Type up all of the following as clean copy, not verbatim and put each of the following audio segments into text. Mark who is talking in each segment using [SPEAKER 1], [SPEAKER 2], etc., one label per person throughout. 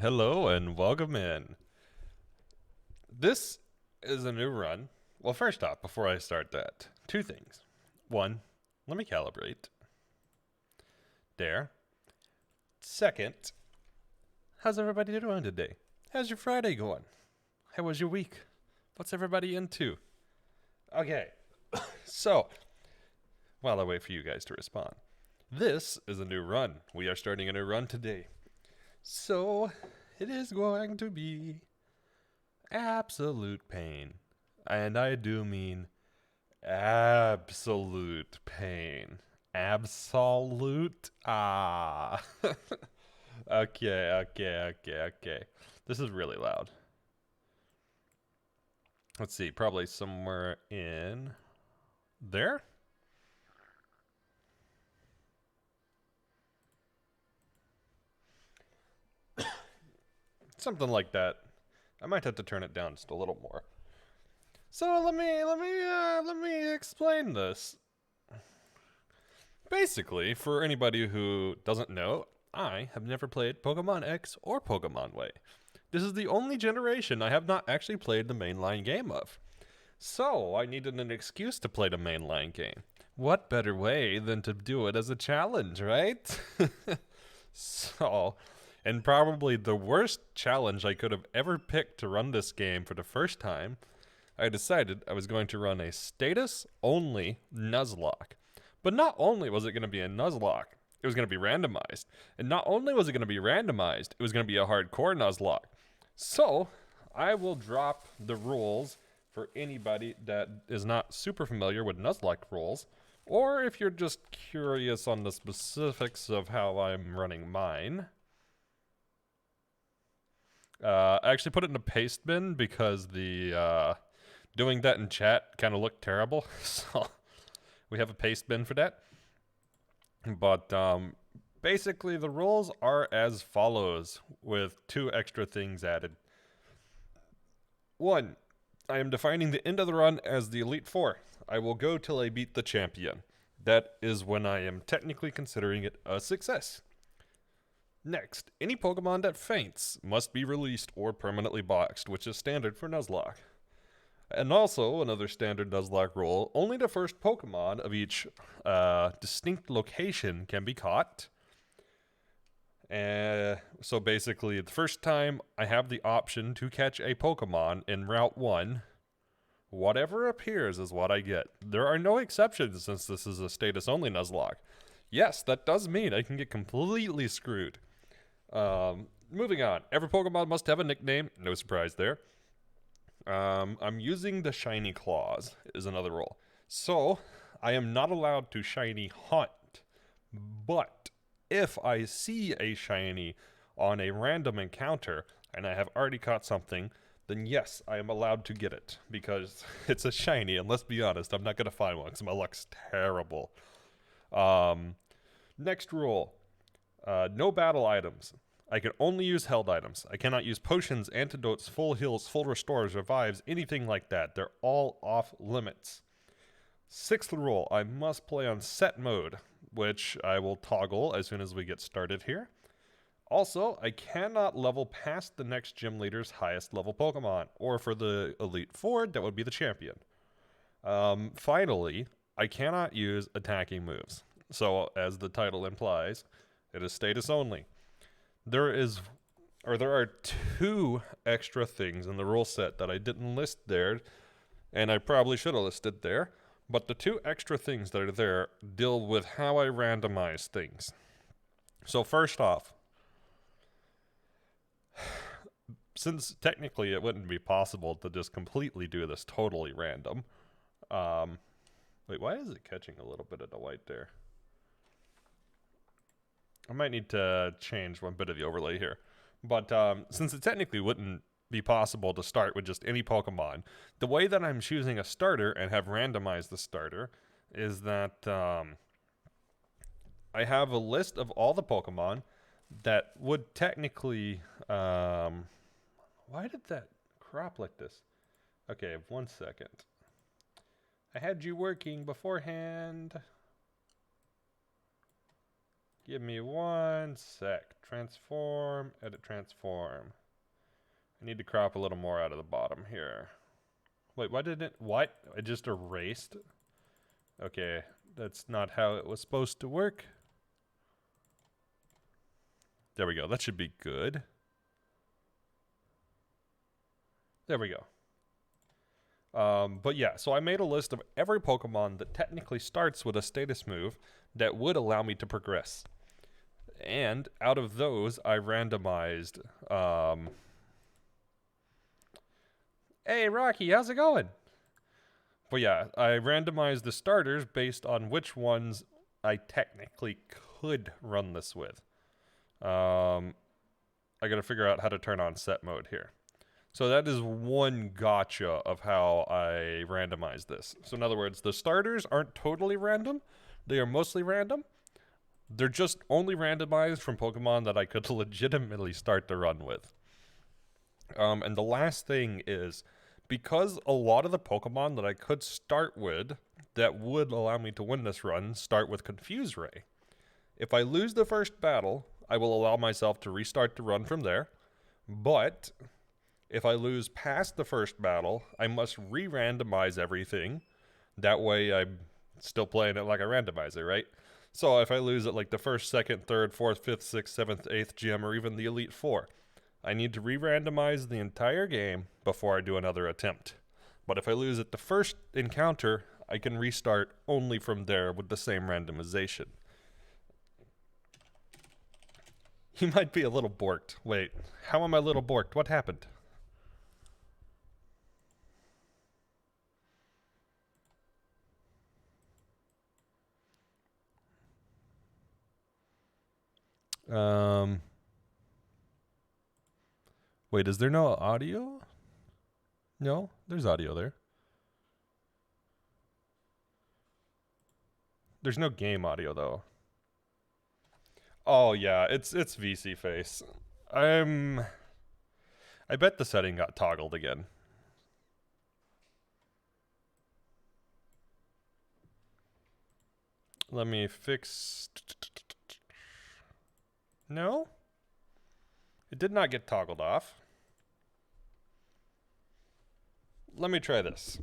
[SPEAKER 1] Hello and welcome in. This is a new run. Well, first off, before I start that, two things. One, let me calibrate. There. Second, how's everybody doing today? How's your Friday going? How was your week? What's everybody into? Okay, so, while I wait for you guys to respond, this is a new run. We are starting a new run today. So, it is going to be absolute pain. And I do mean absolute pain. Absolute? Ah. Okay. This is really loud. Let's see, probably somewhere in there? Something like that. I might have to turn it down just a little more. So let me explain this. Basically, for anybody who doesn't know, I have never played Pokemon X or Pokemon Y. This is the only generation I have not actually played the mainline game of. So, I needed an excuse to play the mainline game. What better way than to do it as a challenge, right? So, and probably the worst challenge I could have ever picked to run this game for the first time, I decided I was going to run a status-only Nuzlocke. But not only was it going to be a Nuzlocke, it was going to be randomized. And not only was it going to be randomized, it was going to be a hardcore Nuzlocke. So, I will drop the rules for anybody that is not super familiar with Nuzlocke rules, or if you're just curious on the specifics of how I'm running mine. I actually put it in a paste bin because the doing that in chat kind of looked terrible. So we have a paste bin for that. But basically the rules are as follows with two extra things added. One, I am defining the end of the run as the Elite Four. I will go till I beat the champion. That is when I am technically considering it a success. Next, any Pokemon that faints must be released or permanently boxed, which is standard for Nuzlocke. And also, another standard Nuzlocke rule, only the first Pokemon of each distinct location can be caught. So basically, the first time I have the option to catch a Pokemon in Route 1, whatever appears is what I get. There are no exceptions since this is a status-only Nuzlocke. Yes, that does mean I can get completely screwed. Moving on. Every Pokemon must have a nickname. No surprise there. I'm using the Shiny Claws is another rule. So, I am not allowed to Shiny Hunt. But, if I see a Shiny on a random encounter, and I have already caught something, then yes, I am allowed to get it. Because it's a Shiny, and let's be honest, I'm not going to find one, because my luck's terrible. Next rule. No battle items. I can only use held items. I cannot use potions, antidotes, full heals, full restores, revives, anything like that. They're all off limits. Sixth rule, I must play on set mode, which I will toggle as soon as we get started here. Also, I cannot level past the next gym leader's highest level Pokemon, or for the Elite Four, that would be the champion. Finally, I cannot use attacking moves. So, as the title implies, it is status only. There are two extra things in the rule set that I didn't list there, and I probably should have listed there, but the two extra things that are there deal with how I randomize things. So first off, since technically it wouldn't be possible to just completely do this totally random, wait, why is it catching a little bit of the white there? I might need to change one bit of the overlay here. But since it technically wouldn't be possible to start with just any Pokemon, the way that I'm choosing a starter and have randomized the starter is that I have a list of all the Pokemon that would technically... why did that crop like this? Okay, 1 second. I had you working beforehand. Give me 1 sec. Transform, edit transform. I need to crop a little more out of the bottom here. Wait, why did it, what? It just erased? Okay, that's not how it was supposed to work. There we go, that should be good. There we go. But yeah, so I made a list of every Pokemon that technically starts with a status move that would allow me to progress. And out of those, I randomized. Hey, Rocky, how's it going? But yeah, I randomized the starters based on which ones I technically could run this with. I gotta figure out how to turn on set mode here. So that is one gotcha of how I randomize this. So in other words, the starters aren't totally random. They are mostly random. They're just only randomized from Pokemon that I could legitimately start to run with. And the last thing is, because a lot of the Pokemon that I could start with that would allow me to win this run start with Confuse Ray. If I lose the first battle, I will allow myself to restart the run from there. But if I lose past the first battle, I must re-randomize everything. That way I'm still playing it like a randomizer, right? So if I lose at like the first, second, third, fourth, fifth, sixth, seventh, eighth gym, or even the Elite Four, I need to re-randomize the entire game before I do another attempt. But if I lose at the first encounter, I can restart only from there with the same randomization. You might be a little borked. Wait, how am I a little borked? What happened? Wait, is there no audio? No, there's audio there. There's no game audio though. Oh yeah, it's VC face. I bet the setting got toggled again. Let me fix. No? It did not get toggled off. Let me try this.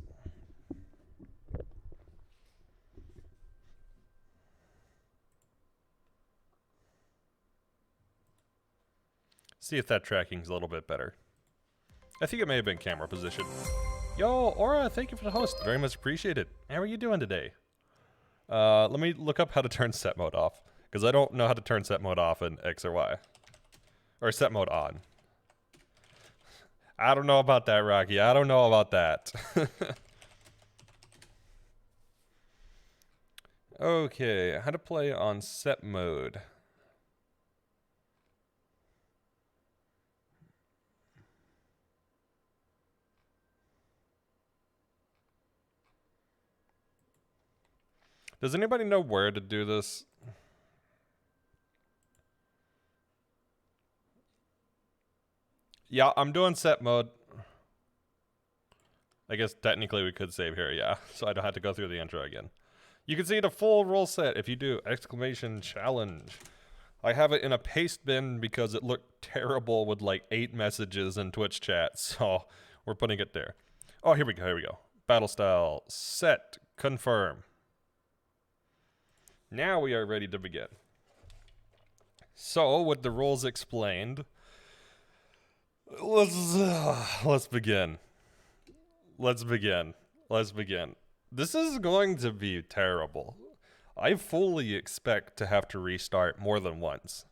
[SPEAKER 1] See if that tracking's a little bit better. I think it may have been camera position. Yo, Aura, thank you for the host. Very much appreciated. How are you doing today? Let me look up how to turn set mode off, because I don't know how to turn set mode off in X or Y. Or set mode on. I don't know about that, Rocky. I don't know about that. Okay, how to play on set mode. Does anybody know where to do this? Yeah, I'm doing set mode. I guess technically we could save here, yeah. So I don't have to go through the intro again. You can see the full rule set if you do exclamation challenge. I have it in a paste bin because it looked terrible with like 8 messages in Twitch chat, so we're putting it there. Oh, here we go, here we go. Battle style, set, confirm. Now we are ready to begin. So, with the rules explained, let's begin. Let's begin. This is going to be terrible. I fully expect to have to restart more than once.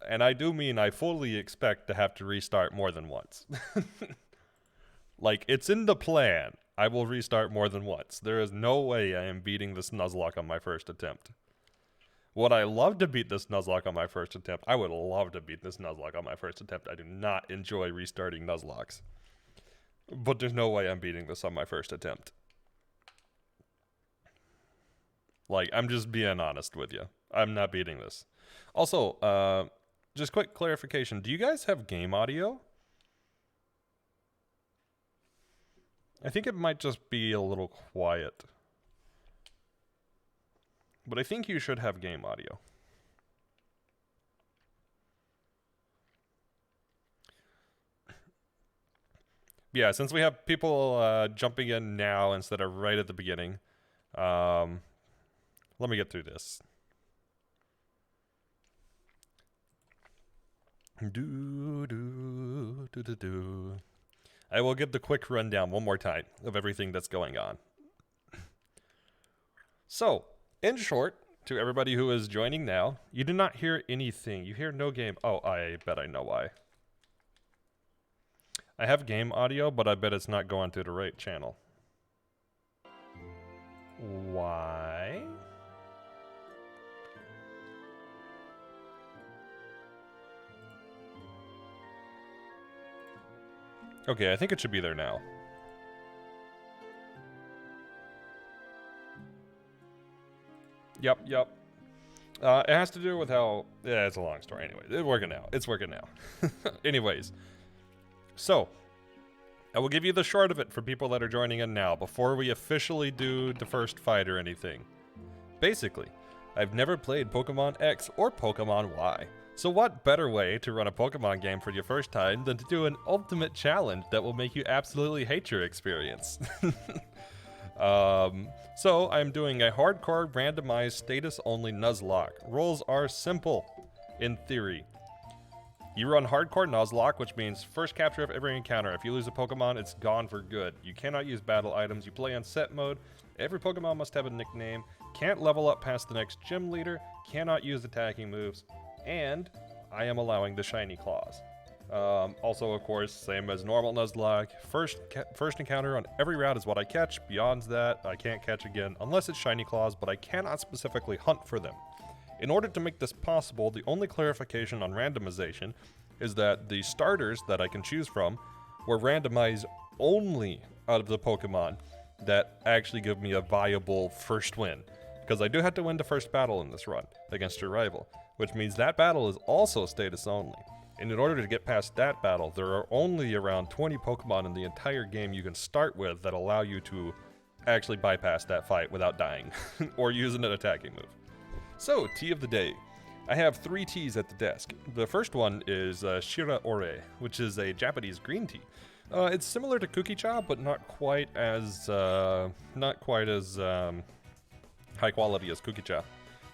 [SPEAKER 1] And I do mean I fully expect to have to restart more than once. Like, it's in the plan. I will restart more than once. There is no way I am beating this Nuzlocke on my first attempt. Would I love to beat this Nuzlocke on my first attempt? I would love to beat this Nuzlocke on my first attempt. I do not enjoy restarting Nuzlockes. But there's no way I'm beating this on my first attempt. Like, I'm just being honest with you. I'm not beating this. Also, just quick clarification. Do you guys have game audio? I think it might just be a little quiet. But I think you should have game audio. Yeah, since we have people jumping in now instead of right at the beginning, let me get through this. I will give the quick rundown one more time of everything that's going on. So, in short, to everybody who is joining now, you do not hear anything. You hear no game. Oh, I bet I know why. I have game audio, but I bet it's not going through the right channel. Why? Okay, I think it should be there now. Yep. It has to do with how... Yeah, it's a long story anyway. It's working now. Anyways. So, I will give you the short of it for people that are joining in now before we officially do the first fight or anything. Basically, I've never played Pokemon X or Pokemon Y. So what better way to run a Pokemon game for your first time than to do an ultimate challenge that will make you absolutely hate your experience? So I'm doing a hardcore randomized status-only Nuzlocke. Rules are simple, in theory. You run hardcore Nuzlocke, which means first capture of every encounter. If you lose a Pokemon, it's gone for good. You cannot use battle items. You play on set mode. Every Pokemon must have a nickname. Can't level up past the next gym leader. Cannot use attacking moves. And I am allowing the shiny claws. Also, of course, same as normal Nuzlocke. First encounter on every route is what I catch. Beyond that, I can't catch again unless it's shiny claws, but I cannot specifically hunt for them. In order to make this possible, the only clarification on randomization is that the starters that I can choose from were randomized only out of the Pokemon that actually give me a viable first win. Because I do have to win the first battle in this run against your rival, which means that battle is also status only. And in order to get past that battle, there are only around 20 Pokemon in the entire game you can start with that allow you to actually bypass that fight without dying or using an attacking move. So, tea of the day. I have 3 teas at the desk. The first one is Shira Ore, which is a Japanese green tea. It's similar to Kukicha, but not quite as high quality as Kukicha.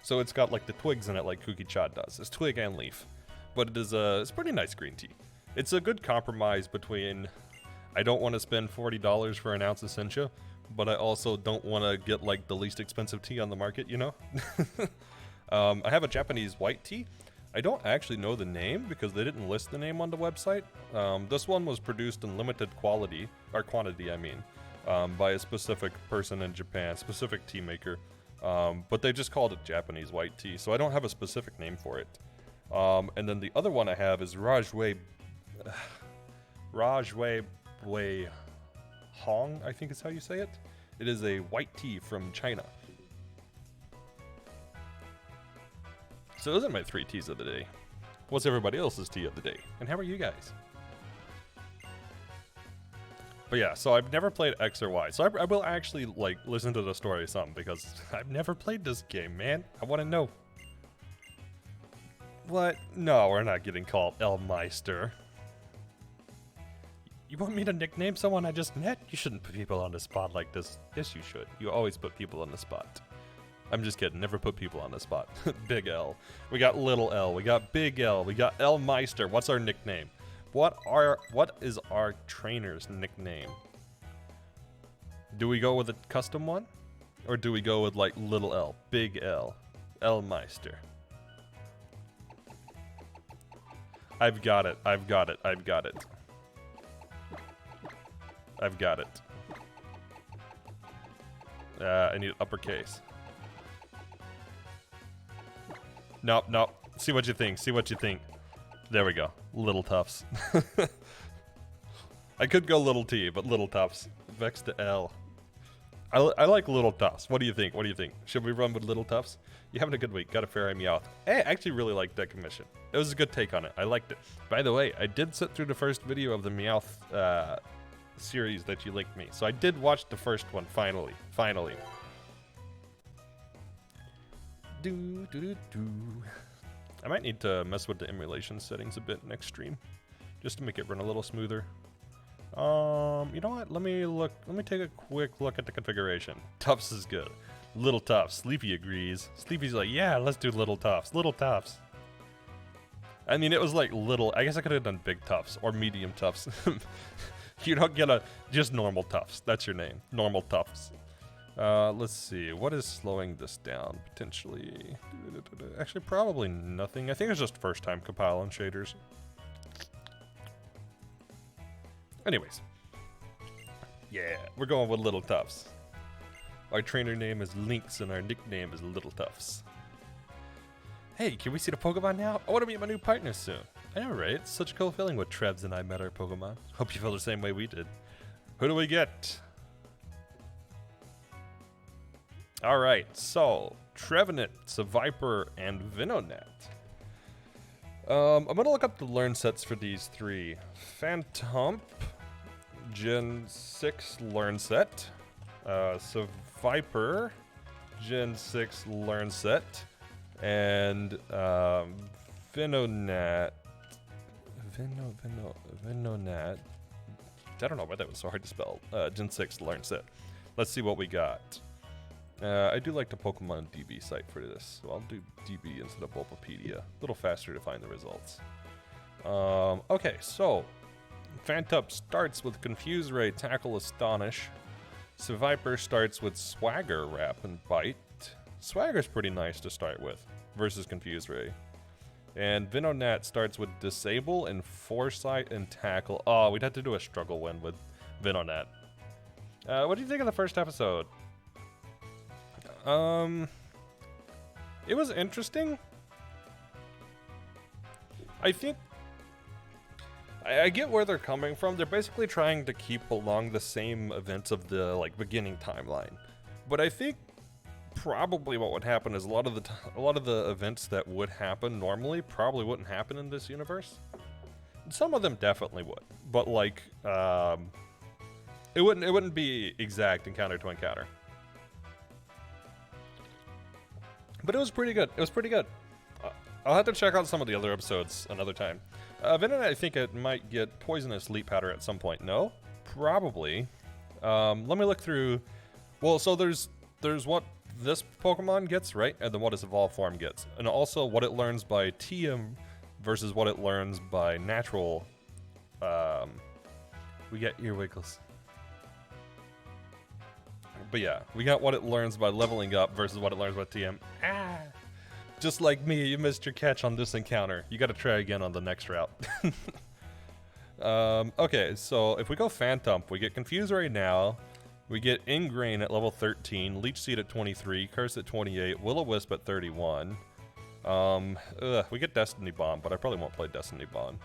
[SPEAKER 1] So it's got like the twigs in it like Kukicha does. It's twig and leaf. But it's pretty nice green tea. It's a good compromise between I don't want to spend $40 for an ounce of sencha, but I also don't want to get like the least expensive tea on the market, you know? I have a Japanese white tea. I don't actually know the name because they didn't list the name on the website. This one was produced in limited quantity, by a specific person in Japan, specific tea maker. But they just called it Japanese white tea, so I don't have a specific name for it. And then the other one I have is Rajwei Hong, I think is how you say it. It is a white tea from China. So those are my 3 teas of the day. What's everybody else's tea of the day? And how are you guys? But yeah, so I've never played X or Y. So I will actually like listen to the story or something because I've never played this game, man. I want to know. What? No, we're not getting called El Meister. You want me to nickname someone I just met? You shouldn't put people on the spot like this. Yes, you should. You always put people on the spot. I'm just kidding. Never put people on the spot. Big L. We got Little L. We got Big L. We got El Meister. What's our nickname? What is our trainer's nickname? Do we go with a custom one? Or do we go with like Little L, Big L, El Meister? I've got it. I need uppercase. Nope. See what you think. There we go. Little Tufts. I could go Little T, but Little Tufts. Vex to L. I like Little Tufts. What do you think? Should we run with Little Tufts? You having a good week? Got a fairy Meowth. Hey, I actually really liked that commission. It was a good take on it. I liked it. By the way, I did sit through the first video of the Meowth series that you linked me. So I did watch the first one finally. I might need to mess with the emulation settings a bit next stream, just to make it run a little smoother. You know what? Let me take a quick look at the configuration. Tufts is good. Little Tufts. Sleepy agrees. Sleepy's like, yeah, let's do Little Tufts. Little Tufts. I mean, it was like little. I guess I could have done Big Tufts or Medium Tufts. You don't get just Normal Tufts. That's your name. Normal Tufts. Let's see. What is slowing this down, potentially? Actually, probably nothing. I think it's just first time compiling shaders. Anyways. Yeah, we're going with Little Tufts. Our trainer name is Lynx and our nickname is Little Tufts. Hey, can we see the Pokemon now? I want to meet my new partner soon. I know, right? It's such a cool feeling when Trebs and I met our Pokemon. Hope you feel the same way we did. Who do we get? Alright, so Trevenant, Seviper, and Venonat. I'm gonna look up the learn sets for these three. Phantomp, Gen 6 learn set. Seviper, Gen 6 learn set. And Venonat. Venonat. I don't know why that was so hard to spell. Gen 6 learn set. Let's see what we got. I do like the Pokemon DB site for this, so I'll do DB instead of Bulbapedia. A little faster to find the results. Okay, so Phantomp starts with Confuse Ray, Tackle, Astonish. Seviper starts with Swagger, Wrap, and Bite. Swagger's pretty nice to start with versus Confuse Ray. And Venonat starts with Disable and Foresight and Tackle. Oh, we'd have to do a struggle win with Venonat. What do you think of the first episode? It was interesting. I think I get where they're coming from. They're basically trying to keep along the same events of the beginning timeline. But I think probably what would happen is a lot of the events that would happen normally probably wouldn't happen in this universe. Some of them definitely would, but it wouldn't be exact encounter to encounter. But it was pretty good. It was pretty good. I'll have to check out some of the other episodes another time. Venonat, I think it might get Poisonous Leaf Powder at some point. No? Probably. Let me look through. Well, so there's what this Pokemon gets, right? And then what its evolved form gets. And also what it learns by TM versus what it learns by natural. We get ear wiggles. But yeah, we got what it learns by leveling up versus what it learns by TM. Ah! Just like me, you missed your catch on this encounter. You gotta try again on the next route. Okay, so if we go Phantomp, we get Confuse right now. We get Ingrain at level 13, Leech Seed at 23, Curse at 28, Will-O-Wisp at 31. We get Destiny Bomb, but I probably won't play Destiny Bomb.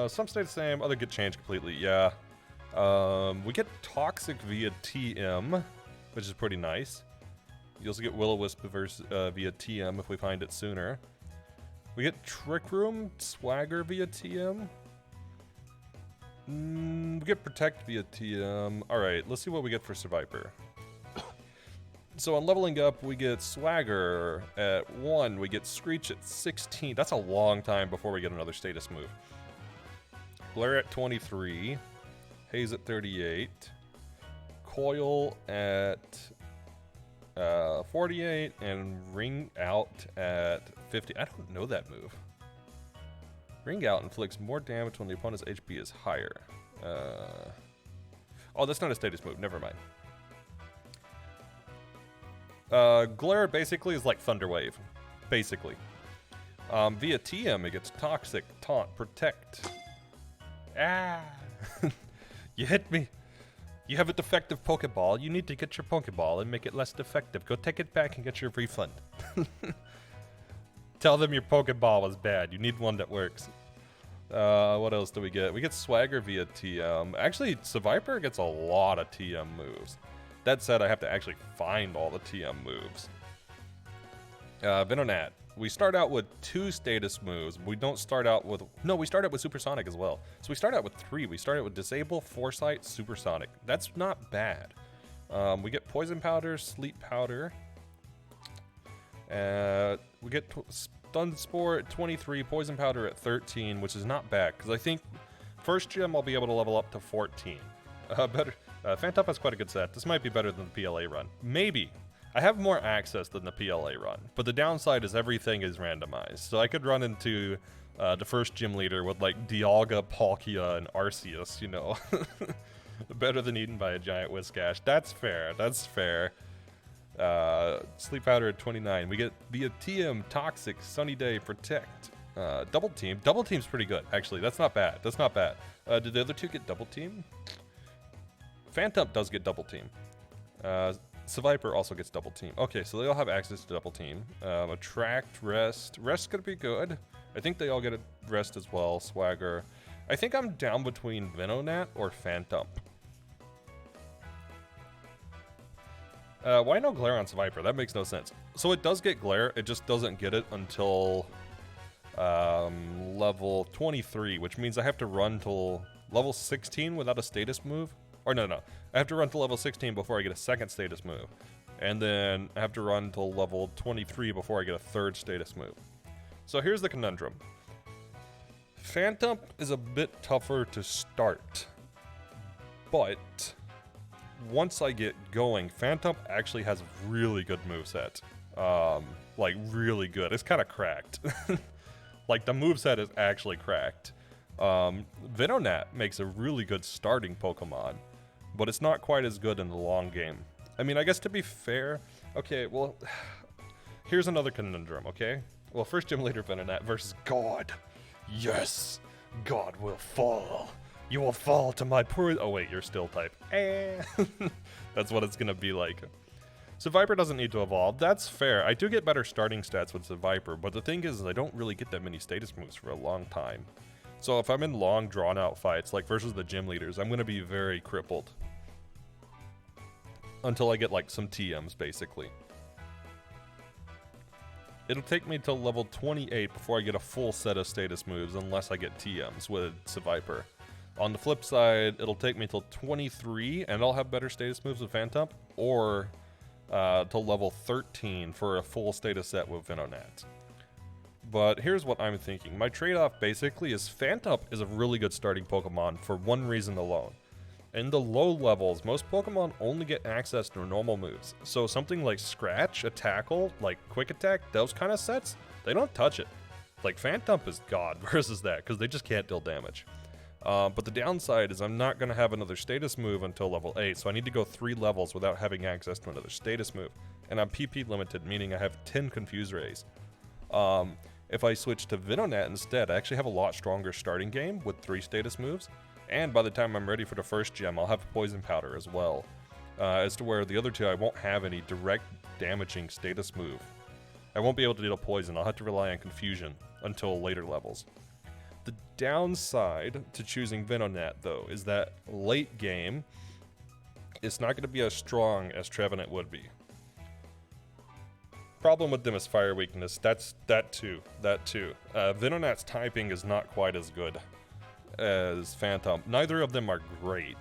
[SPEAKER 1] Some stay the same, other get changed completely, yeah. We get Toxic via TM, which is pretty nice. You also get Will-O-Wisp via TM if we find it sooner. We get Trick Room, Swagger via TM. We get Protect via TM. Alright, let's see what we get for Seviper. So on leveling up, we get Swagger at 1. We get Screech at 16. That's a long time before we get another status move. Glare at 23. Haze at 38. Coil at 48. And Ring Out at 50. I don't know that move. Ring Out inflicts more damage when the opponent's HP is higher. Oh, that's not a status move. Never mind. Glare basically is like Thunder Wave. Basically. Via TM, it gets Toxic, Taunt, Protect. Ah! You hit me. You have a defective Pokeball. You need to get your Pokeball and make it less defective. Go take it back and get your refund. Tell them your Pokeball was bad. You need one that works. What else do we get? We get Swagger via TM. Actually, Seviper gets a lot of TM moves. That said, I have to actually find all the TM moves. Venonat. We start out with 2 status moves. We don't start out with... No, we start out with Supersonic as well. So we start out with 3. We start out with Disable, Foresight, Supersonic. That's not bad. We get Poison Powder, Sleep Powder. We get Stun Spore at 23, Poison Powder at 13, which is not bad. Because I think First gym, I'll be able to level up to 14. Phantom has quite a good set. This might be better than the PLA run. Maybe. I have more access than the PLA run, but the downside is everything is randomized. So I could run into the first gym leader with like Dialga, Palkia, and Arceus, you know. Better than eaten by a giant Whiscash. That's fair. That's fair. Sleep Powder at 29. We get via TM, Toxic, Sunny Day, Protect. Double Team. Double Team's pretty good, actually. That's not bad. That's not bad. Did the other two get Double Team? Phantom does get Double Team. Seviper also gets Double Team. Okay, so they all have access to Double Team. Attract, Rest. Rest's gonna be good. I think they all get a Rest as well. Swagger. I think I'm down between Venonat or Phantom. Why no Glare on Seviper? That makes no sense. So it does get Glare, it just doesn't get it until level 23, which means I have to run till level 16 without a status move. Or no, I have to run till level 16 before I get a second status move. And then I have to run till level 23 before I get a third status move. So here's the conundrum. Phantom is a bit tougher to start, but once I get going, Phantom actually has a really good moveset. Like really good. It's kind of cracked. Like the moveset is actually cracked. Venonat makes a really good starting Pokemon, but it's not quite as good in the long game. I mean, I guess to be fair, okay, well, here's another conundrum, okay? Well, first gym leader Venonat versus God. Yes, God will fall. You will fall to my poor... Oh wait, you're still type. That's what it's gonna be like. Seviper doesn't need to evolve. That's fair. I do get better starting stats with Seviper, but the thing is I don't really get that many status moves for a long time. So if I'm in long, drawn-out fights, like versus the gym leaders, I'm gonna be very crippled. Until I get, like, some TMs, basically. It'll take me till level 28 before I get a full set of status moves, unless I get TMs with Seviper. On the flip side, it'll take me till 23, and I'll have better status moves with Phantom, or till level 13 for a full status set with Venonat. But here's what I'm thinking. My trade-off basically is Phantom is a really good starting Pokemon for one reason alone. In the low levels, most Pokemon only get access to normal moves. So something like Scratch, a Tackle, like Quick Attack, those kind of sets, they don't touch it. Like Phantom is God versus that, because they just can't deal damage. But the downside is I'm not going to have another status move until level 8, so I need to go 3 levels without having access to another status move. And I'm PP limited, meaning I have 10 Confuse Rays. If I switch to Venonat instead, I actually have a lot stronger starting game with 3 status moves. And by the time I'm ready for the first gem, I'll have Poison Powder as well. As to where the other two, I won't have any direct damaging status move. I won't be able to deal poison. I'll have to rely on Confusion until later levels. The downside to choosing Venonat, though, is that late game, it's not going to be as strong as Trevenant would be. Problem with them is Fire Weakness. That too. Venonat's typing is not quite as good as Phantom. Neither of them are great.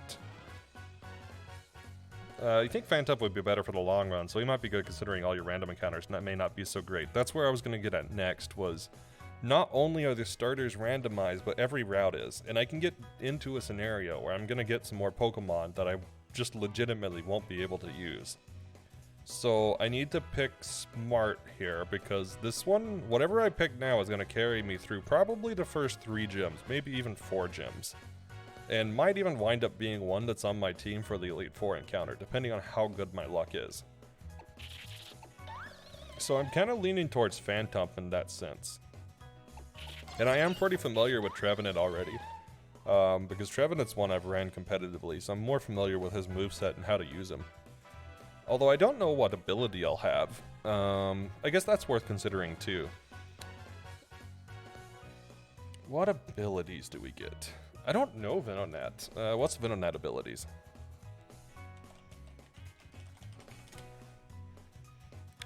[SPEAKER 1] You think Phantom would be better for the long run, so he might be good considering all your random encounters, and that may not be so great. That's where I was going to get at next, was not only are the starters randomized, but every route is. And I can get into a scenario where I'm going to get some more Pokemon that I just legitimately won't be able to use. So I need to pick smart here, because this one, whatever I pick now, is going to carry me through probably the first 3 gyms, maybe even 4 gyms. And might even wind up being one that's on my team for the Elite Four encounter, depending on how good my luck is. So I'm kind of leaning towards Phantom in that sense. And I am pretty familiar with Trevenant already, because Trevenant's one I've ran competitively, so I'm more familiar with his moveset and how to use him. Although I don't know what ability I'll have. I guess that's worth considering too. What abilities do we get? I don't know Venonat. What's Venonat abilities?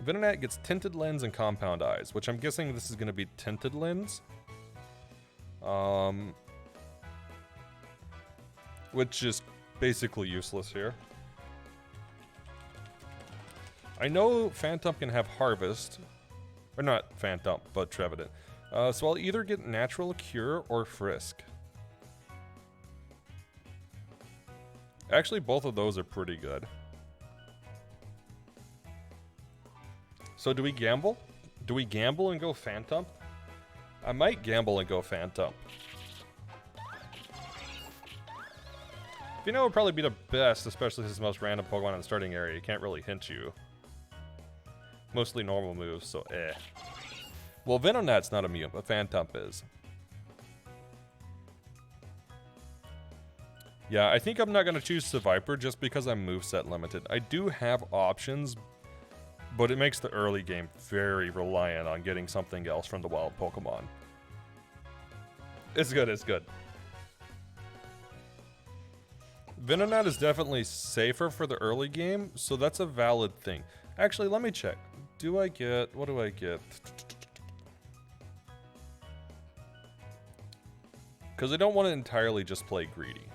[SPEAKER 1] Venonat gets Tinted Lens and Compound Eyes, which I'm guessing this is going to be Tinted Lens. Which is basically useless here. I know Phantom can have Harvest. Or not Phantom, but Trevenant. So I'll either get Natural Cure or Frisk. Actually, both of those are pretty good. So do we gamble? Do we gamble and go Phantom? I might gamble and go Phantom. Vino would probably be the best, especially since most random Pokemon in the starting area. You can't really hint you. Mostly normal moves, so eh. Well, Venonat's not immune, but Phantom is. Yeah, I think I'm not going to choose Seviper just because I'm moveset limited. I do have options, but it makes the early game very reliant on getting something else from the wild Pokemon. It's good, it's good. Venonat is definitely safer for the early game, so that's a valid thing. Actually, let me check. Do I get... What do I get? Because I don't want to entirely just play greedy.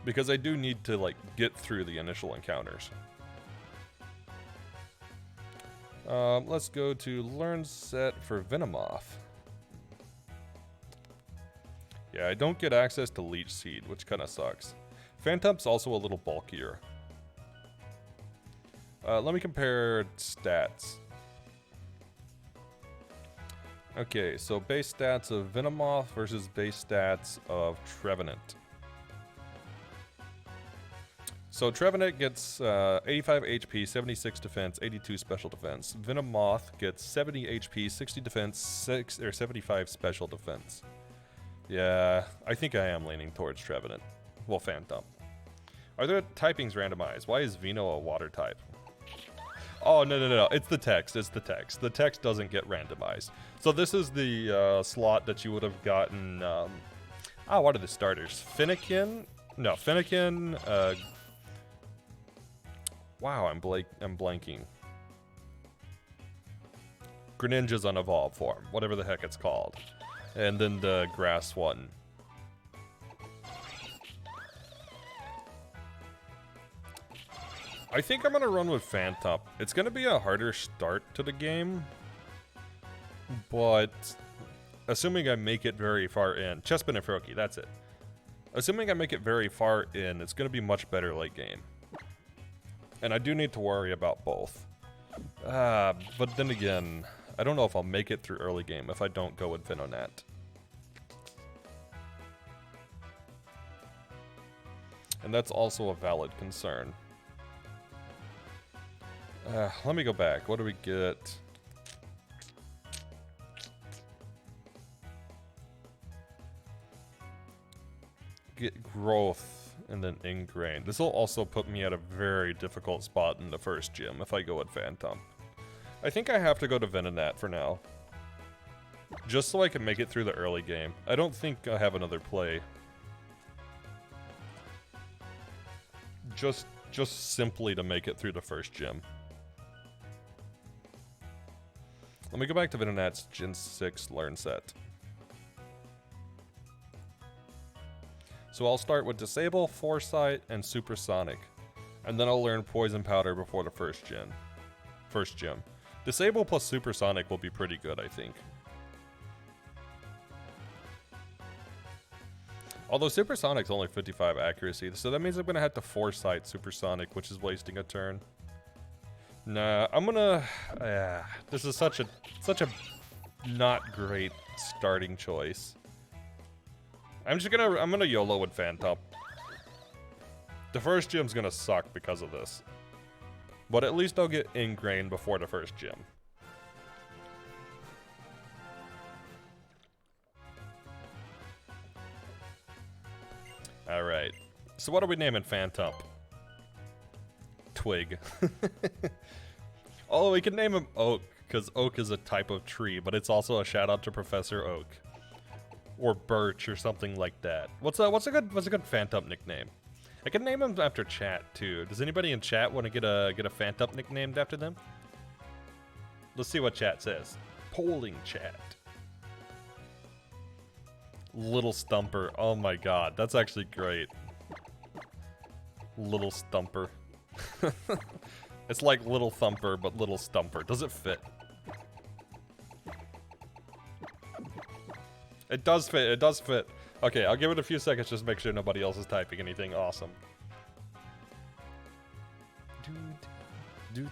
[SPEAKER 1] Because I do need to, like, get through the initial encounters. Let's go to Learn Set for Venomoth. Yeah, I don't get access to Leech Seed, which kind of sucks. Phantom's also a little bulkier. Let me compare stats. Okay, so base stats of Venomoth versus base stats of Trevenant. So Trevenant gets 85 HP, 76 defense, 82 special defense. Venomoth gets 70 HP, 60 defense, 75 special defense. Yeah, I think I am leaning towards Trevenant. Well, Phantom. Are there typings randomized? Why is Vino a water type? Oh, no. It's the text. It's the text. The text doesn't get randomized. So this is the slot that you would have gotten... what are the starters? Fennekin? No, Fennekin... wow, I'm blanking. Greninja's unevolved form. Whatever the heck it's called. And then the grass one. I think I'm going to run with Phantom. It's going to be a harder start to the game. But assuming I make it very far in. Chespin and Froakie, that's it. Assuming I make it very far in, it's going to be much better late game. And I do need to worry about both. But then again, I don't know if I'll make it through early game if I don't go with Venonat. And that's also a valid concern. Let me go back. What do we get? Get growth and then ingrained. This will also put me at a very difficult spot in the first gym if I go with Phantom. I think I have to go to Venonat for now. Just so I can make it through the early game. I don't think I have another play. Just simply to make it through the first gym. Let me go back to Venonat's Gen 6 Learn Set. So I'll start with Disable, Foresight, and Supersonic. And then I'll learn Poison Powder before the first gym. Disable plus Supersonic will be pretty good, I think. Although Supersonic's only 55 accuracy, so that means I'm gonna have to Foresight Supersonic, which is wasting a turn. Nah, I'm gonna... this is such a not great starting choice. I'm gonna YOLO with Phantom. The first gym's gonna suck because of this. But at least I'll get ingrained before the first gym. Alright. So what are we naming Phantom? Twig. Oh, we can name him Oak, because oak is a type of tree, but it's also a shout out to Professor Oak. Or Birch or something like that. What's a good Phantom nickname? I can name him after chat too. Does anybody in chat want to get a Phantom nicknamed after them? Let's see what chat says. Polling chat. Little Stumper. Oh my god, that's actually great. Little Stumper. It's like Little Thumper, but Little Stumper. Does it fit? It does fit. It does fit. Okay, I'll give it a few seconds just to make sure nobody else is typing anything awesome. This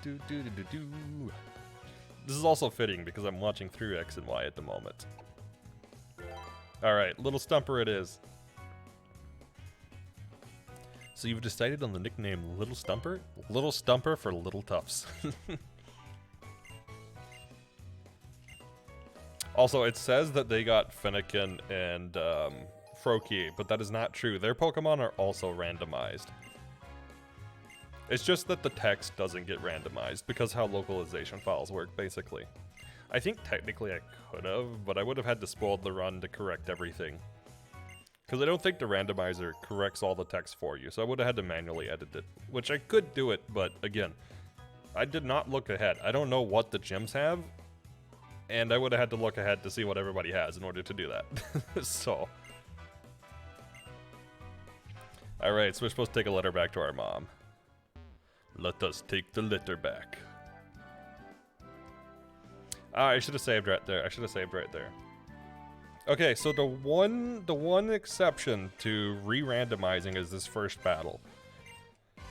[SPEAKER 1] is also fitting because I'm watching through X and Y at the moment. Alright, Little Stumper it is. So you've decided on the nickname Little Stumper? Little Stumper for Little Tufts. Also, it says that they got Fennekin and Froakie, but that is not true. Their Pokemon are also randomized. It's just that the text doesn't get randomized because how localization files work, basically. I think technically I could have, but I would have had to spoil the run to correct everything. Because I don't think the randomizer corrects all the text for you, so I would have had to manually edit it. Which I could do it, but again, I did not look ahead. I don't know what the gyms have, and I would have had to look ahead to see what everybody has in order to do that. So. Alright, so we're supposed to take a letter back to our mom. Let us take the letter back. Ah, I should have saved right there. I should have saved right there. Okay, so the one exception to re-randomizing is this first battle.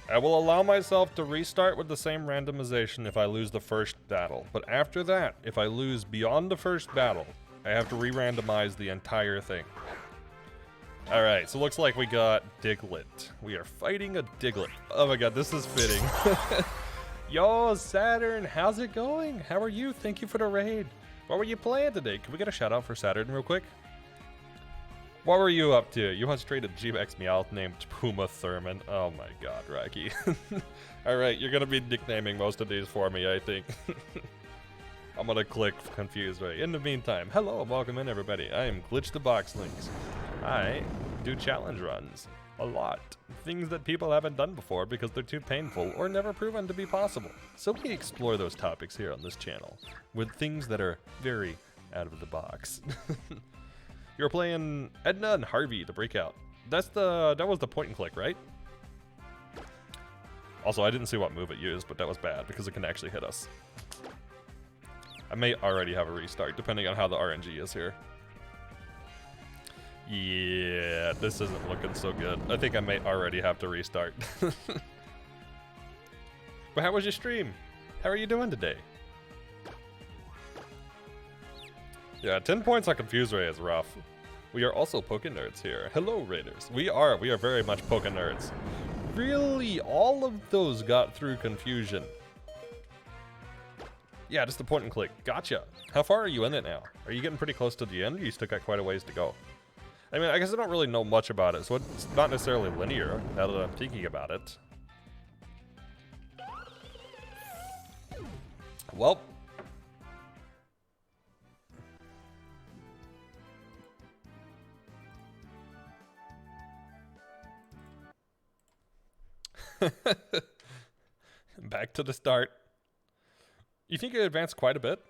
[SPEAKER 1] I will allow myself to restart with the same randomization if I lose the first battle. But after that, if I lose beyond the first battle, I have to re-randomize the entire thing. Alright, so looks like we got Diglett. We are fighting a Diglett. Oh my god, this is fitting. Yo, Saturn, how's it going? How are you? Thank you for the raid. What were you playing today? Can we get a shout out for Saturn real quick? What were you up to? You once traded G-Max Meowth named Puma Thurman. Oh my god, Rocky. Alright, you're gonna be nicknaming most of these for me, I think. I'm gonna click confused right. In the meantime, hello and welcome in everybody. I am Glitch the Box Links. I do challenge runs. A lot. Things that people haven't done before because they're too painful or never proven to be possible. So we explore those topics here on this channel with things that are very out of the box. You're playing Edna and Harvey, the Breakout. That was the point and click, right? Also, I didn't see what move it used, but that was bad because it can actually hit us. I may already have a restart depending on how the RNG is here. Yeah, this isn't looking so good. I think I may already have to restart. But how was your stream? How are you doing today? Yeah, 10 points on Confuse Ray is rough. We are also Poke Nerds here. Hello, Raiders. We are very much Poke Nerds. Really, all of those got through Confusion. Yeah, just a point and click. Gotcha. How far are you in it now? Are you getting pretty close to the end, or you still got quite a ways to go? I mean, I guess I don't really know much about it, so it's not necessarily linear, now that I'm thinking about it. Well. Back to the start. You think you advanced quite a bit?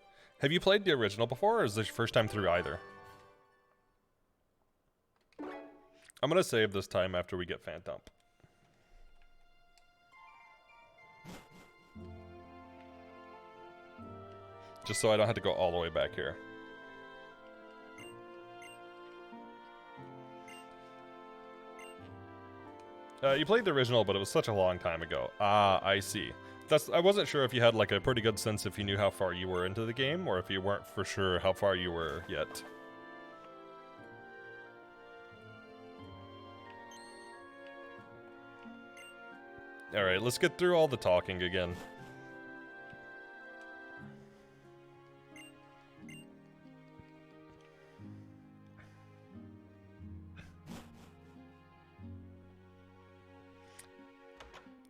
[SPEAKER 1] Have you played the original before, or is this your first time through either? I'm gonna save this time after we get Phantom. Just so I don't have to go all the way back here. You played the original, but it was such a long time ago. Ah, I see. I wasn't sure if you had like a pretty good sense if you knew how far you were into the game, or if you weren't for sure how far you were yet. Alright, let's get through all the talking again.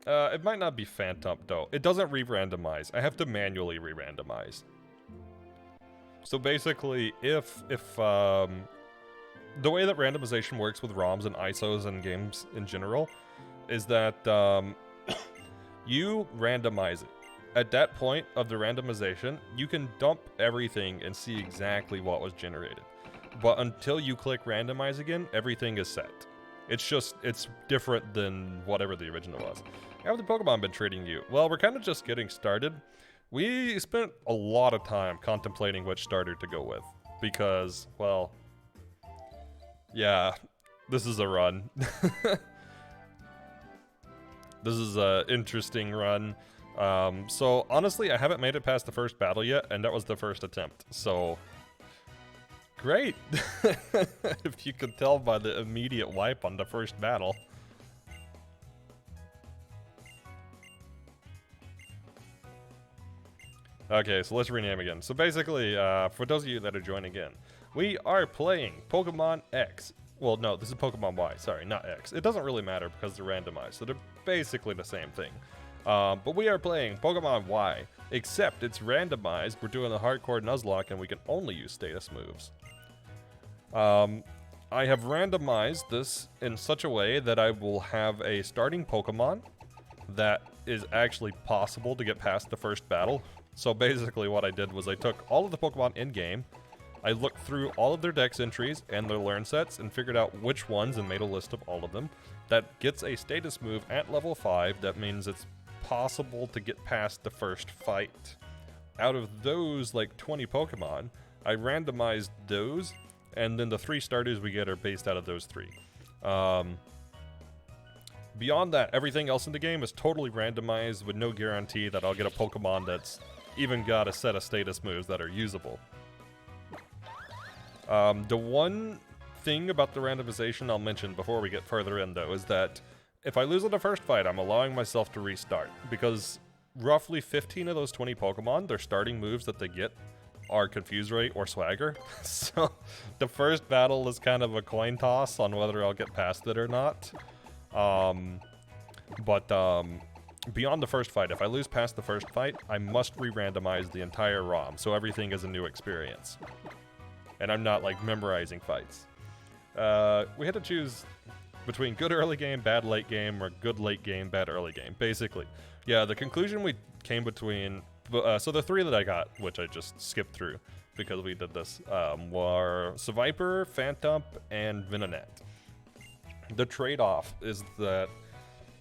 [SPEAKER 1] It might not be Phantom, though. It doesn't re-randomize. I have to manually re-randomize. So basically, if the way that randomization works with ROMs and ISOs and games in general is that you randomize it. At that point of the randomization, you can dump everything and see exactly what was generated. But until you click randomize again, everything is set. It's different than whatever the original was. How have the Pokemon been treating you? Well, we're kind of just getting started. We spent a lot of time contemplating which starter to go with. Because, well, Yeah, this is a run. This is a interesting run. So honestly, I haven't made it past the first battle yet, and that was the first attempt. So great, if you could tell by the immediate wipe on the first battle. Okay, so let's rename again. So basically, for those of you that are joining in, we are playing Pokemon X. Well, no, this is Pokemon Y. Sorry, not X. It doesn't really matter because they're randomized, so they're basically the same thing. But we are playing Pokemon Y, except it's randomized. We're doing the hardcore Nuzlocke, and we can only use status moves. I have randomized this in such a way that I will have a starting Pokemon that is actually possible to get past the first battle. So basically what I did was I took all of the Pokemon in-game, I looked through all of their dex entries and their learn sets and figured out which ones and made a list of all of them. That gets a status move at level 5. That means it's possible to get past the first fight. Out of those, like 20 Pokemon, I randomized those, and then the 3 starters we get are based out of those 3. Beyond that, everything else in the game is totally randomized with no guarantee that I'll get a Pokemon that's even got a set of status moves that are usable. The one thing about the randomization I'll mention before we get further in, though, is that if I lose in the first fight, I'm allowing myself to restart, because roughly 15 of those 20 Pokemon, their starting moves that they get are Confuse Ray or Swagger. So the first battle is kind of a coin toss on whether I'll get past it or not. Beyond the first fight, if I lose past the first fight, I must re-randomize the entire ROM, so everything is a new experience. And I'm not, like, memorizing fights. We had to choose between good early game, bad late game, or good late game, bad early game, basically. Yeah, the conclusion we came between... so the 3 that I got, which I just skipped through because we did this, were Seviper, Phantump, and Venonat. The trade-off is that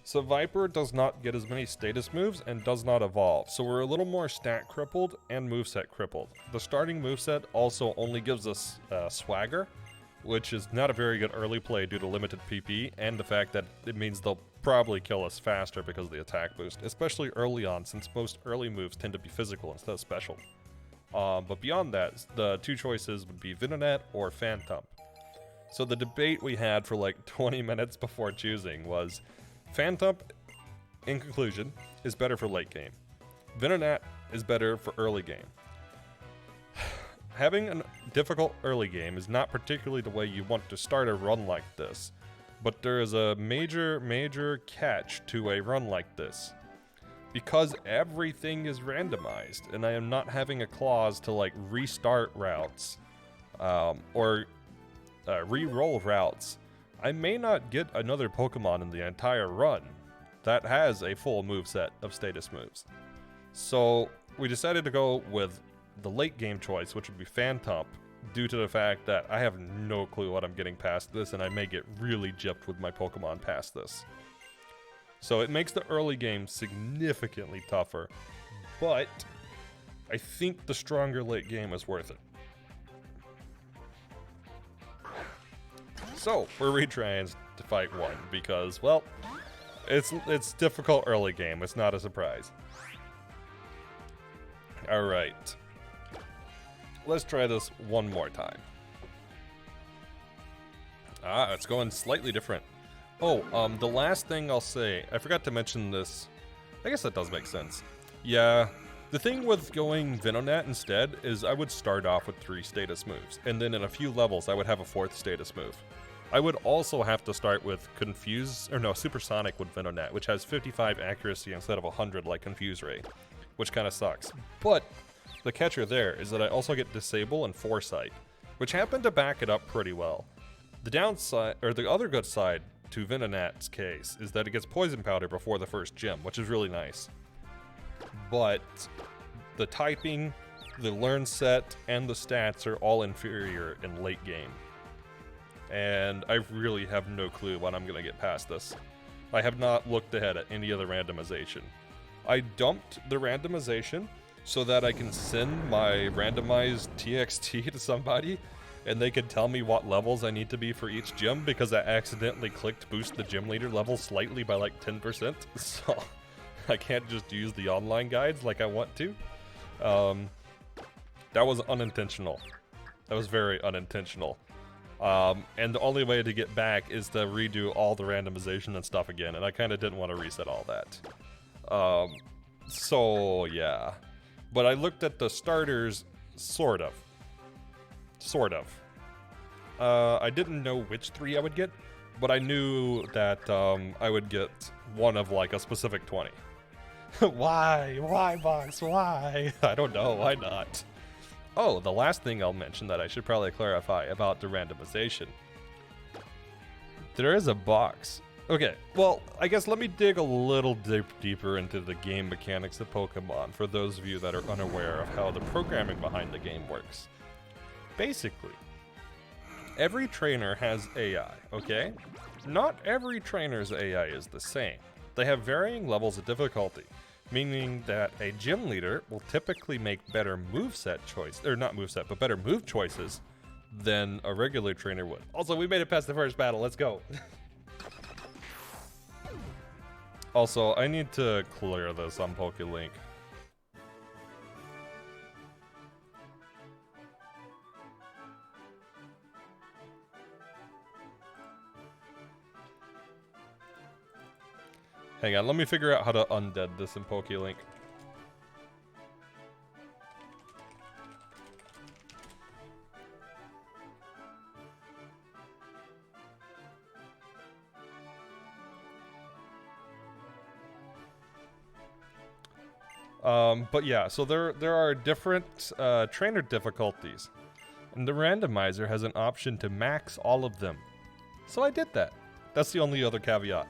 [SPEAKER 1] Seviper does not get as many status moves and does not evolve, so we're a little more stat crippled and moveset crippled. The starting moveset also only gives us Swagger, which is not a very good early play due to limited PP, and the fact that it means they'll probably kill us faster because of the attack boost, especially early on, since most early moves tend to be physical instead of special. But beyond that, the 2 choices would be Venonat or Phantump. So the debate we had for like 20 minutes before choosing was Phantump, in conclusion, is better for late game. Venonat is better for early game. Having a difficult early game is not particularly the way you want to start a run like this, but there is a major catch to a run like this. Because everything is randomized, and I am not having a clause to like restart routes, or re-roll routes, I may not get another Pokemon in the entire run that has a full moveset of status moves. So we decided to go with the late game choice, which would be Phantump, due to the fact that I have no clue what I'm getting past this, and I may get really gypped with my Pokemon past this. So it makes the early game significantly tougher, but I think the stronger late game is worth it. So, we're retrying to fight 1 because, well, it's difficult early game. It's not a surprise. Alright. Let's try this one more time. It's going slightly different. Oh, the last thing I'll say, I forgot to mention this. I guess that does make sense. Yeah, the thing with going Venonat instead is I would start off with 3 status moves, and then in a few levels I would have a 4th status move. I would also have to start with Supersonic with Venonat, which has 55 accuracy instead of 100 like Confuse Ray, which kind of sucks. But the catcher there is that I also get Disable and Foresight, which happen to back it up pretty well. The downside, or the other good side to Venonat's case, is that it gets Poison Powder before the first gym, which is really nice. But the typing, the learn set, and the stats are all inferior in late game. And I really have no clue when I'm going to get past this. I have not looked ahead at any other randomization. I dumped the randomization so that I can send my randomized TXT to somebody, and they could tell me what levels I need to be for each gym because I accidentally clicked boost the gym leader level slightly by like 10%. So I can't just use the online guides like I want to. That was unintentional. That was very unintentional. And the only way to get back is to redo all the randomization and stuff again, and I kind of didn't want to reset all that. So yeah. But I looked at the starters, sort of. I didn't know which 3 I would get, but I knew that I would get one of like a specific 20. Why? Why, box? Why? I don't know. Why not? Oh, the last thing I'll mention that I should probably clarify about the randomization. There is a box. Okay, well, I guess let me dig a little deeper into the game mechanics of Pokemon for those of you that are unaware of how the programming behind the game works. Basically, every trainer has AI, okay? Not every trainer's AI is the same. They have varying levels of difficulty, meaning that a gym leader will typically make better moveset choice, or not moveset, but better move choices than a regular trainer would. Also, we made it past the first battle, let's go. Also, I need to clear this on PokeLink. Hang on, let me figure out how to undead this in PokeLink. But yeah, so there are different trainer difficulties, and the randomizer has an option to max all of them. So I did that. That's the only other caveat.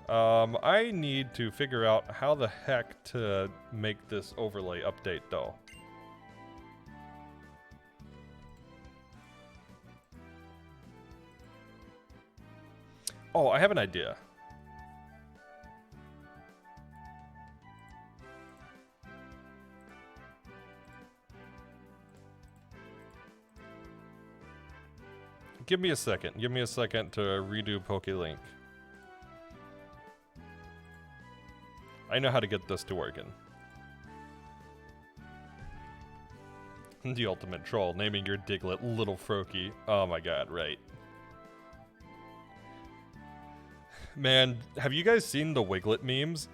[SPEAKER 1] I need to figure out how the heck to make this overlay update though. Oh, I have an idea. Give me a second. Give me a second to redo PokeLink. I know how to get this to working. The ultimate troll, naming your Diglett Little Froakie. Oh my god, right. Man, have you guys seen the Wiglet memes?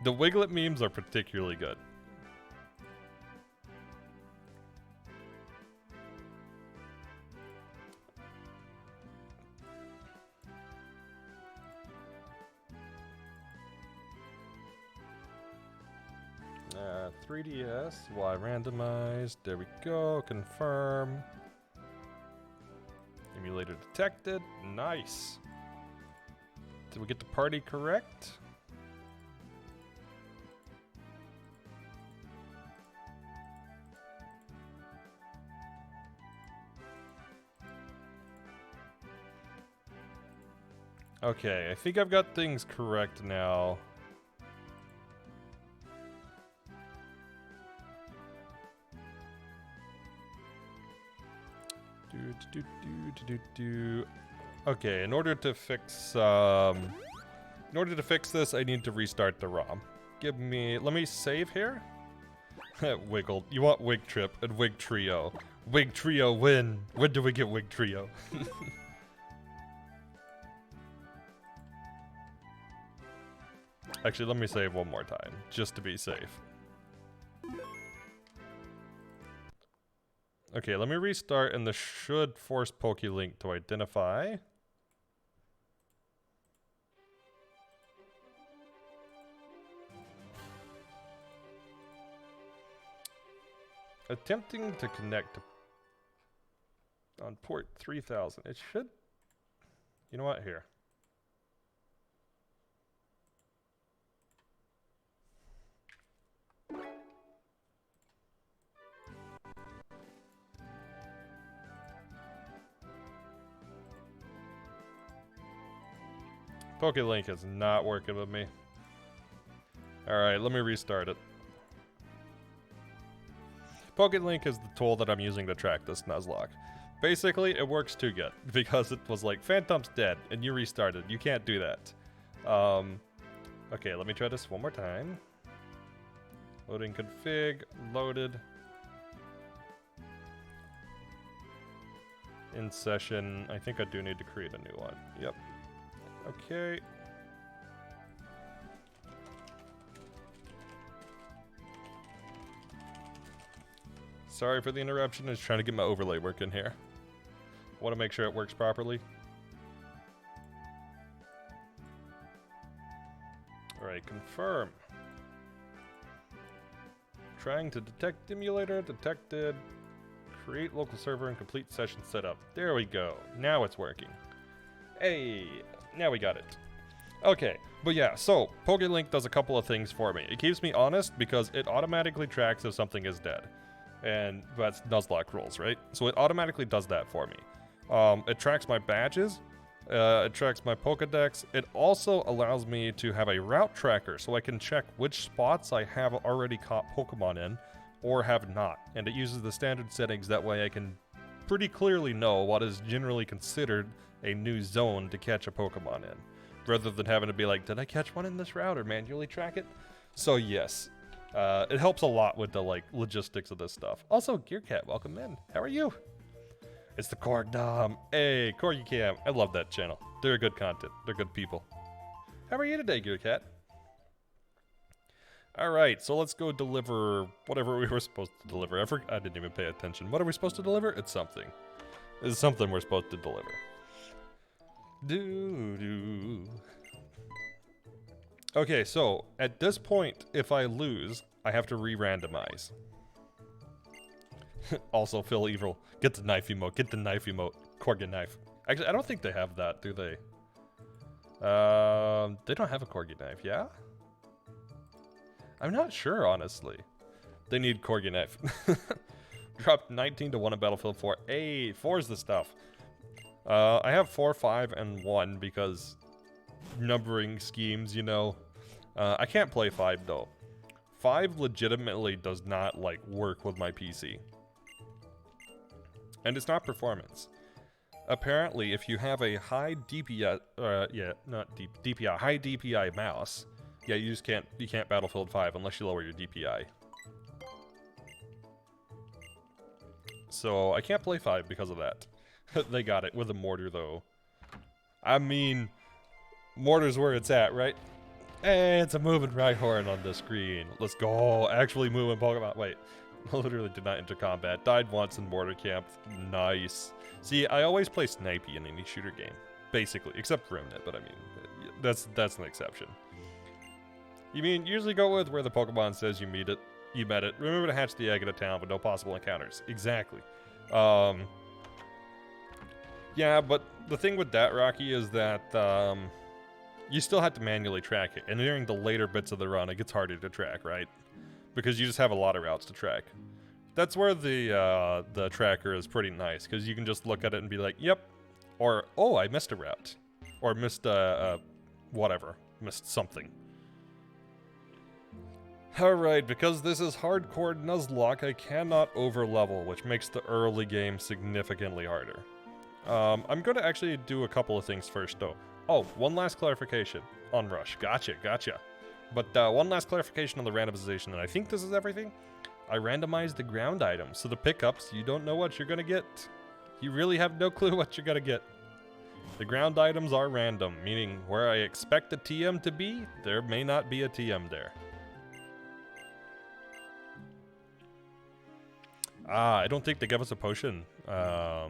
[SPEAKER 1] The Wiglet memes are particularly good. 3DS, Y randomized, there we go, confirm. Emulator detected, nice. Did we get the party correct? Okay, I think I've got things correct now. Okay, in order to fix this, I need to restart the ROM. Let me save here. Wiggle. You want Wig Trip and Wig Trio. Wig Trio win. When do we get Wig Trio? Actually, let me save one more time, just to be safe. Okay, let me restart, and this should force PokeLink to identify. Attempting to connect on port 3000. It should... You know what? Here. PokeLink is not working with me. Alright, let me restart it. PokeLink is the tool that I'm using to track this Nuzlocke. Basically, it works too good, because it was like, Phantom's dead, and you restarted. You can't do that. Okay, let me try this one more time. Loading config, loaded. In session, I think I do need to create a new one. Yep. Okay. Sorry for the interruption, I was trying to get my overlay working here. Want to make sure it works properly. Alright, confirm. Trying to detect emulator, detected. Create local server and complete session setup. There we go. Now it's working. Hey, now we got it. Okay, but yeah, so PokeLink does a couple of things for me. It keeps me honest because it automatically tracks if something is dead. And that's Nuzlocke rules, right? So it automatically does that for me. It tracks my badges. It tracks my Pokedex. It also allows me to have a route tracker so I can check which spots I have already caught Pokemon in or have not. And it uses the standard settings, that way I can pretty clearly know what is generally considered a new zone to catch a Pokemon in, rather than having to be like, did I catch one in this route, or manually track it? So yes, it helps a lot with the like logistics of this stuff. Also, GearCat, welcome in. How are you? It's the Corgdom. Hey, Corgi Cam. I love that channel. They're good content. They're good people. How are you today, GearCat? Alright, so let's go deliver whatever we were supposed to deliver. I didn't even pay attention. What are we supposed to deliver? It's something. It's something we're supposed to deliver. Doo-doo. Okay, so at this point, if I lose, I have to re-randomize. Also, Phil Evil. Get the knife emote. Get the knife emote. Corgi knife. Actually, I don't think they have that, do they? They don't have a Corgi knife, yeah? I'm not sure, honestly. They need Corgi knife. Dropped 19 to 1 in Battlefield 4. Hey, 4's the stuff. I have 4, 5, and 1 because numbering schemes, you know. I can't play 5, though. 5 legitimately does not, like, work with my PC. And it's not performance. Apparently, if you have a high DPI, DPI, high DPI mouse, yeah, you can't Battlefield 5 unless you lower your DPI. So I can't play 5 because of that. They got it with a mortar, though. I mean, mortar's where it's at, right? Hey, it's a moving Rhyhorn on the screen. Let's go. Actually moving Pokemon. Wait. Literally did not enter combat. Died once in mortar camp. Nice. See, I always play Snipey in any shooter game. Basically. Except Remnant, but I mean, that's an exception. You mean, usually go with where the Pokemon says you met it. Remember to hatch the egg in a town with no possible encounters. Exactly. Yeah, but the thing with that, Rocky, is that you still have to manually track it. And during the later bits of the run, it gets harder to track, right? Because you just have a lot of routes to track. That's where the tracker is pretty nice, because you can just look at it and be like, yep. Or, oh, I missed a route. Or missed whatever. Missed something. Alright, because this is hardcore Nuzlocke, I cannot overlevel, which makes the early game significantly harder. I'm going to actually do a couple of things first, though. Oh, one last clarification on Rush. Gotcha. But one last clarification on the randomization, and I think this is everything. I randomized the ground items, so the pickups, you don't know what you're going to get. You really have no clue what you're going to get. The ground items are random, meaning where I expect a TM to be, there may not be a TM there. I don't think they give us a potion. Yeah,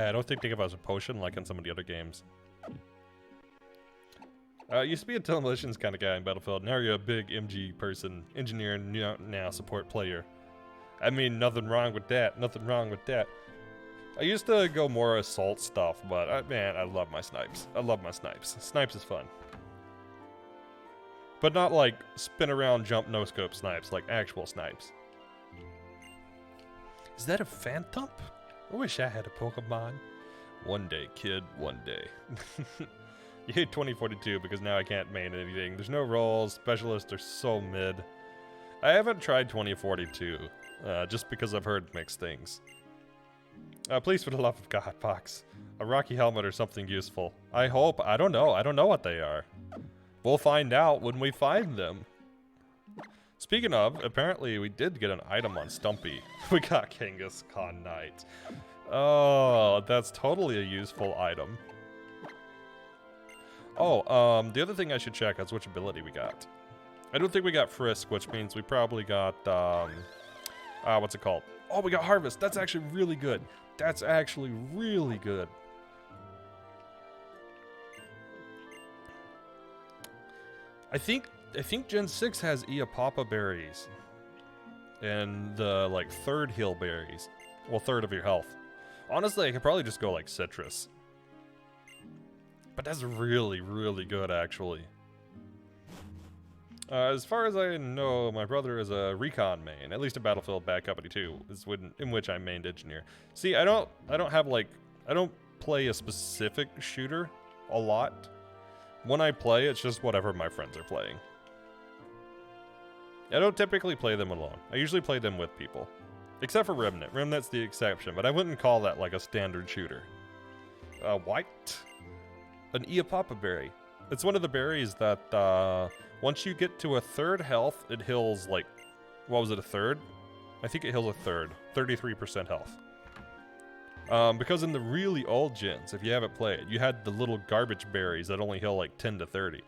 [SPEAKER 1] I don't think they give us a potion like in some of the other games. Used to be a demolitions kind of guy in Battlefield. Now you're a big MG person, engineer, and now support player. I mean, nothing wrong with that. Nothing wrong with that. I used to go more assault stuff, but man, I love my snipes. I love my snipes. Snipes is fun. But not like spin around, jump, no scope snipes, like actual snipes. Is that a Phantom? I wish I had a Pokemon. One day, kid, one day. You hate 2042 because now I can't main anything. There's no rolls. Specialists are so mid. I haven't tried 2042, just because I've heard mixed things. Please, for the love of God, Fox. A rocky helmet or something useful. I hope. I don't know. I don't know what they are. We'll find out when we find them. Speaking of, apparently we did get an item on Stumpy. We got Genghis Khan Knight. Oh, that's totally a useful item. Oh, the other thing I should check is which ability we got. I don't think we got Frisk, which means we probably got, what's it called? Oh, we got Harvest. That's actually really good. That's actually really good. I think Gen 6 has Iapapa berries. And the, like, third heal berries. Well, third of your health. Honestly, I could probably just go, like, citrus. But that's really, really good, actually. As far as I know, my brother is a recon main. At least in Battlefield Bad Company 2, is in which I mained engineer. See, I don't have, like... I don't play a specific shooter a lot. When I play, it's just whatever my friends are playing. I don't typically play them alone. I usually play them with people. Except for Remnant. Remnant's the exception, but I wouldn't call that like a standard shooter. White. An Iapapa berry. It's one of the berries that, once you get to a third health, it heals like... What was it, a third? I think it heals a third. 33% health. Because in the really old gens, if you haven't played, you had the little garbage berries that only heal like 10 to 30.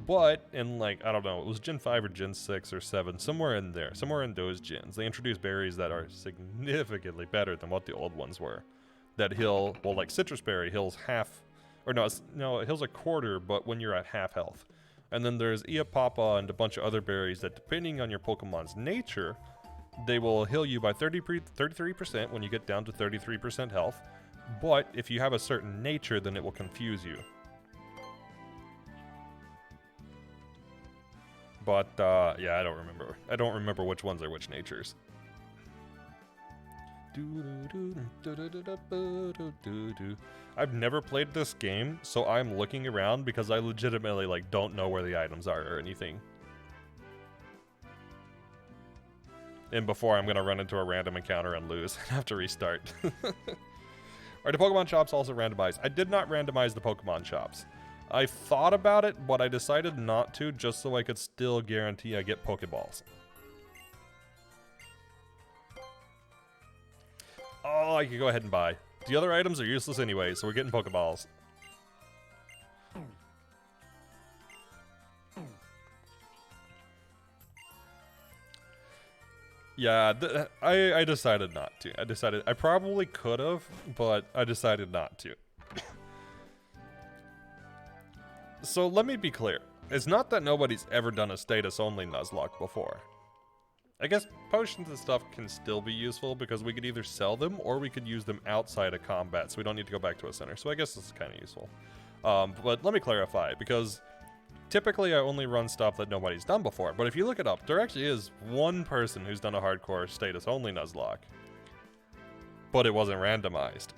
[SPEAKER 1] But in like, I don't know, it was Gen 5 or Gen 6 or 7, somewhere in there, somewhere in those gens, they introduced berries that are significantly better than what the old ones were. That heal, well, like Citrus Berry heals half, or no, it heals a quarter, but when you're at half health. And then there's Iapapa and a bunch of other berries that, depending on your Pokemon's nature, they will heal you by 33% when you get down to 33% health. But if you have a certain nature, then it will confuse you. But, yeah, I don't remember. I don't remember which ones are which natures. I've never played this game, so I'm looking around because I legitimately, like, don't know where the items are or anything. And before I'm gonna run into a random encounter and lose and have to restart. Are the Pokemon shops also randomized? I did not randomize the Pokemon shops. I thought about it, but I decided not to, just so I could still guarantee I get Pokeballs. Oh, I could go ahead and buy. The other items are useless anyway, so we're getting Pokeballs. Yeah, I decided not to. I probably could have, but I decided not to. So let me be clear. It's not that nobody's ever done a status-only Nuzlocke before. I guess potions and stuff can still be useful because we could either sell them or we could use them outside of combat, so we don't need to go back to a center. So I guess this is kind of useful. But let me clarify, because typically I only run stuff that nobody's done before. But if you look it up, there actually is one person who's done a hardcore status-only Nuzlocke. But it wasn't randomized.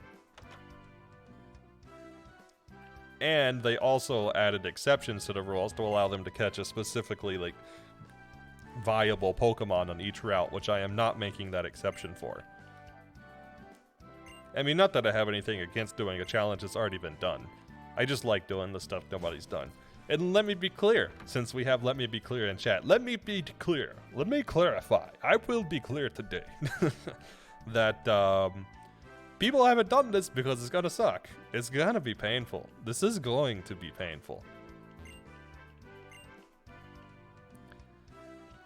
[SPEAKER 1] And they also added exceptions to the rules to allow them to catch a specifically, like, viable Pokemon on each route, which I am not making that exception for. I mean, not that I have anything against doing a challenge that's already been done. I just like doing the stuff nobody's done. And let me be clear, since we have let me be clear in chat. Let me be clear. Let me clarify. I will be clear today. That, people haven't done this because it's gonna suck. It's gonna be painful. This is going to be painful.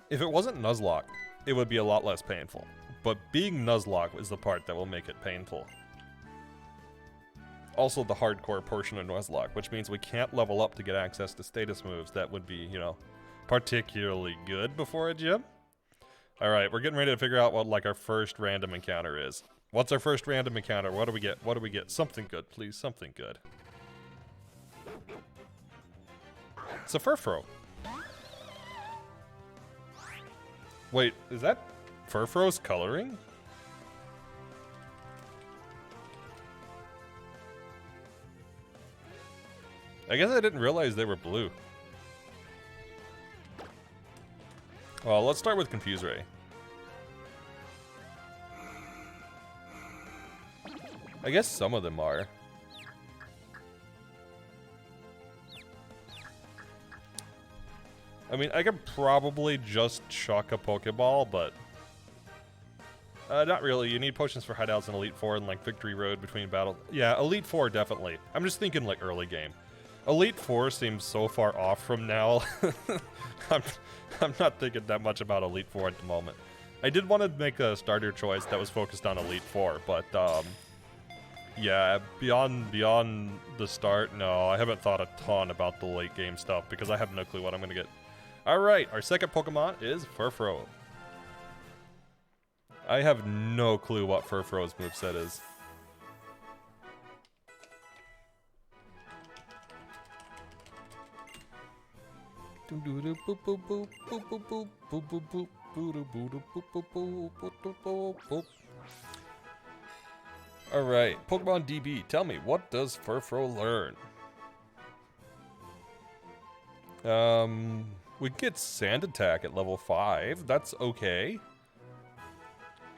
[SPEAKER 1] If it wasn't Nuzlocke, it would be a lot less painful. But being Nuzlocke is the part that will make it painful. Also the hardcore portion of Nuzlocke, which means we can't level up to get access to status moves that would be, you know, particularly good before a gym. Alright, we're getting ready to figure out what, like, our first random encounter is. What's our first random encounter? What do we get? What do we get? Something good, please. Something good. It's a Furfro. Wait, is that Furfro's coloring? I guess I didn't realize they were blue. Well, let's start with Confuse Ray. I guess some of them are. I mean, I could probably just chuck a Pokeball, but... not really. You need potions for hideouts in Elite Four and, like, Victory Road between battles. Yeah, Elite Four, definitely. I'm just thinking, like, early game. Elite Four seems so far off from now. I'm not thinking that much about Elite Four at the moment. I did want to make a starter choice that was focused on Elite Four, but, yeah, beyond the start, no, I haven't thought a ton about the late game stuff because I have no clue what I'm going to get. Alright, our second Pokemon is Furfrou. I have no clue what Furfrou's moveset is. Alright, Pokemon DB, tell me, what does Furfrou learn? We get Sand Attack at level 5. That's okay.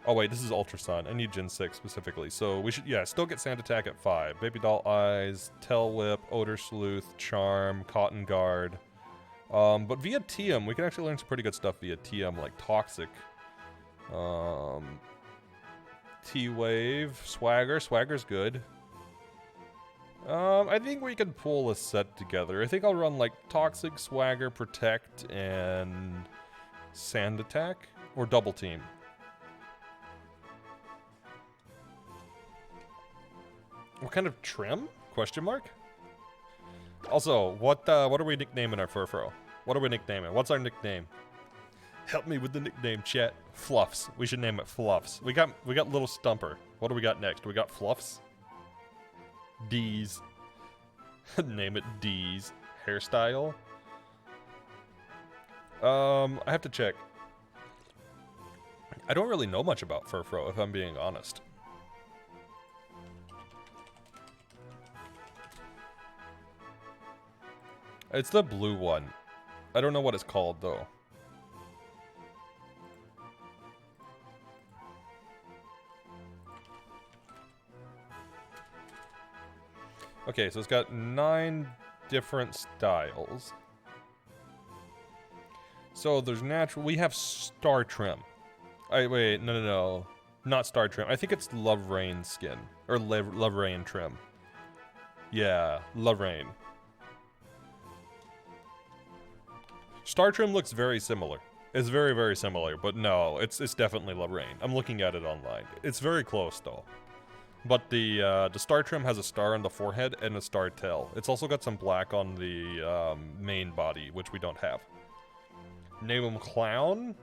[SPEAKER 1] Oh wait, this is Ultra Sun. I need Gen 6 specifically. So we should, yeah, still get Sand Attack at 5. Baby Doll Eyes, Tail Whip, Odor Sleuth, Charm, Cotton Guard. But via TM, we can actually learn some pretty good stuff via TM, like Toxic. T-Wave, Swagger. Swagger's good. I think we can pull a set together. I think I'll run like Toxic, Swagger, Protect, and Sand Attack, or Double Team. What kind of trim? Question mark? Also, what are we nicknaming our Furfrou? What are we nicknaming? What's our nickname? Help me with the nickname, chat. Fluffs. We should name it Fluffs. We got Little Stumper. What do we got next? We got Fluffs? D's. Name it D's. Hairstyle. I have to check. I don't really know much about Furfrou, if I'm being honest. It's the blue one. I don't know what it's called, though. Okay, so it's got 9 different styles. So there's natural... We have Star Trim. Wait, no. Not Star Trim. I think it's Love Rain skin. Or Love Rain trim. Yeah, Love Rain. Star Trim looks very similar. It's very, very similar, but no, it's definitely Love Rain. I'm looking at it online. It's very close, though. But the Star Trim has a star on the forehead and a star tail. It's also got some black on the main body, which we don't have. Name him Clown?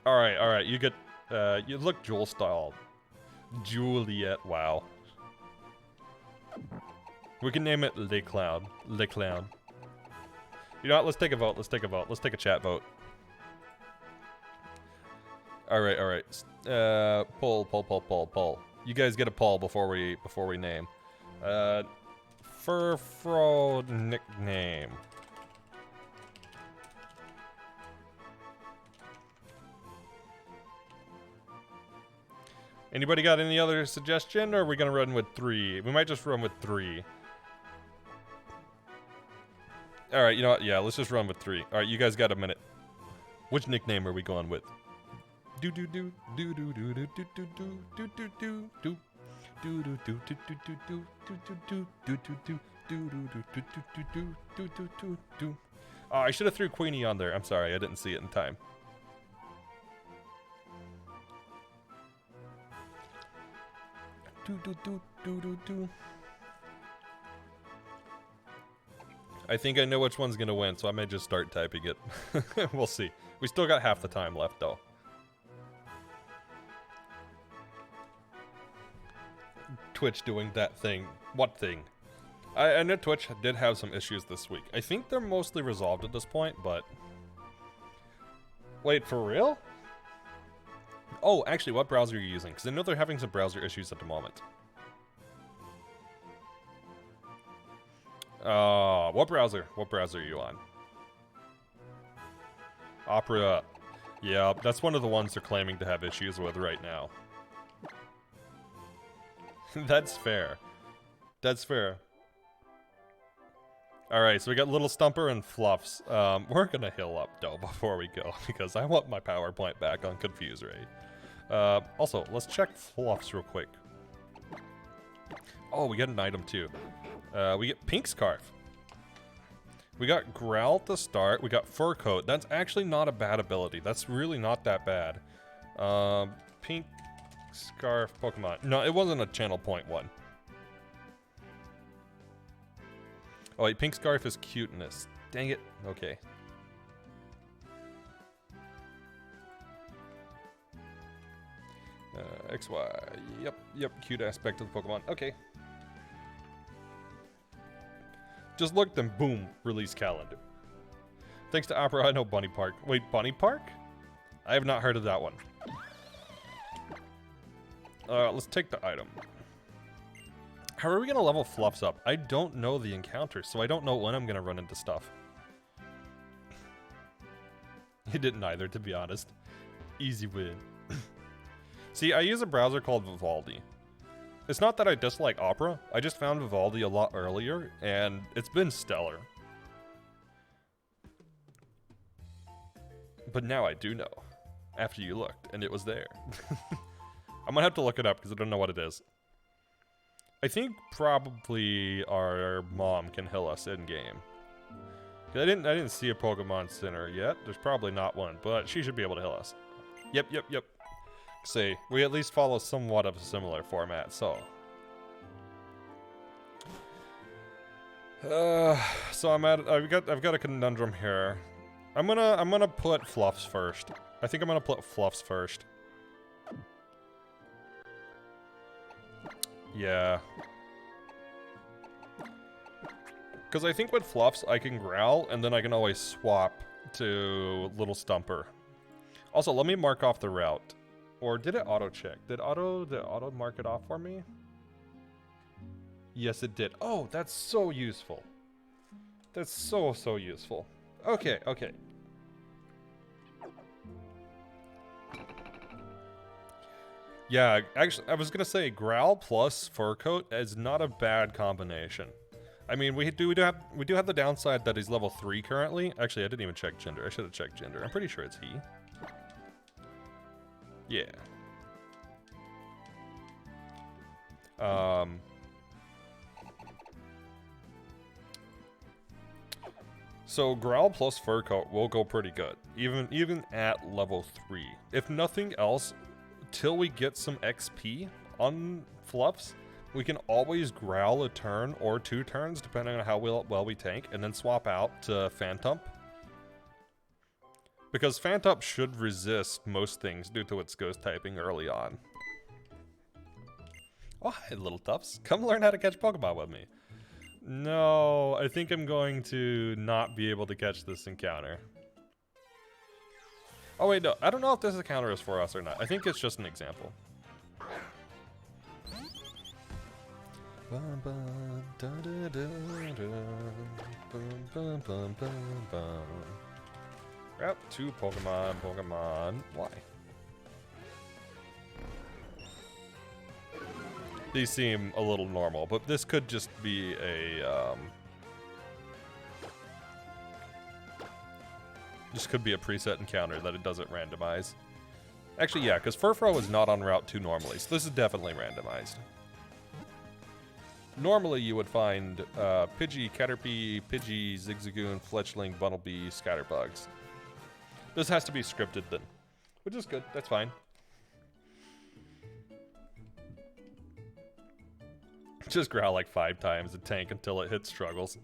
[SPEAKER 1] Alright, you get... you look Jewel style. Juliet, wow. We can name it Le Clown. Le Clown. You know what? Let's take a vote. Let's take a chat vote. Alright. Poll. You guys get a poll before we name. Furfrou nickname. Anybody got any other suggestion, or are we gonna run with 3? We might just run with 3. Alright, you know what? Yeah, let's just run with 3. Alright, you guys got a minute. Which nickname are we going with? Oh, I should have threw Queenie on there. I'm sorry, I didn't see it in time. I think I know which one's gonna win, so I may just start typing it. We'll see. We still got half the time left, though. Twitch doing that thing. What thing? I know Twitch did have some issues this week. I think they're mostly resolved at this point, but... Wait, for real? Oh, actually, what browser are you using? Because I know they're having some browser issues at the moment. What browser? What browser are you on? Opera. Yeah, that's one of the ones they're claiming to have issues with right now. That's fair. That's fair. Alright, so we got Little Stumper and Fluffs. We're gonna heal up, though, before we go, because I want my PowerPoint back on Confuse Ray. Also, let's check Fluffs real quick. Oh, we get an item, too. We get Pink Scarf. We got Growl to start. We got Fur Coat. That's actually not a bad ability. That's really not that bad. Pink Scarf Pokemon. No, it wasn't a channel point one. Oh wait, Pink Scarf is cuteness. Dang it. Okay. XY. Yep. Cute aspect of the Pokemon. Okay. Just looked and boom, release calendar. Thanks to Opera, I know Bunny Park. Wait, Bunny Park? I have not heard of that one. Let's take the item. How are we gonna level Fluffs up? I don't know the encounter, so I don't know when I'm gonna run into stuff. He didn't either, to be honest. Easy win. See, I use a browser called Vivaldi. It's not that I dislike Opera, I just found Vivaldi a lot earlier, and it's been stellar. But now I do know, after you looked, and it was there. I'm gonna have to look it up, because I don't know what it is. I think probably our mom can heal us in-game. I didn't see a Pokemon Center yet, there's probably not one, but she should be able to heal us. Yep. See, we at least follow somewhat of a similar format, so. So I've got a conundrum here. I'm gonna put Fluffs first. I think I'm gonna put Fluffs first. Yeah. Because I think with Fluffs I can Growl and then I can always swap to Little Stumper. Also, let me mark off the route. Or did it auto-check? Did auto mark it off for me? Yes, it did. Oh, that's so useful. That's so useful. Okay. Yeah, actually, I was gonna say Growl plus Fur Coat is not a bad combination. I mean, we do have the downside that he's level 3 currently. Actually, I didn't even check gender. I should have checked gender. I'm pretty sure it's he. Yeah. So Growl plus Fur Coat will go pretty good, even at level 3. If nothing else, till we get some XP on Fluffs, we can always Growl a turn or 2 turns, depending on how well we tank, and then swap out to Phantump. Because Phantump should resist most things due to its ghost typing early on. Oh, hi, little Tuffs. Come learn how to catch Pokemon with me. No, I think I'm going to not be able to catch this encounter. Oh wait, no, I don't know if this encounter is for us or not. I think it's just an example. Route to Pokemon. Why? These seem a little normal, but this could just be a, this could be a preset encounter that it doesn't randomize. Actually, yeah, because Furfrou is not on Route 2 normally, so this is definitely randomized. Normally, you would find Pidgey, Caterpie, Pidgey, Zigzagoon, Fletchling, Bunnelby, Scatterbugs. This has to be scripted then, which is good. That's fine. Just Growl like 5 times and tank until it struggles.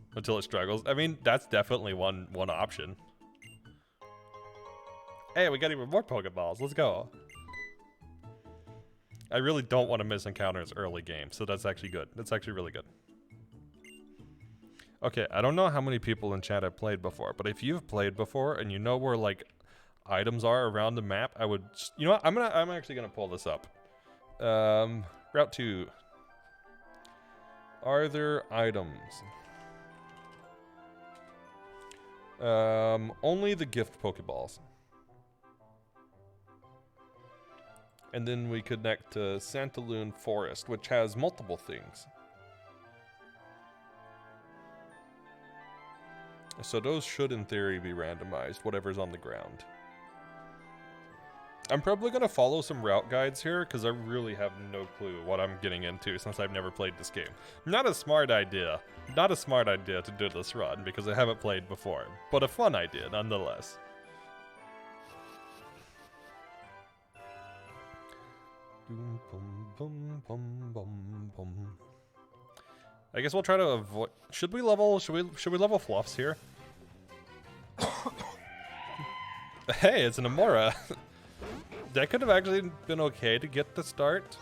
[SPEAKER 1] I mean, that's definitely one option. Hey, we got even more Pokeballs. Let's go. I really don't want to miss encounters early game, so that's actually good. That's actually really good. Okay, I don't know how many people in chat have played before, but if you've played before and you know where like items are around the map, I would. You know what? I'm actually gonna pull this up. Route 2. Are there items? Only the gift Pokeballs. And then we connect to Santaloon Forest, which has multiple things. So those should, in theory, be randomized, whatever's on the ground. I'm probably going to follow some route guides here, because I really have no clue what I'm getting into since I've never played this game. Not a smart idea. Not a smart idea to do this run, because I haven't played before. But a fun idea, nonetheless. I guess we'll try to avoid... Should we level Fluffs here? Hey, it's an Amora. That could have actually been okay to get the start.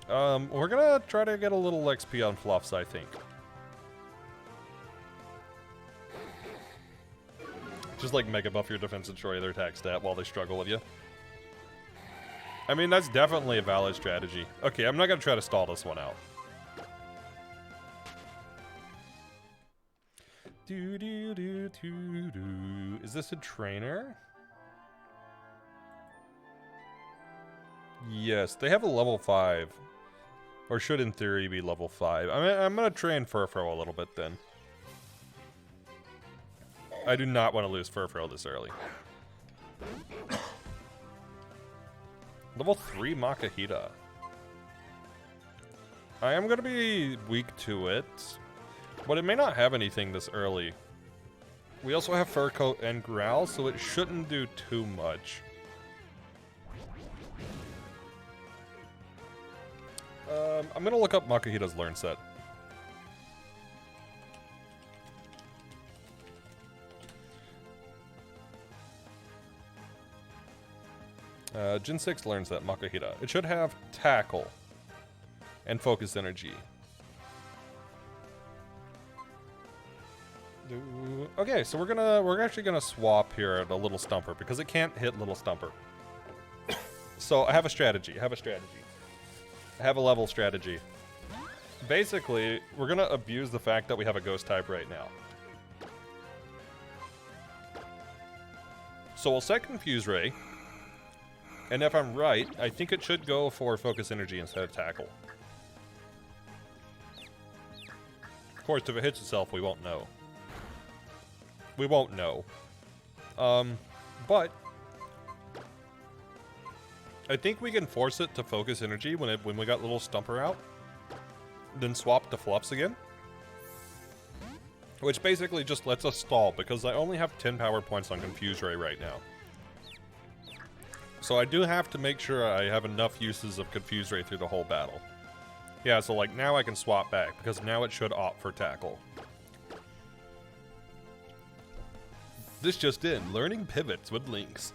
[SPEAKER 1] We're gonna try to get a little XP on Fluffs, I think. Just like mega buff your defense and destroy their attack stat while they struggle with you. I mean, that's definitely a valid strategy. Okay, I'm not gonna try to stall this one out. Is this a trainer? Yes, they have a level 5. Or should in theory be level 5. I'm gonna train Furfrou a little bit then. I do not want to lose Furfrou this early. Level 3 Makahita. I am gonna be weak to it. But it may not have anything this early. We also have Fur Coat and Growl, so it shouldn't do too much. I'm gonna look up Makahita's Learn Set. Gen 6 Learn Set, Makahita. It should have Tackle and Focus Energy. Okay, so we're actually gonna swap here at a Little Stumper because it can't hit Little Stumper. So I have a strategy. I have a level strategy. Basically, we're gonna abuse the fact that we have a Ghost type right now. So we'll set Confuse Ray, and if I'm right, I think it should go for Focus Energy instead of Tackle. Of course, if it hits itself, we won't know. We won't know. But I think we can force it to Focus Energy when we got Little Stumper out. Then swap to Fluffs again. Which basically just lets us stall, because I only have 10 power points on Confuse Ray right now. So I do have to make sure I have enough uses of Confuse Ray through the whole battle. Yeah, so like now I can swap back, because now it should opt for Tackle. This just in, learning pivots with links.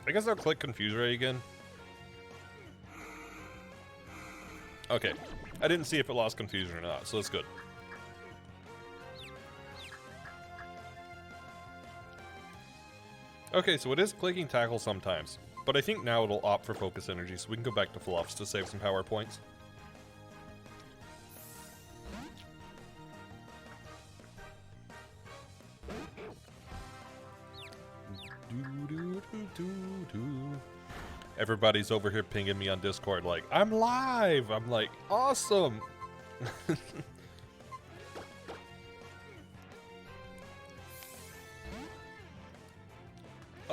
[SPEAKER 1] I guess I'll click Confuse Ray again. Okay, I didn't see if it lost Confusion or not, so that's good. Okay, so it is clicking Tackle sometimes, but I think now it'll opt for Focus Energy, so we can go back to Fluffs to save some power points. Everybody's over here pinging me on Discord like, I'm live! I'm like, awesome!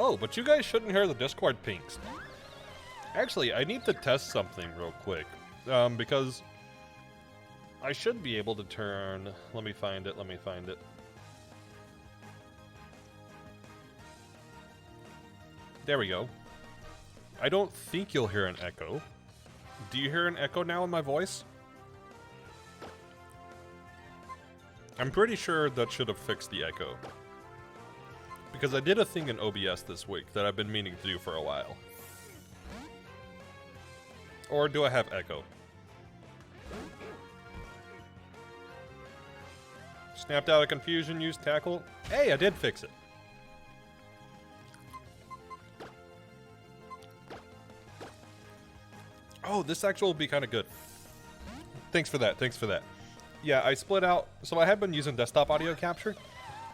[SPEAKER 1] Oh, but you guys shouldn't hear the Discord pings. Actually, I need to test something real quick. Because I should be able to turn... Let me find it. There we go. I don't think you'll hear an echo. Do you hear an echo now in my voice? I'm pretty sure that should have fixed the echo. Because I did a thing in OBS this week that I've been meaning to do for a while. Or do I have echo? Snapped out of confusion, used tackle. Hey, I did fix it. Oh, this actually will be kind of good. Thanks for that, thanks for that. Yeah, I split out, so I have been using desktop audio capture,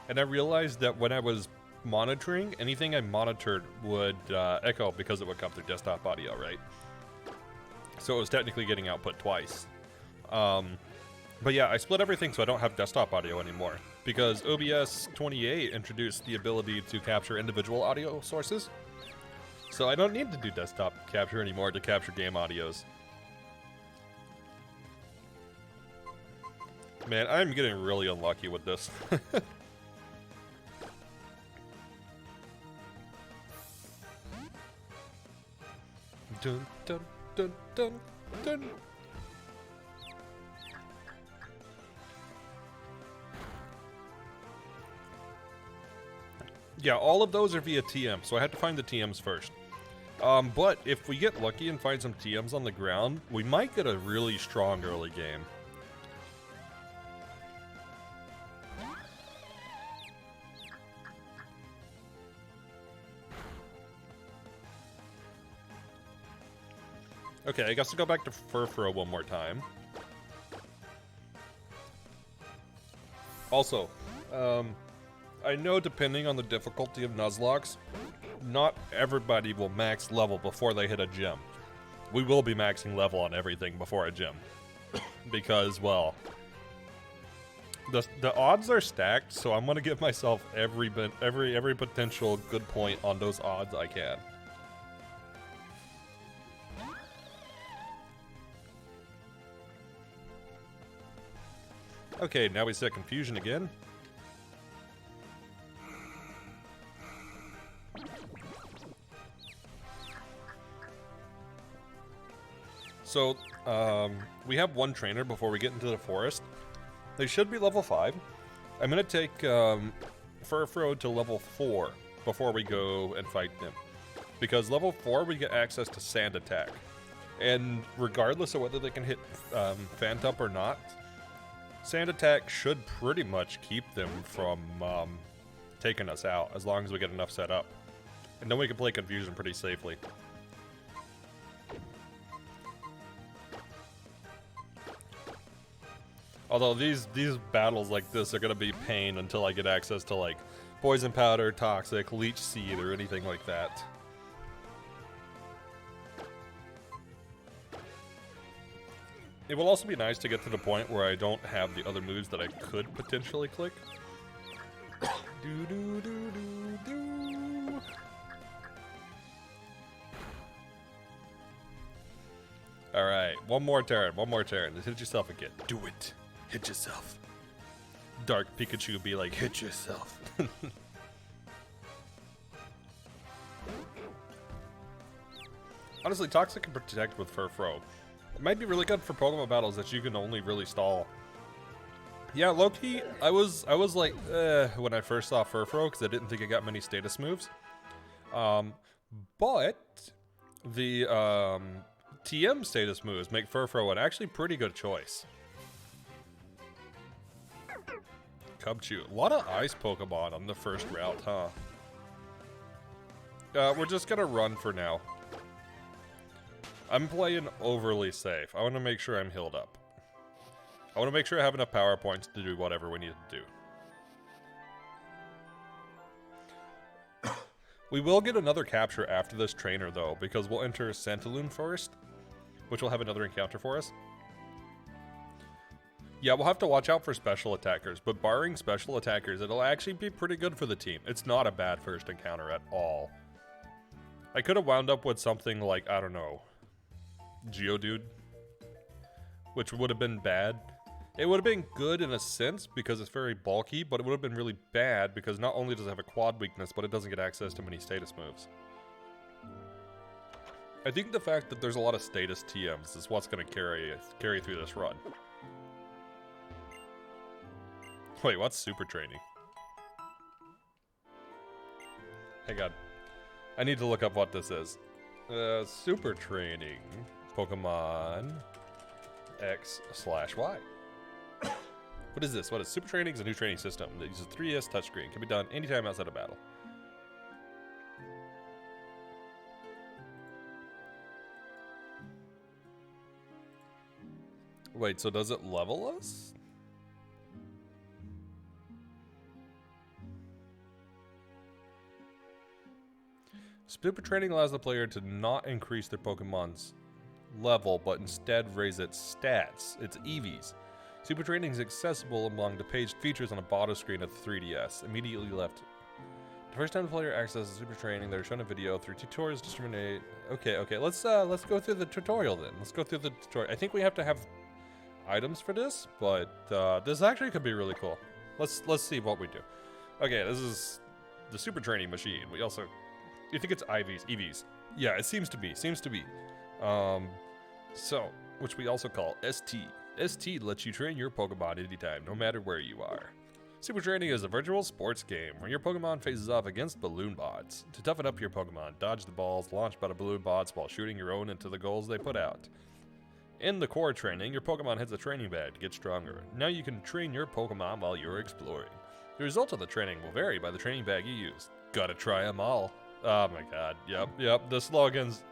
[SPEAKER 1] and I realized that when I was monitoring, anything I monitored would echo because it would come through desktop audio, right? So it was technically getting output twice. But yeah, I split everything so I don't have desktop audio anymore, because OBS 28 introduced the ability to capture individual audio sources. So I don't need to do desktop capture anymore to capture game audios. Man, I'm getting really unlucky with this. Dun, dun, dun, dun, dun. Yeah, all of those are via TM, so I had to find the TMs first. But if we get lucky and find some TMs on the ground, we might get a really strong early game. Okay, I guess I'll go back to Furfuro one more time. Also, I know depending on the difficulty of Nuzlocks, not everybody will max level before they hit a gym. We will be maxing level on everything before a gym. Because, well, the odds are stacked, so I'm gonna give myself every potential good point on those odds I can. Okay, now we set confusion again. So, we have one trainer before we get into the forest. They should be level 5. I'm going to take Furfuro to level 4 before we go and fight them. Because level 4, we get access to Sand Attack. And regardless of whether they can hit Phantom or not, Sand Attack should pretty much keep them from taking us out, as long as we get enough set up. And then we can play Confusion pretty safely. Although these battles like this are gonna be pain until I get access to like Poison Powder, Toxic, Leech Seed, or anything like that. It will also be nice to get to the point where I don't have the other moves that I could potentially click. Do do do do do. All right, one more turn. Just hit yourself again. Do it. Hit yourself. Dark Pikachu be like, hit yourself. Honestly, Toxic can protect with Furfuro. It might be really good for Pokemon battles that you can only really stall. Yeah, low-key, I was like, when I first saw Furfuro, because I didn't think it got many status moves. But the TM status moves make Furfuro an actually pretty good choice. Cubchoo. A lot of ice Pokemon on the first route, huh? We're just gonna run for now. I'm playing overly safe. I want to make sure I'm healed up. I want to make sure I have enough power points to do whatever we need to do. We will get another capture after this trainer, though, because we'll enter Santaloon first, which will have another encounter for us. Yeah, we'll have to watch out for special attackers, but barring special attackers, it'll actually be pretty good for the team. It's not a bad first encounter at all. I could have wound up with something like, I don't know, Geodude, which would have been bad. It would have been good in a sense because it's very bulky, but it would have been really bad because not only does it have a quad weakness, but it doesn't get access to many status moves. I think the fact that there's a lot of status TMs is what's going to carry through this run. Wait, what's super training? Hang on. I need to look up what this is. Super training. Pokemon X/Y. What is this? What is Super Training? Is a new training system that uses 3DS touchscreen. Can be done anytime outside of battle. Wait, so does it level us? Super Training allows the player to not increase their Pokemon's level, but instead raise its stats, its EVs. Super Training is accessible among the paged features on the bottom screen of the 3DS, immediately left. The first time the player accesses Super Training, they're shown a video through tutorials to discriminate. Okay, let's go through the tutorial then. Let's go through the tutorial. I think we have to have items for this, but this actually could be really cool. Let's see what we do. Okay, this is the Super Training machine. We also, you think it's IVs, EVs? Yeah, it seems to be. So, which we also call ST. ST lets you train your Pokemon anytime, no matter where you are. Super Training is a virtual sports game where your Pokemon faces off against balloon bots. To toughen up your Pokemon, dodge the balls launched by the balloon bots while shooting your own into the goals they put out. In the core training, your Pokemon hits a training bag to get stronger. Now you can train your Pokemon while you're exploring. The results of the training will vary by the training bag you use. Gotta try them all. Oh my god, yep, the slogans.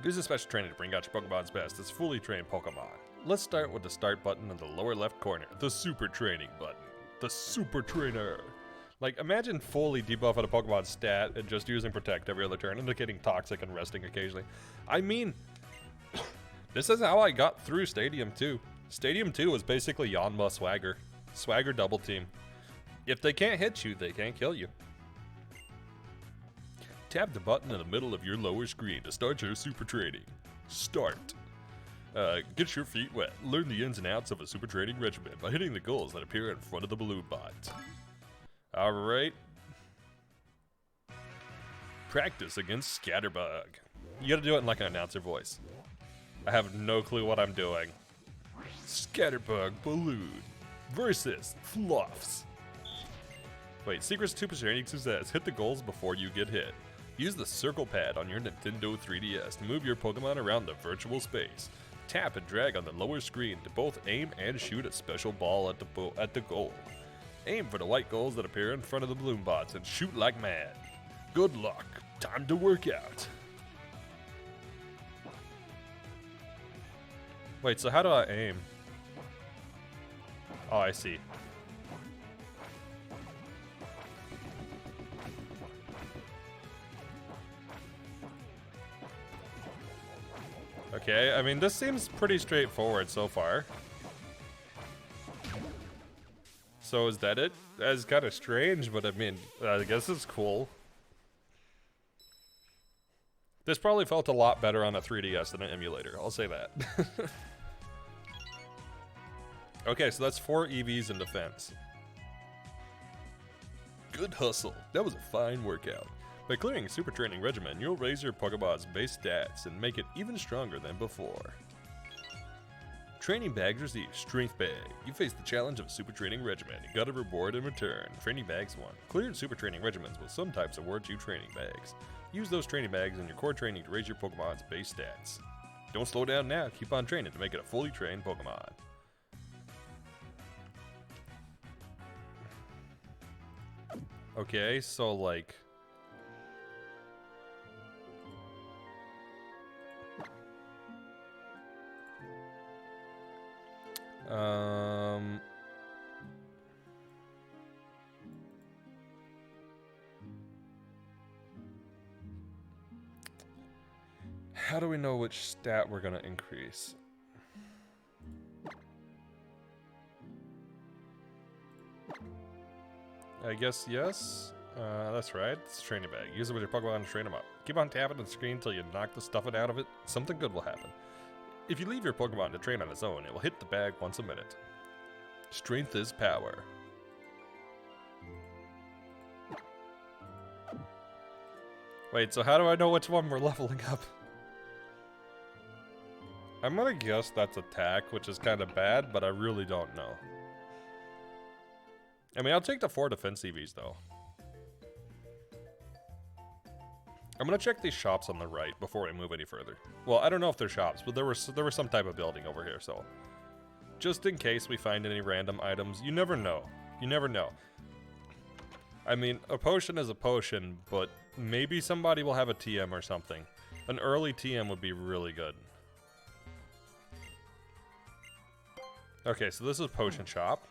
[SPEAKER 1] Use a special training to bring out your Pokemon's best as fully trained Pokemon. Let's start with the start button in the lower left corner, the Super Training button. The Super Trainer. Like, imagine fully debuffing a Pokemon stat and just using Protect every other turn, indicating Toxic and resting occasionally. I mean, this is how I got through Stadium 2. Stadium 2 was basically Yanma Swagger. Swagger double team. If they can't hit you, they can't kill you. Tap the button in the middle of your lower screen to start your Super Training. Start. Get your feet wet. Learn the ins and outs of a Super Training regimen by hitting the goals that appear in front of the balloon bot. Alright. Practice against Scatterbug. You gotta do it in like an announcer voice. I have no clue what I'm doing. Scatterbug Balloon versus Fluffs. Wait, secrets to Training success. Hit the goals before you get hit. Use the circle pad on your Nintendo 3DS to move your Pokemon around the virtual space. Tap and drag on the lower screen to both aim and shoot a special ball at the goal. Aim for the white goals that appear in front of the balloon bots and shoot like mad. Good luck. Time to work out. Wait, so how do I aim? Oh, I see. Okay, I mean, this seems pretty straightforward so far. So is that it? That's kind of strange, but I mean, I guess it's cool. This probably felt a lot better on a 3DS than an emulator, I'll say that. Okay, so that's 4 EVs in defense. Good hustle. That was a fine workout. By clearing a Super Training regimen, you'll raise your Pokemon's base stats and make it even stronger than before. Training bags received. Strength bag. You face the challenge of a Super Training regimen. You got a reward in return. Training bags 1. Cleared Super Training regimens will some types award you training bags. Use those training bags in your core training to raise your Pokemon's base stats. Don't slow down now. Keep on training to make it a fully trained Pokemon. Okay, so like... How do we know which stat we're gonna increase? I guess yes. That's right. It's a training bag. Use it with your Pokemon to train them up. Keep on tapping the screen until you knock the stuffing out of it. Something good will happen. If you leave your Pokemon to train on its own, it will hit the bag once a minute. Strength is power. Wait, so how do I know which one we're leveling up? I'm gonna guess that's attack, which is kind of bad, but I really don't know. I mean, I'll take the 4 defense EVs, though. I'm gonna check these shops on the right before we move any further. Well, I don't know if they're shops, but there was some type of building over here, so just in case we find any random items, you never know. You never know. I mean, a potion is a potion, but maybe somebody will have a TM or something. An early TM would be really good. Okay, so this is potion shop.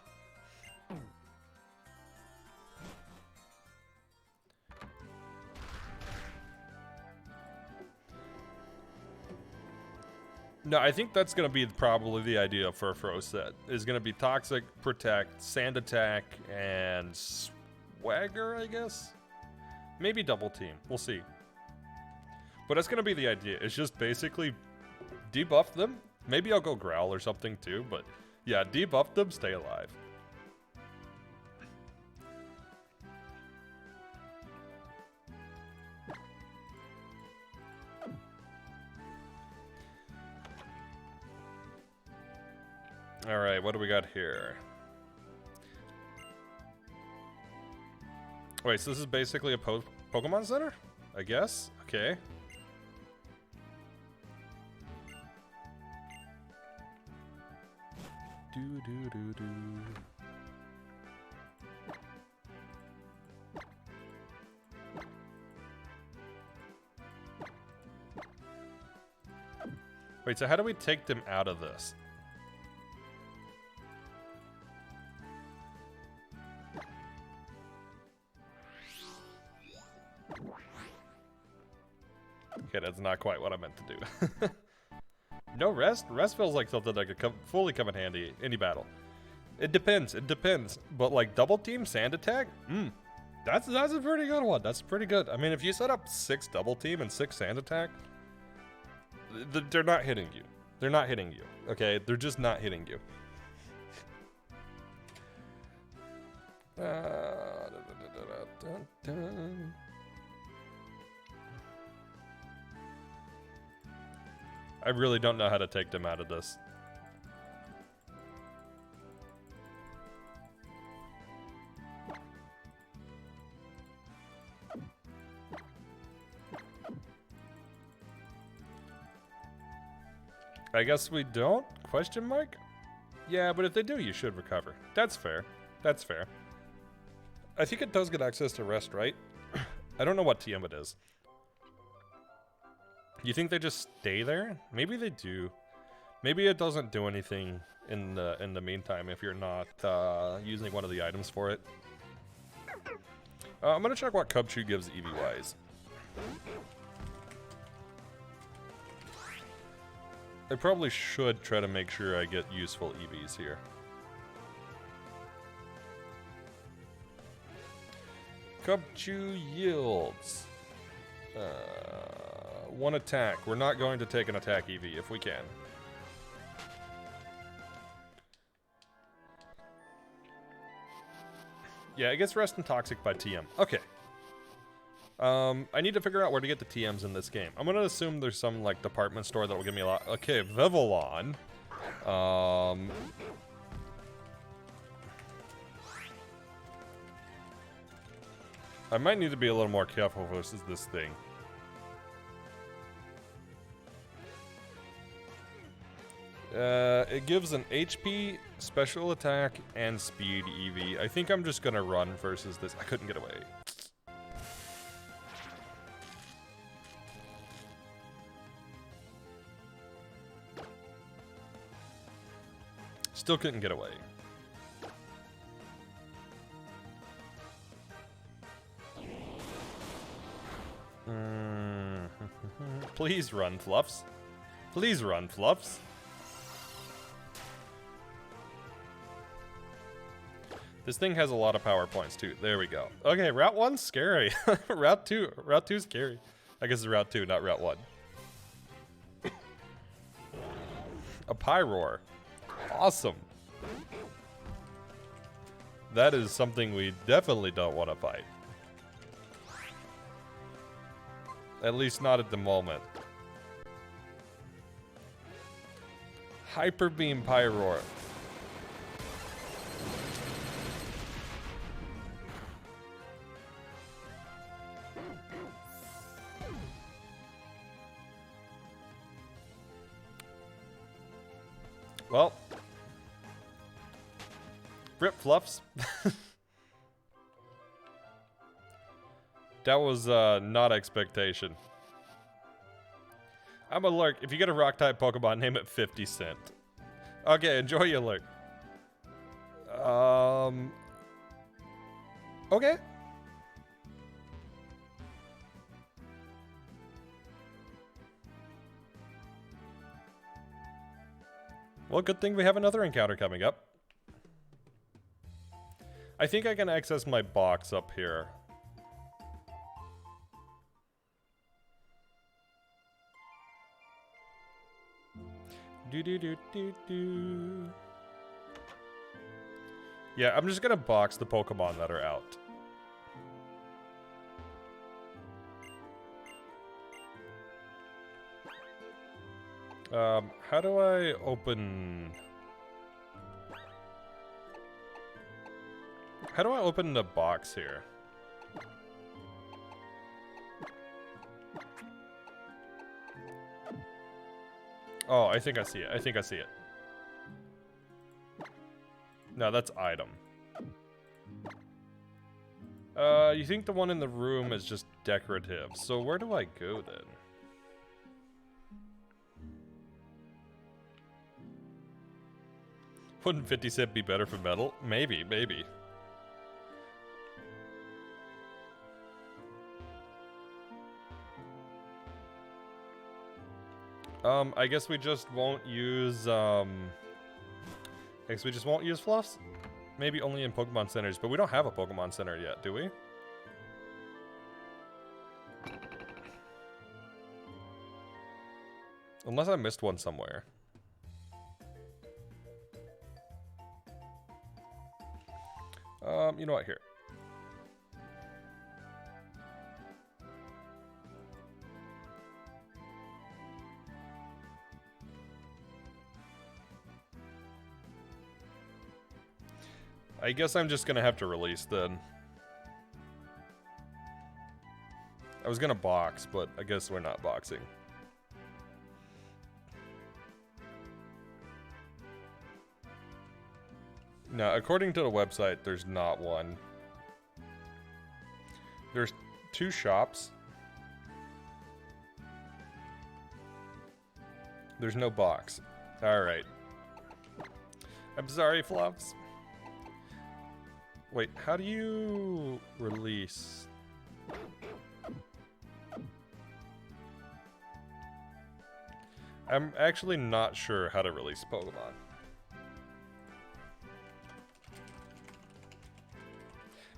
[SPEAKER 1] No, I think that's going to be probably the idea for a Fro set. Is going to be Toxic, Protect, Sand Attack, and Swagger, I guess? Maybe Double Team. We'll see. But that's going to be the idea. It's just basically debuff them. Maybe I'll go Growl or something too, but yeah, debuff them, stay alive. Alright, what do we got here? Wait, so this is basically a Pokemon Center? I guess? Okay. Do. Wait, so how do we take them out of this? Okay, that's not quite what I meant to do. No rest? Rest feels like something that could fully come in handy any battle. It depends, But like double team sand attack? That's a pretty good one. That's pretty good. I mean, if you set up 6 double team and 6 sand attack, they're not hitting you. They're not hitting you, okay? They're just not hitting you. I really don't know how to take them out of this. I guess we don't? Question mark? Yeah, but if they do, you should recover. That's fair. That's fair. I think it does get access to rest, right? I don't know what TM it is. You think they just stay there? Maybe they do. Maybe it doesn't do anything in the meantime if you're not using one of the items for it. I'm gonna check what Cubchoo gives EV-wise. I probably should try to make sure I get useful EVs here. Cubchoo yields. 1 attack. We're not going to take an attack EV if we can. Yeah, it gets rest and toxic by TM. Okay. I need to figure out where to get the TMs in this game. I'm gonna assume there's some like department store that will give me a lot. Okay, Vivillon. I might need to be a little more careful versus this thing. It gives an HP, special attack, and speed EV. I think I'm just gonna run versus this. I couldn't get away. Still couldn't get away. Please run, Fluffs. Please run, Fluffs. This thing has a lot of power points too. There we go. Okay, Route 1's scary. Route 2's scary. I guess it's Route 2, not Route 1. A Pyroar. Awesome. That is something we definitely don't want to fight. At least not at the moment. Hyper Beam Pyroar. Well. Rip Fluffs. That was not expectation. I'm a lurk. If you get a rock type Pokemon, name it 50 Cent. Okay, enjoy your lurk. Okay. Well, good thing we have another encounter coming up. I think I can access my box up here. Do. Yeah, I'm just gonna box the Pokemon that are out. How do I open... How do I open the box here? Oh, I think I see it. I think I see it. No, that's item. You think the one in the room is just decorative. So where do I go then? Wouldn't 50 Cent be better for metal? Maybe, maybe. I guess we just won't use, I guess we just won't use Fluffs? Maybe only in Pokemon Centers, but we don't have a Pokemon Center yet, do we? Unless I missed one somewhere. You know what, here. I guess I'm just gonna have to release then. I was gonna box, but I guess we're not boxing. No, according to the website, there's not one. There's 2 shops. There's no box. Alright. I'm sorry, Fluffs. Wait, how do you release? I'm actually not sure how to release Pokemon.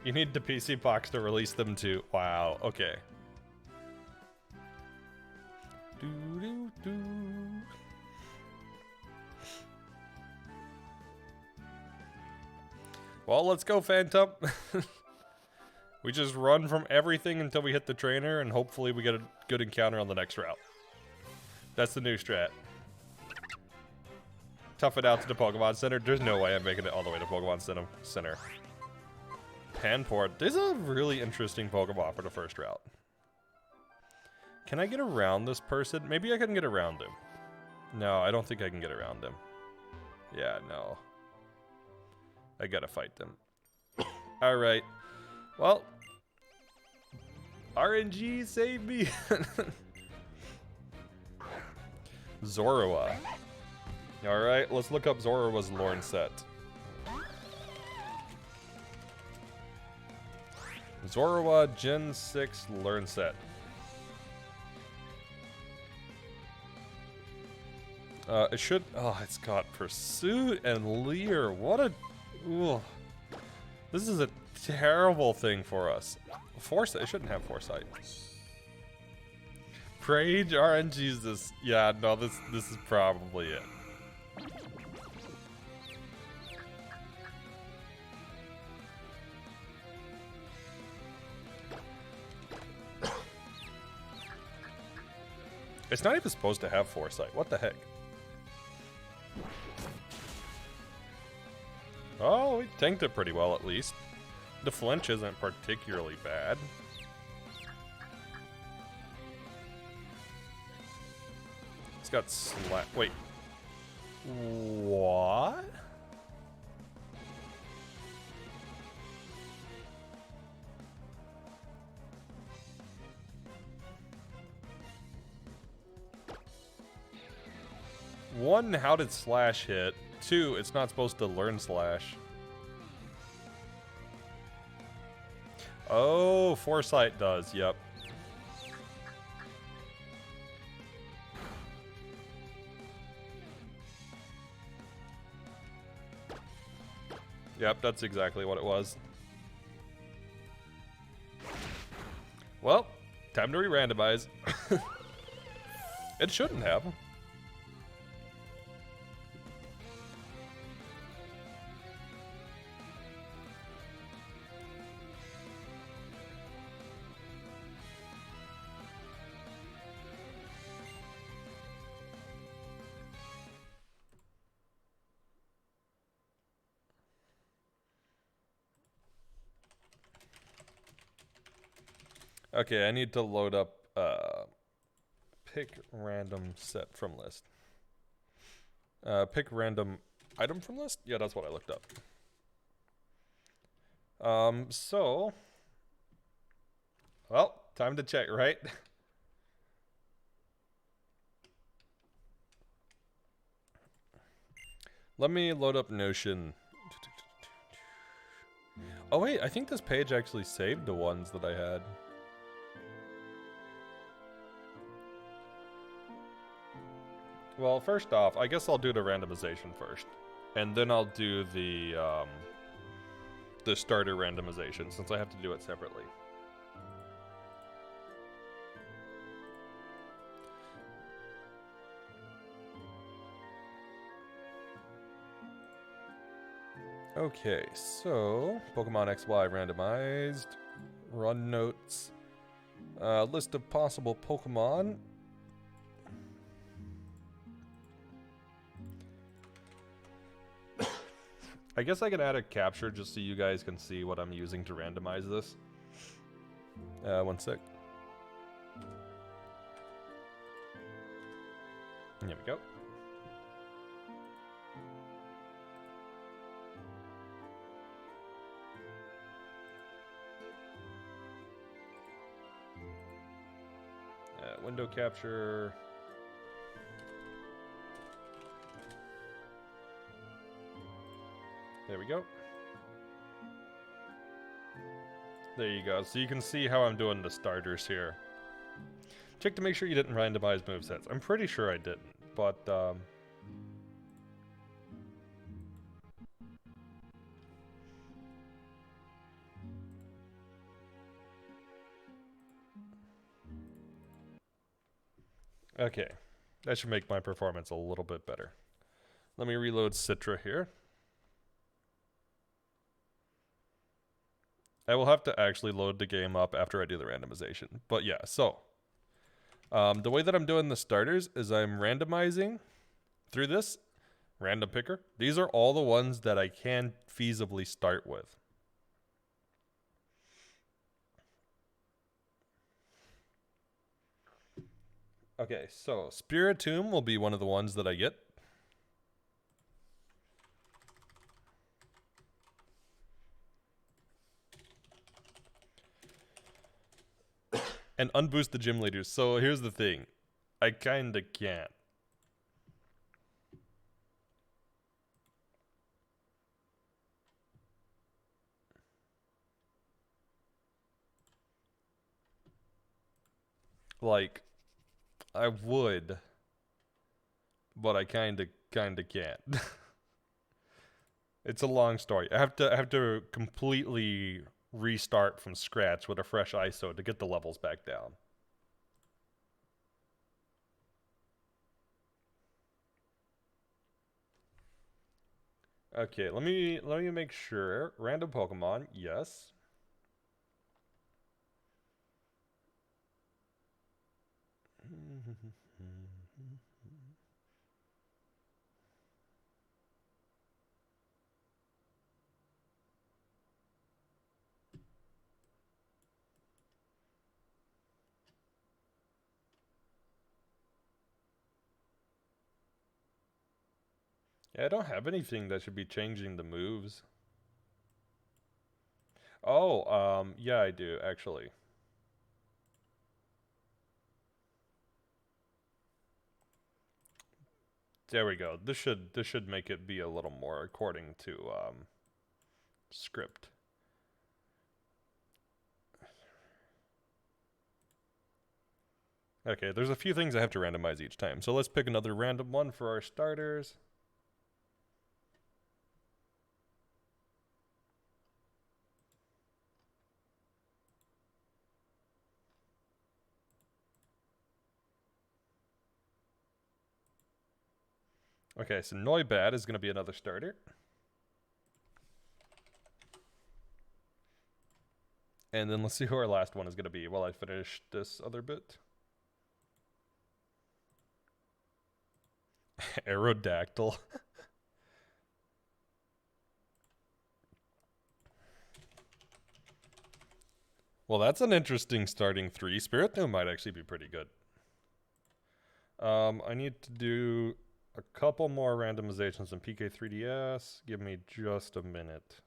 [SPEAKER 1] You need the PC box to release them too. Wow, okay. Well, let's go, Phantom. We just run from everything until we hit the trainer, and hopefully we get a good encounter on the next route. That's the new strat. Tough it out to the Pokemon Center. There's no way I'm making it all the way to Pokemon Center. Panport. This is a really interesting Pokemon for the first route. Can I get around this person? Maybe I can get around him. No, I don't think I can get around him. Yeah, no. I gotta fight them. Alright. Well. RNG, save me. Zorua. Alright, let's look up Zorua's Lorne set. Zorua Gen 6 Learn Set. It should... Oh, it's got Pursuit and Leer. What a... Ooh. This is a terrible thing for us. Foresight. It shouldn't have Foresight. Prage RNG's this... Yeah, no, this is probably it. It's not even supposed to have Foresight. What the heck? Oh, we tanked it pretty well at least. The flinch isn't particularly bad. It's got slap. Wait. What? One, how did slash hit? Two, it's not supposed to learn slash. Oh, foresight does, yep. Yep, that's exactly what it was. Well, time to re-randomize. It shouldn't have. Okay, I need to load up pick random set from list. Pick random item from list? Yeah, that's what I looked up. Well, time to check, right? Let me load up Notion. Oh wait, I think this page actually saved the ones that I had. Well, first off, I guess I'll do the randomization first. And then I'll do the starter randomization, since I have to do it separately. Okay, so Pokemon XY randomized, run notes, list of possible Pokemon. I guess I can add a capture just so you guys can see what I'm using to randomize this. One sec. Here we go. Window capture. There we go. There you go. So you can see how I'm doing the starters here. Check to make sure you didn't randomize movesets. I'm pretty sure I didn't, but okay. That should make my performance a little bit better. Let me reload Citra here. I will have to actually load the game up after I do the randomization. But yeah, so the way that I'm doing the starters is I'm randomizing through this random picker. These are all the ones that I can feasibly start with. Okay, so Spiritomb will be one of the ones that I get. And unboost the gym leaders. So here's the thing. I kinda can't. Like, I would, but I kinda can't. It's a long story. I have to completely restart from scratch with a fresh ISO to get the levels back down. Okay, let me make sure. Random Pokemon, yes. Yeah, I don't have anything that should be changing the moves. Oh, yeah, I do actually. There we go. This should make it be a little more according to script. Okay, there's a few things I have to randomize each time. So let's pick another random one for our starters. Okay, so Noibat is going to be another starter. And then let's see who our last one is going to be while I finish this other bit. Aerodactyl. Well, that's an interesting starting 3. Spiritomb might actually be pretty good. I need to do a couple more randomizations in PK3DS. Give me just a minute.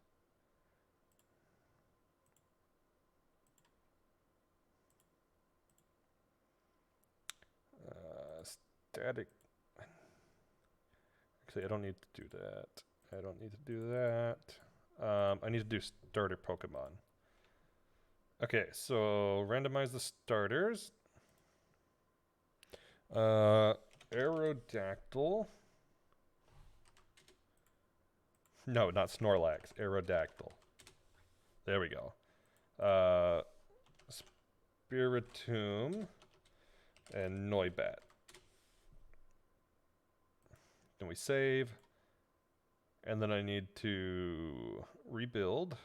[SPEAKER 1] Static. Actually, I don't need to do that. I don't need to do that. I need to do starter Pokemon. Okay, so randomize the starters. Aerodactyl. No, not Snorlax. Aerodactyl. There we go. Spiritomb and Noibat. Then we save. And then I need to rebuild.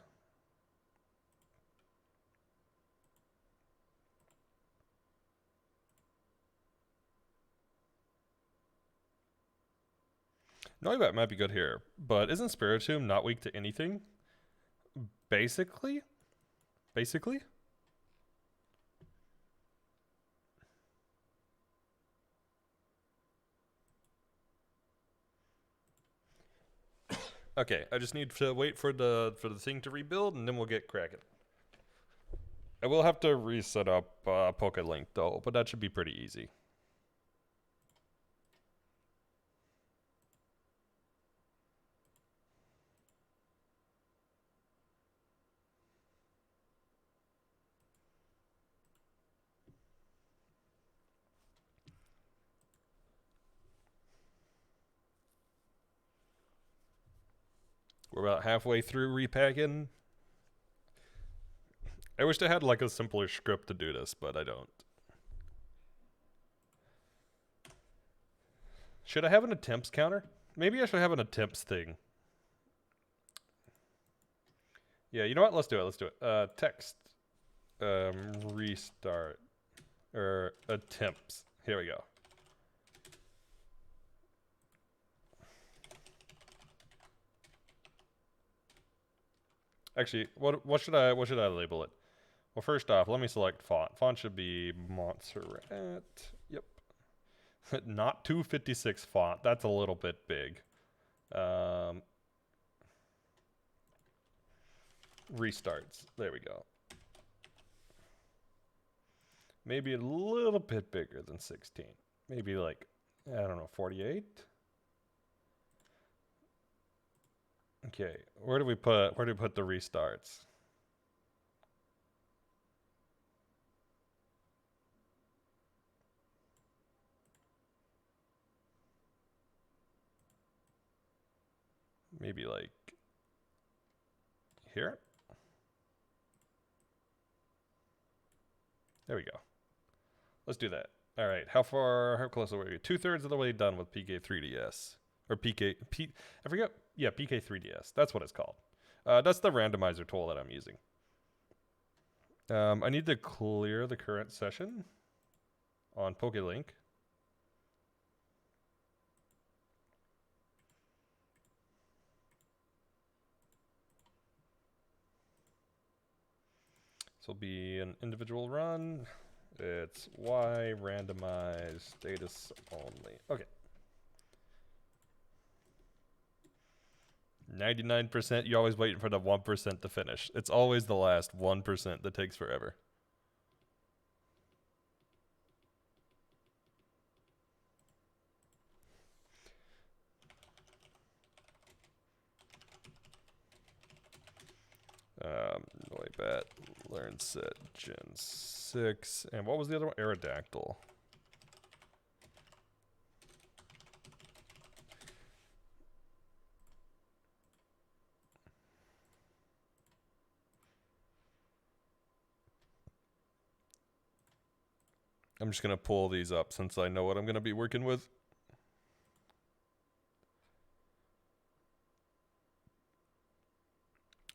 [SPEAKER 1] Noibat might be good here, but isn't Spiritomb not weak to anything? Basically? Basically? Okay, I just need to wait for the thing to rebuild, and then we'll get cracking. I will have to reset up PokeLink though, but that should be pretty easy. We're about halfway through repacking. I wish I had like a simpler script to do this, but I don't. Should I have an attempts counter? Maybe I should have an attempts thing. Yeah, you know what? Let's do it. Let's do it. Text. Restart. Or attempts. Here we go. Actually, what should I label it? Well, first off, let me select font. Font should be Montserrat. Yep. Not 256 font. That's a little bit big. Restarts. There we go. Maybe a little bit bigger than 16. Maybe like, I don't know, 48? Okay, where do we put the restarts? Maybe like here? There we go. Let's do that. All right, how close are we? 2/3 of the way done with PK3DS. Or I forget. Yeah, PK3DS. That's what it's called. That's the randomizer tool that I'm using. I need to clear the current session on PokeLink. This will be an individual run. It's Y randomized status only. Okay. 99%, you're always waiting for the 1% to finish. It's always the last 1% that takes forever. Way bat, learn set, Gen 6. And what was the other one? Aerodactyl. I'm just going to pull these up since I know what I'm going to be working with.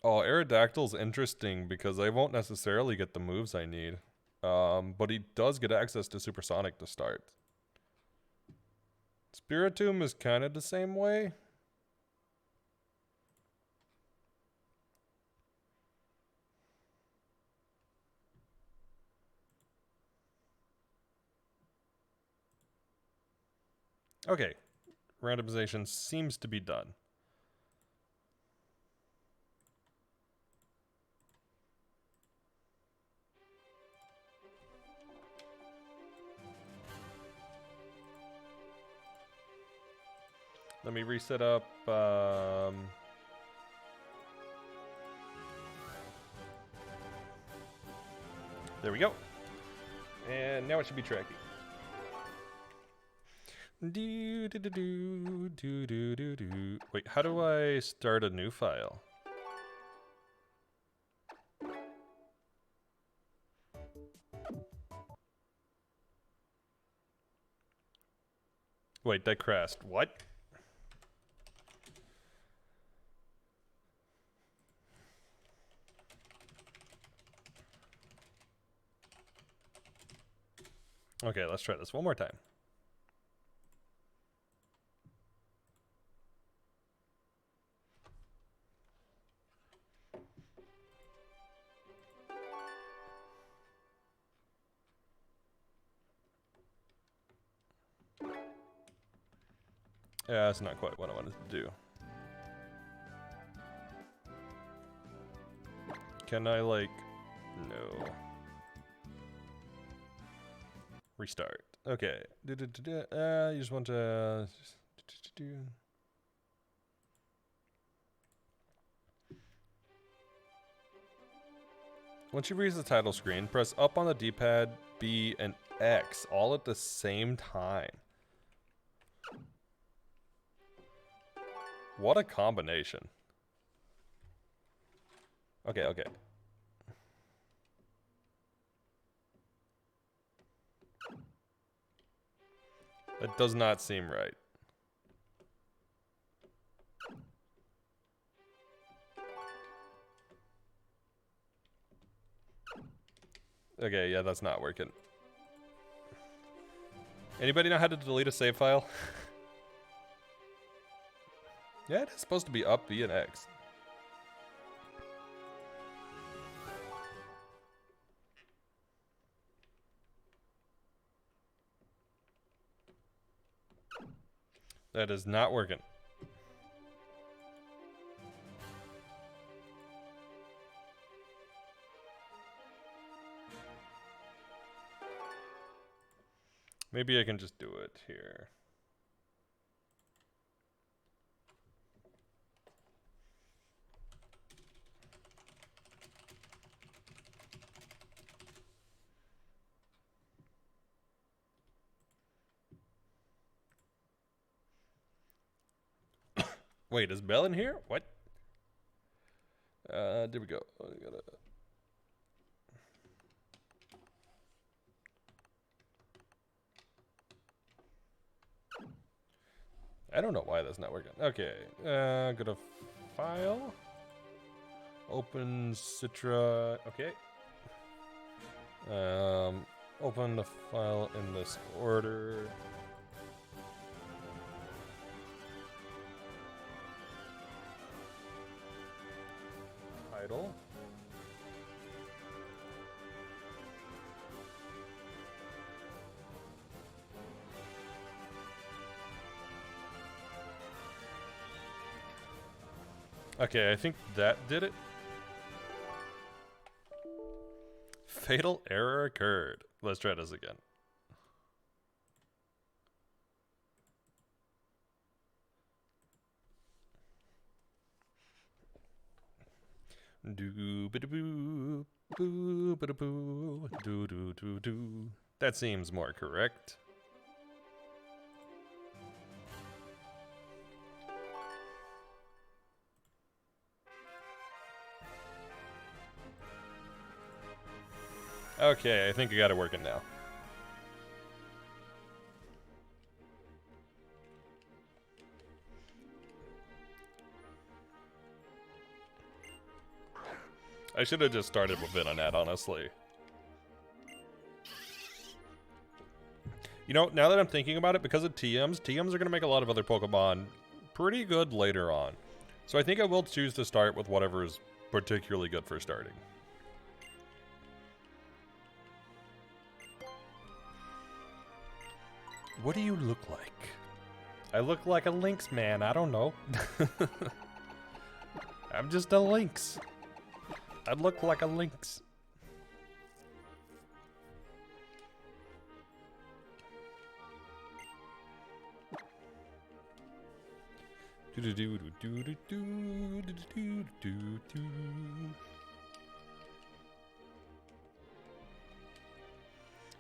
[SPEAKER 1] Oh, Aerodactyl's interesting because I won't necessarily get the moves I need. But he does get access to Supersonic to start. Spiritomb is kind of the same way. Okay, randomization seems to be done. Let me reset up. There we go. And now it should be tracking. Wait, how do I start a new file? Wait, that crashed. What? Okay, let's try this one more time. Yeah, that's not quite what I wanted to do. Can I, like... No. Restart. Okay. You just want to... Once you reach the title screen, press up on the D-pad, B, and X all at the same time. What a combination. Okay, okay. That does not seem right. Okay, yeah, that's not working. Anybody know how to delete a save file? Yeah, it's supposed to be up, B, and X. That is not working. Maybe I can just do it here. Wait, is Bell in here? What? There we go. Oh, I gotta... I don't know why that's not working. Okay, go to File. Open Citra. Okay. Open the file in this order. Title. Okay, I think that did it. Fatal error occurred. Let's try this again. Do ba boo boo ba boo do do do do. That seems more correct. Okay, I think I got it working now. I should have just started with Venonat, honestly. You know, now that I'm thinking about it, because of TMs are going to make a lot of other Pokemon pretty good later on. So I think I will choose to start with whatever is particularly good for starting. What do you look like? I look like a lynx man, I don't know. I'm just a lynx. I look like a lynx.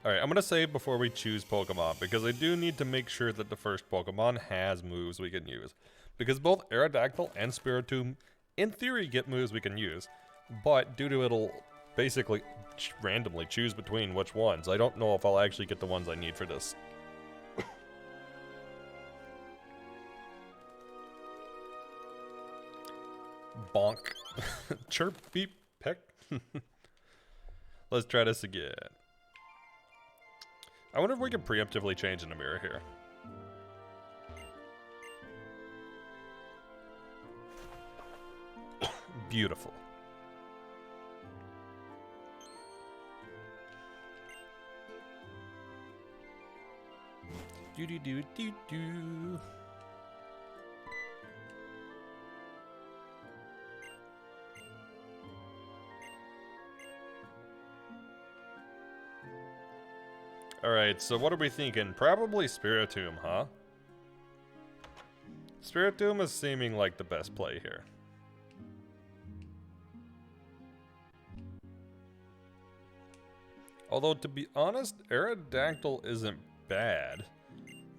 [SPEAKER 1] Alright, I'm gonna save before we choose Pokemon, because I do need to make sure that the first Pokemon has moves we can use. Because both Aerodactyl and Spiritomb, in theory, get moves we can use, but due to it'll basically randomly choose between which ones, I don't know if I'll actually get the ones I need for this. Bonk. Chirp, beep, peck. Let's try this again. I wonder if we can preemptively change in a mirror here. Beautiful. Do do do do do. Alright, so what are we thinking? Probably Spiritomb, huh? Spiritomb is seeming like the best play here. Although, to be honest, Aerodactyl isn't bad.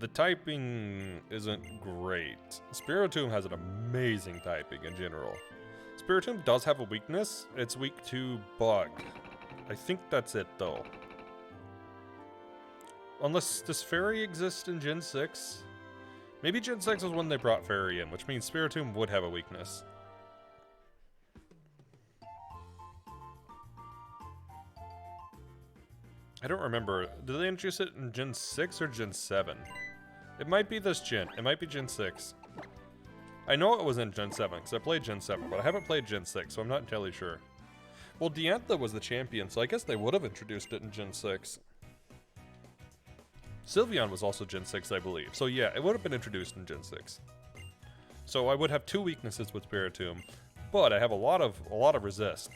[SPEAKER 1] The typing isn't great. Spiritomb has an amazing typing in general. Spiritomb does have a weakness. It's weak to Bug. I think that's it, though. Unless, does Fairy exist in Gen 6? Maybe Gen 6 was when they brought Fairy in, which means Spiritomb would have a weakness. I don't remember. Did they introduce it in Gen 6 or Gen 7? It might be this gen. It might be Gen 6. I know it was in Gen 7, because I played Gen 7, but I haven't played Gen 6, so I'm not entirely sure. Well, Diantha was the champion, so I guess they would have introduced it in Gen 6. Sylveon was also Gen 6, I believe. So yeah, it would have been introduced in Gen 6. So I would have two weaknesses with Spiritomb, but I have a lot of resist.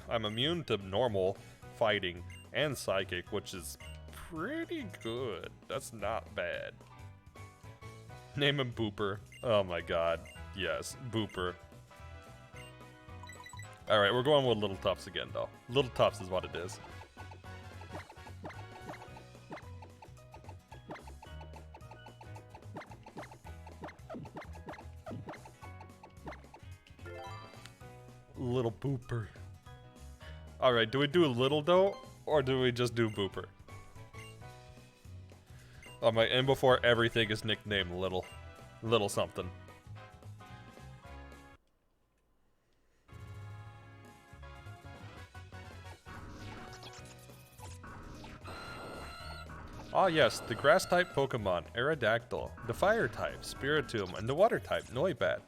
[SPEAKER 1] I'm immune to normal, fighting, and psychic, which is pretty good. That's not bad. Name him Booper. Oh my god. Yes, Booper. Alright, we're going with Little Tufts again, though. Little Tufts is what it is. Little Booper. Alright, do we do a Little, though? Or do we just do Booper? Oh my, and before everything is nicknamed Little. Little something. Ah yes, the Grass-type Pokemon, Aerodactyl, the Fire-type, Spiritomb, and the Water-type, Noibat.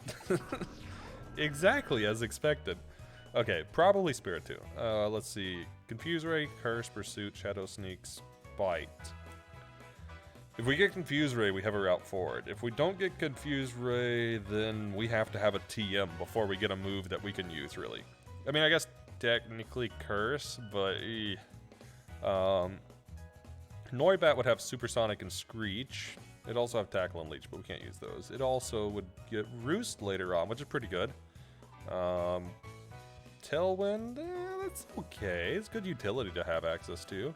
[SPEAKER 1] Exactly as expected. Okay, probably Spiritomb. Let's see. Confuse Ray, Curse, Pursuit, Shadow Sneak, Bite. If we get Confuse Ray, we have a route forward. If we don't get Confuse Ray, then we have to have a TM before we get a move that we can use, really. I mean, I guess technically Curse, but... Noibat would have Supersonic and Screech. It'd also have Tackle and Leech, but we can't use those. It also would get Roost later on, which is pretty good. Tailwind, that's okay. It's good utility to have access to.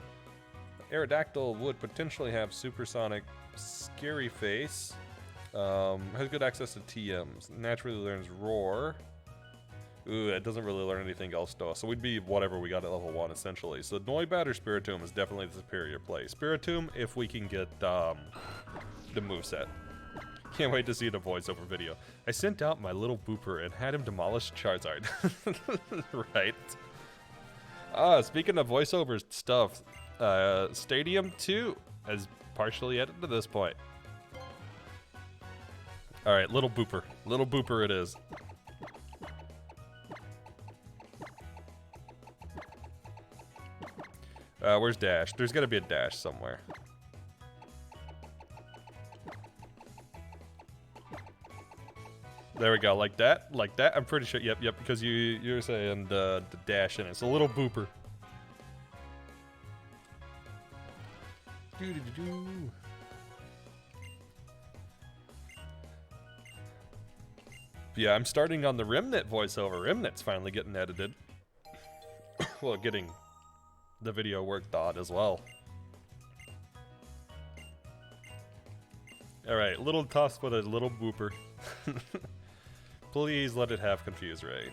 [SPEAKER 1] Aerodactyl would potentially have Supersonic, Scary Face. Has good access to TMs. Naturally learns Roar. Ooh, it doesn't really learn anything else though. So we'd be whatever we got at level 1 essentially. So Noibat or Spiritomb is definitely the superior play. Spiritomb if we can get the moveset. Can't wait to see the voiceover video. I sent out my little booper and had him demolish Charizard. Right. Speaking of voiceover stuff, Stadium 2 has partially edited to this point. Alright, little booper. Little booper it is. Where's Dash? There's gotta be a Dash somewhere. There we go, like that, I'm pretty sure, yep, because you're saying the Dash in it. It's a little booper. Doo-doo-doo-doo. Yeah, I'm starting on the Remnant voiceover. Remnant's finally getting edited. Well, getting the video worked on as well. Alright, little toss with a little booper. Please let it have Confuse Ray.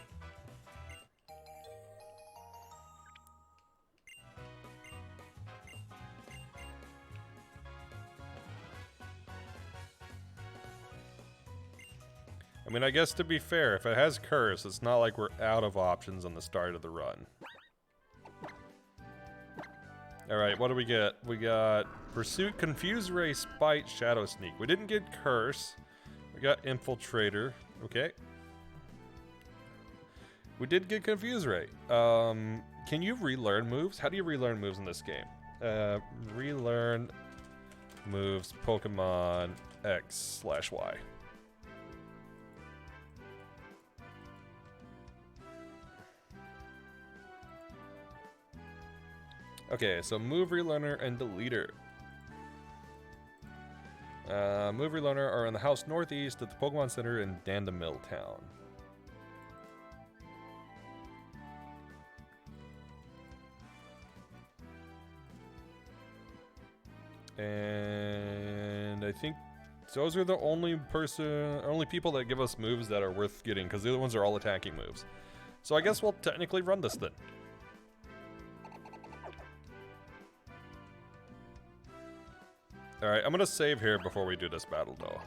[SPEAKER 1] I mean, I guess to be fair, if it has Curse, it's not like we're out of options on the start of the run. Alright, what do we get? We got Pursuit, Confuse Ray, Spite, Shadow Sneak. We didn't get Curse. We got Infiltrator. Okay. We did get Confuse Ray. Can you relearn moves? How do you relearn moves in this game? Relearn moves Pokemon X/Y. Okay, so move relearner and deleter. Move relearner are in the house northeast at the Pokemon Center in Dandemill Town. And I think those are the only people that give us moves that are worth getting, because the other ones are all attacking moves. So I guess we'll technically run this then. Alright, I'm gonna save here before we do this battle, though.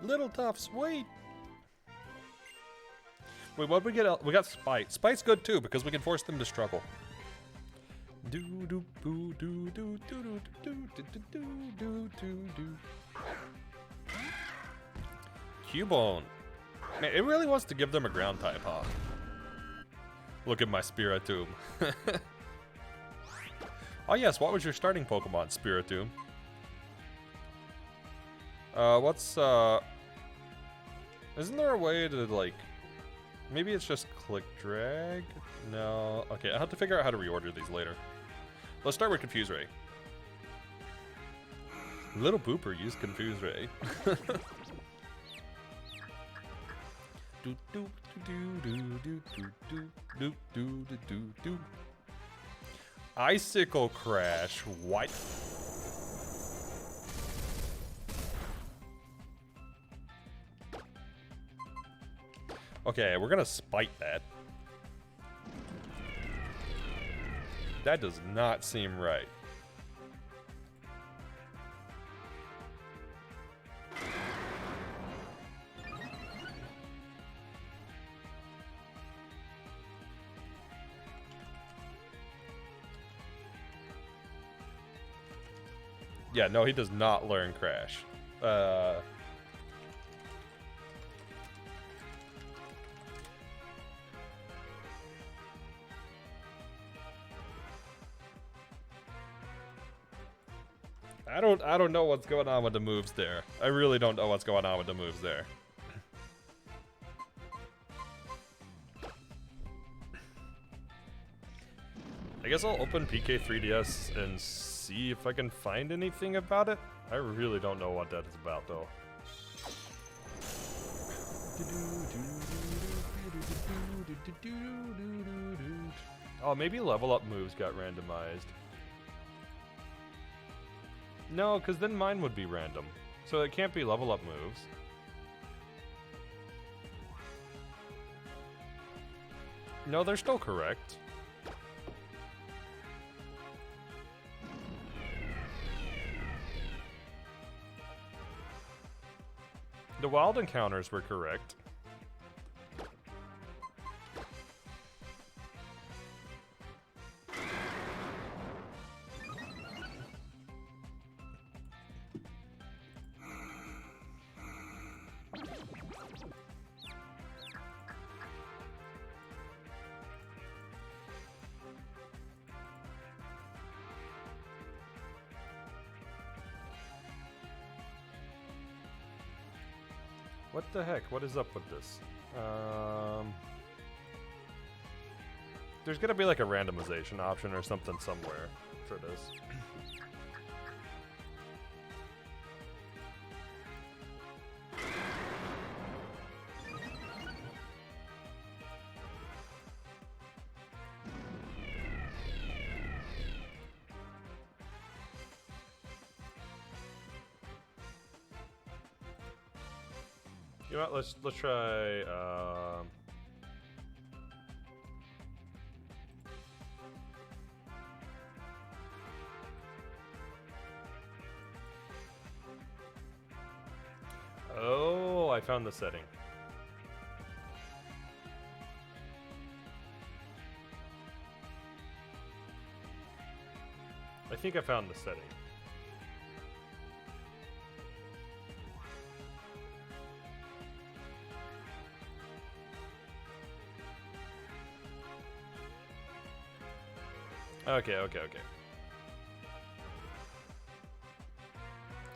[SPEAKER 1] Little Tufts, wait! Wait, what'd we get? We got Spite. Spite's good too, because we can force them to struggle. Cubone. Man, it really wants to give them a ground type, huh? Look at my Spiritomb. Oh yes, what was your starting Pokemon, Spiritomb? Isn't there a way to, like... Maybe it's just click drag? No. Okay, I'll have to figure out how to reorder these later. Let's start with Confuse Ray. Little Booper used Confuse Ray. Icicle Crash. What? Okay, we're gonna spite that. That does not seem right. Yeah, no, he does not learn Crash. I don't know what's going on with the moves there. I really don't know what's going on with the moves there. I guess I'll open PK3DS and see if I can find anything about it. I really don't know what that is about though. Oh, maybe level up moves got randomized. No, because then mine would be random. So it can't be level up moves. No, they're still correct. The wild encounters were correct. What the heck? What is up with this? There's gotta be like a randomization option or something somewhere for this. You know what? Let's try. Oh, I found the setting. I think I found the setting. Okay.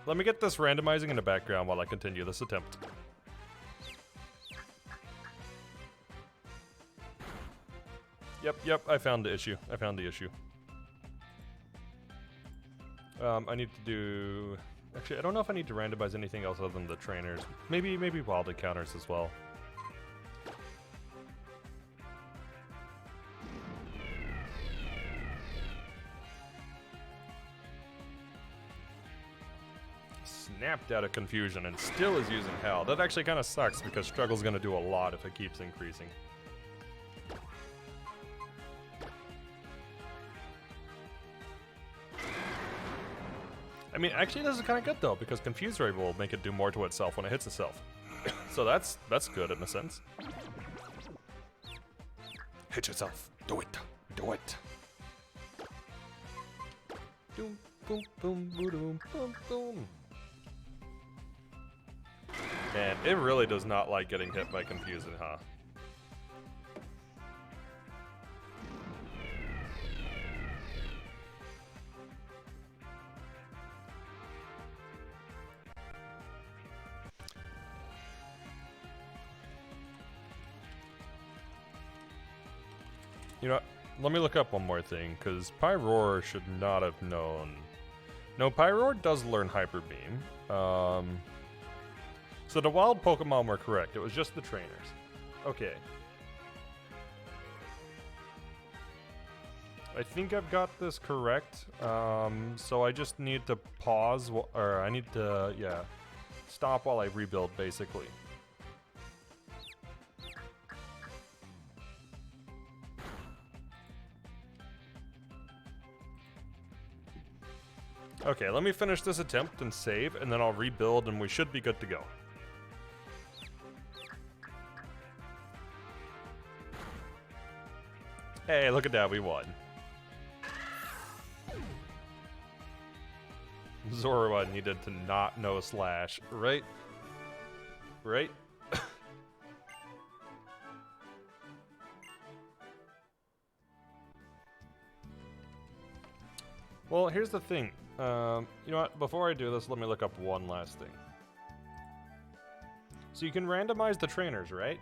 [SPEAKER 1] Let me get this randomizing in the background while I continue this attempt. Yep, I found the issue. I need to do... Actually, I don't know if I need to randomize anything else other than the trainers. Maybe wild encounters as well. Snapped out of confusion and still is using hell. That actually kind of sucks because struggle's gonna do a lot if it keeps increasing. I mean, actually this is kind of good though because confuse ray will make it do more to itself when it hits itself. So that's good in a sense. Hit yourself. Do it. Boom, boom, boom, boom, boom, boom. Man, it really does not like getting hit by confusing, huh? You know, let me look up one more thing, because Pyroar should not have known. No, Pyroar does learn Hyper Beam. So the wild Pokemon were correct. It was just the trainers. Okay. I think I've got this correct. So I just need to pause, or I need to, yeah, stop while I rebuild, basically. Okay, let me finish this attempt and save, and then I'll rebuild, and we should be good to go. Hey, look at that, we won. Zorua needed to not know Slash, right? Right? Well, here's the thing. You know what? Before I do this, let me look up one last thing. So you can randomize the trainers, right?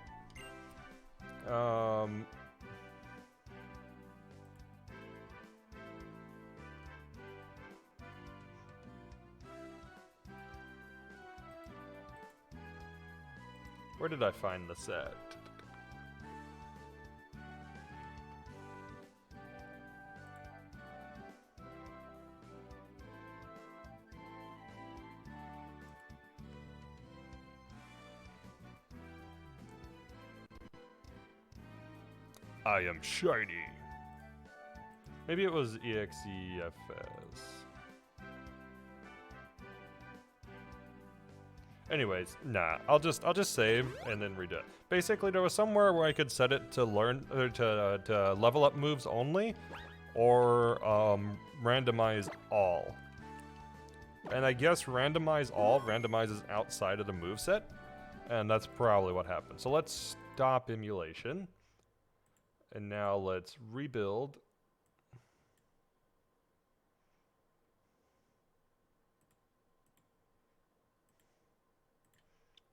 [SPEAKER 1] Where did I find the set? I am shiny. Maybe it was EXEFS. Anyways, nah. I'll just save and then redo it. Basically, there was somewhere where I could set it to learn or to level up moves only, or randomize all. And I guess randomize all randomizes outside of the moveset, and that's probably what happened. So let's stop emulation. And now let's rebuild.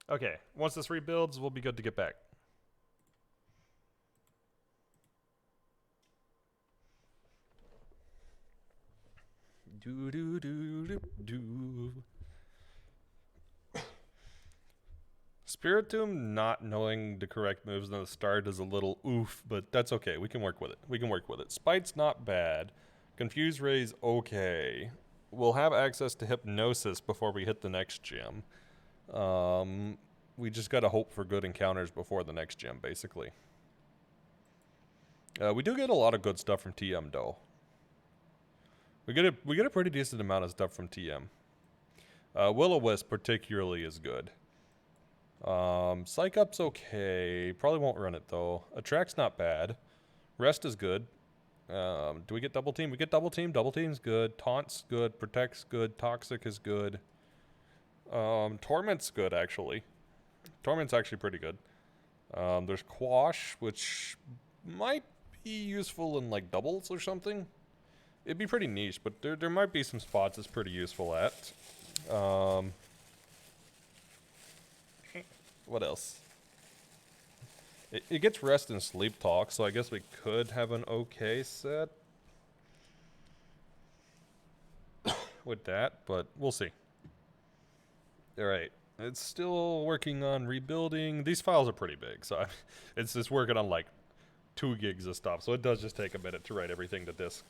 [SPEAKER 1] Okay, once this rebuilds, we'll be good to get back. Do do do do do. Spiritomb not knowing the correct moves in the start is a little oof, but that's okay. We can work with it. We can work with it. Spite's not bad. Confuse Ray's okay. We'll have access to Hypnosis before we hit the next gym. We just gotta hope for good encounters before the next gym, basically. We do get a lot of good stuff from TM, though. We get a pretty decent amount of stuff from TM. Will-O-Wisp particularly is good. Psych Up's okay. Probably won't run it, though. Attract's not bad. Rest is good. Do we get Double Team? We get Double Team. Double Team's good. Taunt's good. Protect's good. Toxic is good. Torment's good, actually. Torment's actually pretty good. There's Quash, which might be useful in, like, doubles or something. It'd be pretty niche, but there might be some spots it's pretty useful at. What else? It gets Rest and Sleep Talk, so I guess we could have an okay set with that, but we'll see. Alright, it's still working on rebuilding. These files are pretty big, so it's just working on like 2 gigs of stuff, so it does just take a minute to write everything to disk.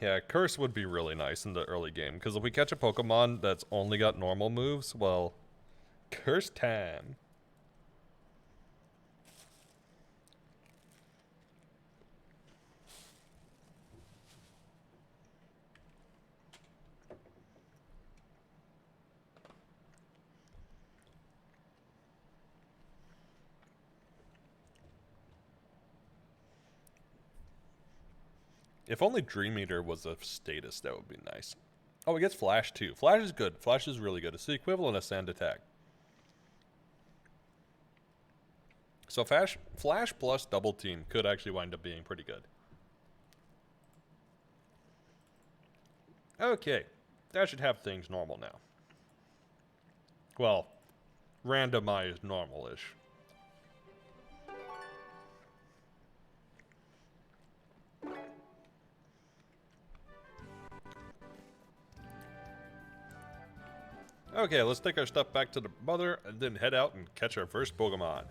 [SPEAKER 1] Yeah, Curse would be really nice in the early game, because if we catch a Pokemon that's only got normal moves, well, Curse time. If only Dream Eater was a status, that would be nice. Oh, it gets Flash too. Flash is good. Flash is really good. It's the equivalent of Sand Attack. So Flash plus Double Team could actually wind up being pretty good. Okay, that should have things normal now. Well, randomized normal-ish. Okay, let's take our stuff back to the mother and then head out and catch our first Pokemon.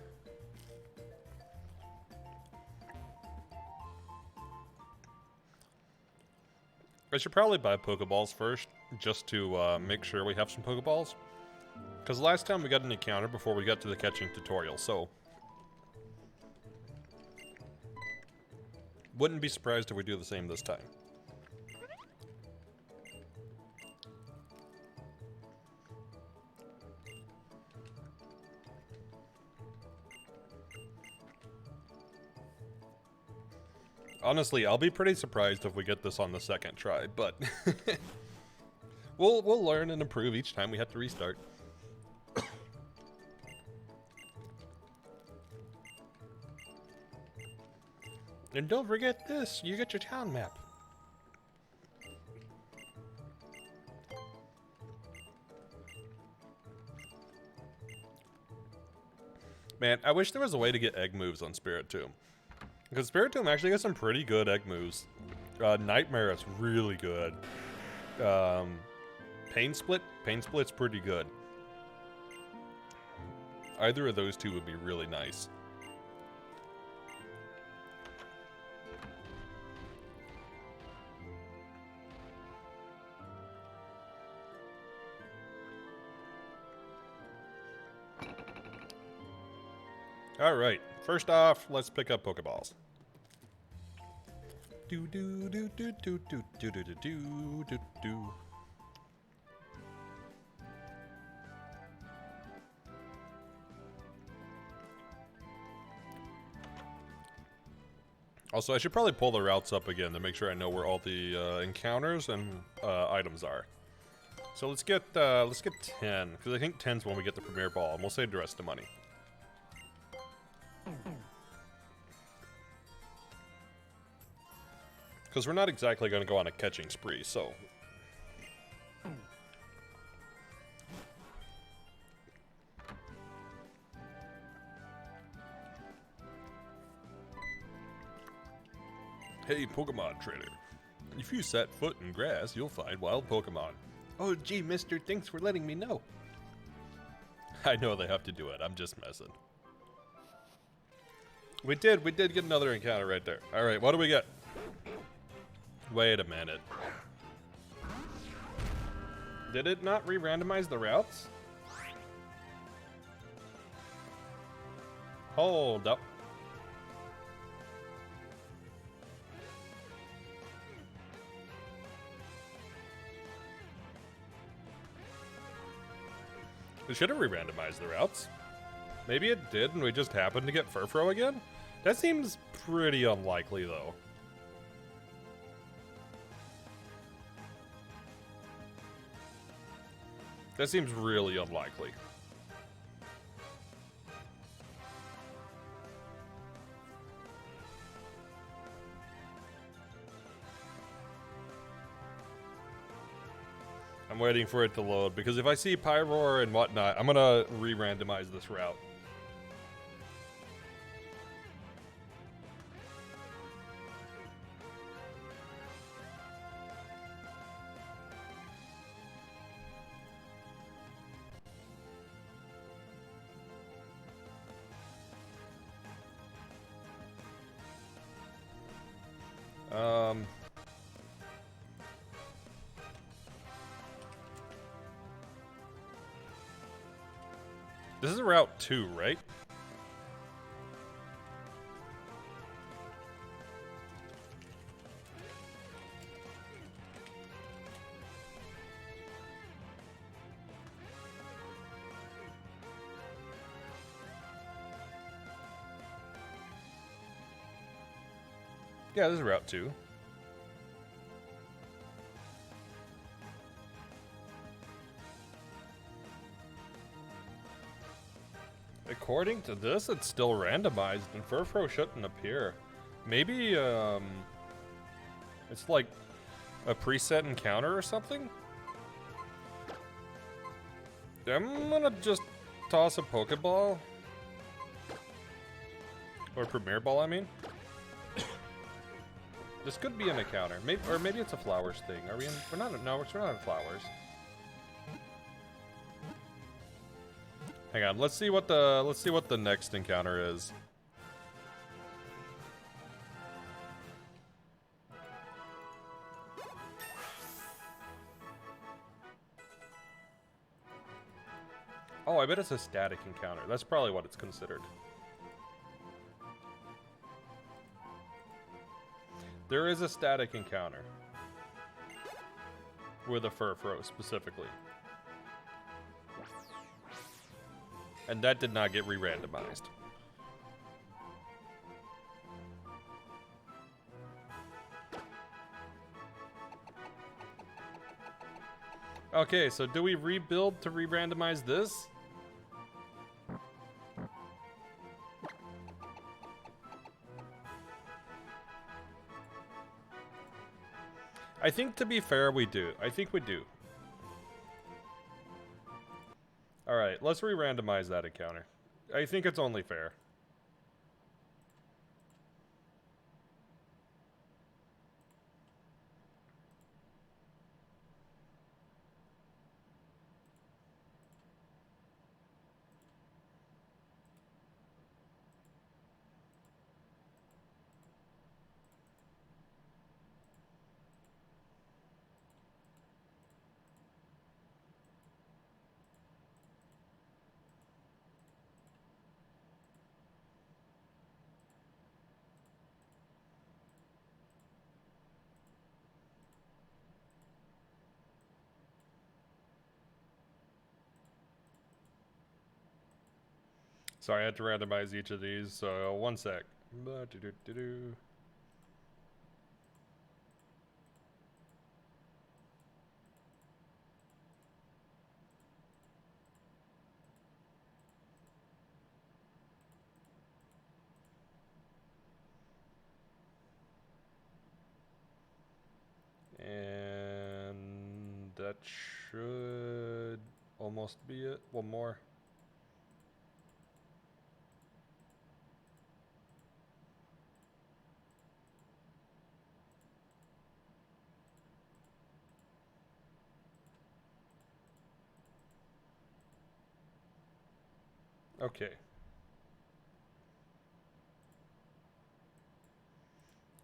[SPEAKER 1] I should probably buy Pokeballs first, just to make sure we have some Pokeballs. Because last time we got an encounter before we got to the catching tutorial, so... wouldn't be surprised if we do the same this time. Honestly, I'll be pretty surprised if we get this on the second try, but we'll learn and improve each time we have to restart. And don't forget this, you get your town map. Man, I wish there was a way to get egg moves on Spirit Tomb. Because Spirit Tomb actually has some pretty good egg moves. Nightmare is really good. Pain Split's pretty good. Either of those two would be really nice. Alright, first off, let's pick up Pokeballs. Do do do do do do do do do do do. Also, I should probably pull the routes up again to make sure I know where all the encounters and items are. So let's get 10, because I think 10's when we get the Premier Ball, and we'll save the rest of the money. Because we're not exactly going to go on a catching spree, so... Hey, Pokemon trader. If you set foot in grass, you'll find wild Pokemon. Oh, gee, mister, thanks for letting me know. I know they have to do it. I'm just messing. We did get another encounter right there. Alright, what do we get? Wait a minute. Did it not re-randomize the routes? Hold up. It should have re-randomized the routes. Maybe it did and we just happened to get Furfrou again? That seems pretty unlikely though. That seems really unlikely. I'm waiting for it to load, because if I see Pyroar and whatnot, I'm gonna re-randomize this route. This is Route 2, right? Yeah, this is Route 2. According to this, it's still randomized, and Furfrou shouldn't appear. Maybe, it's like a preset encounter or something? I'm gonna just toss a Pokeball. Or Premier Ball, I mean. This could be an encounter. Maybe, or maybe it's a Flowers thing. Are we in? We're not, no, we're not in Flowers. Hang on, let's see what the next encounter is. Oh, I bet it's a static encounter. That's probably what it's considered. There is a static encounter. With a Furfrou, specifically. And that did not get re-randomized. Okay, so do we rebuild to re-randomize this? I think, to be fair, we do. I think we do. Alright, let's re-randomize that encounter. I think it's only fair. Sorry, I had to randomize each of these, so one sec. And that should almost be it. One more. Okay.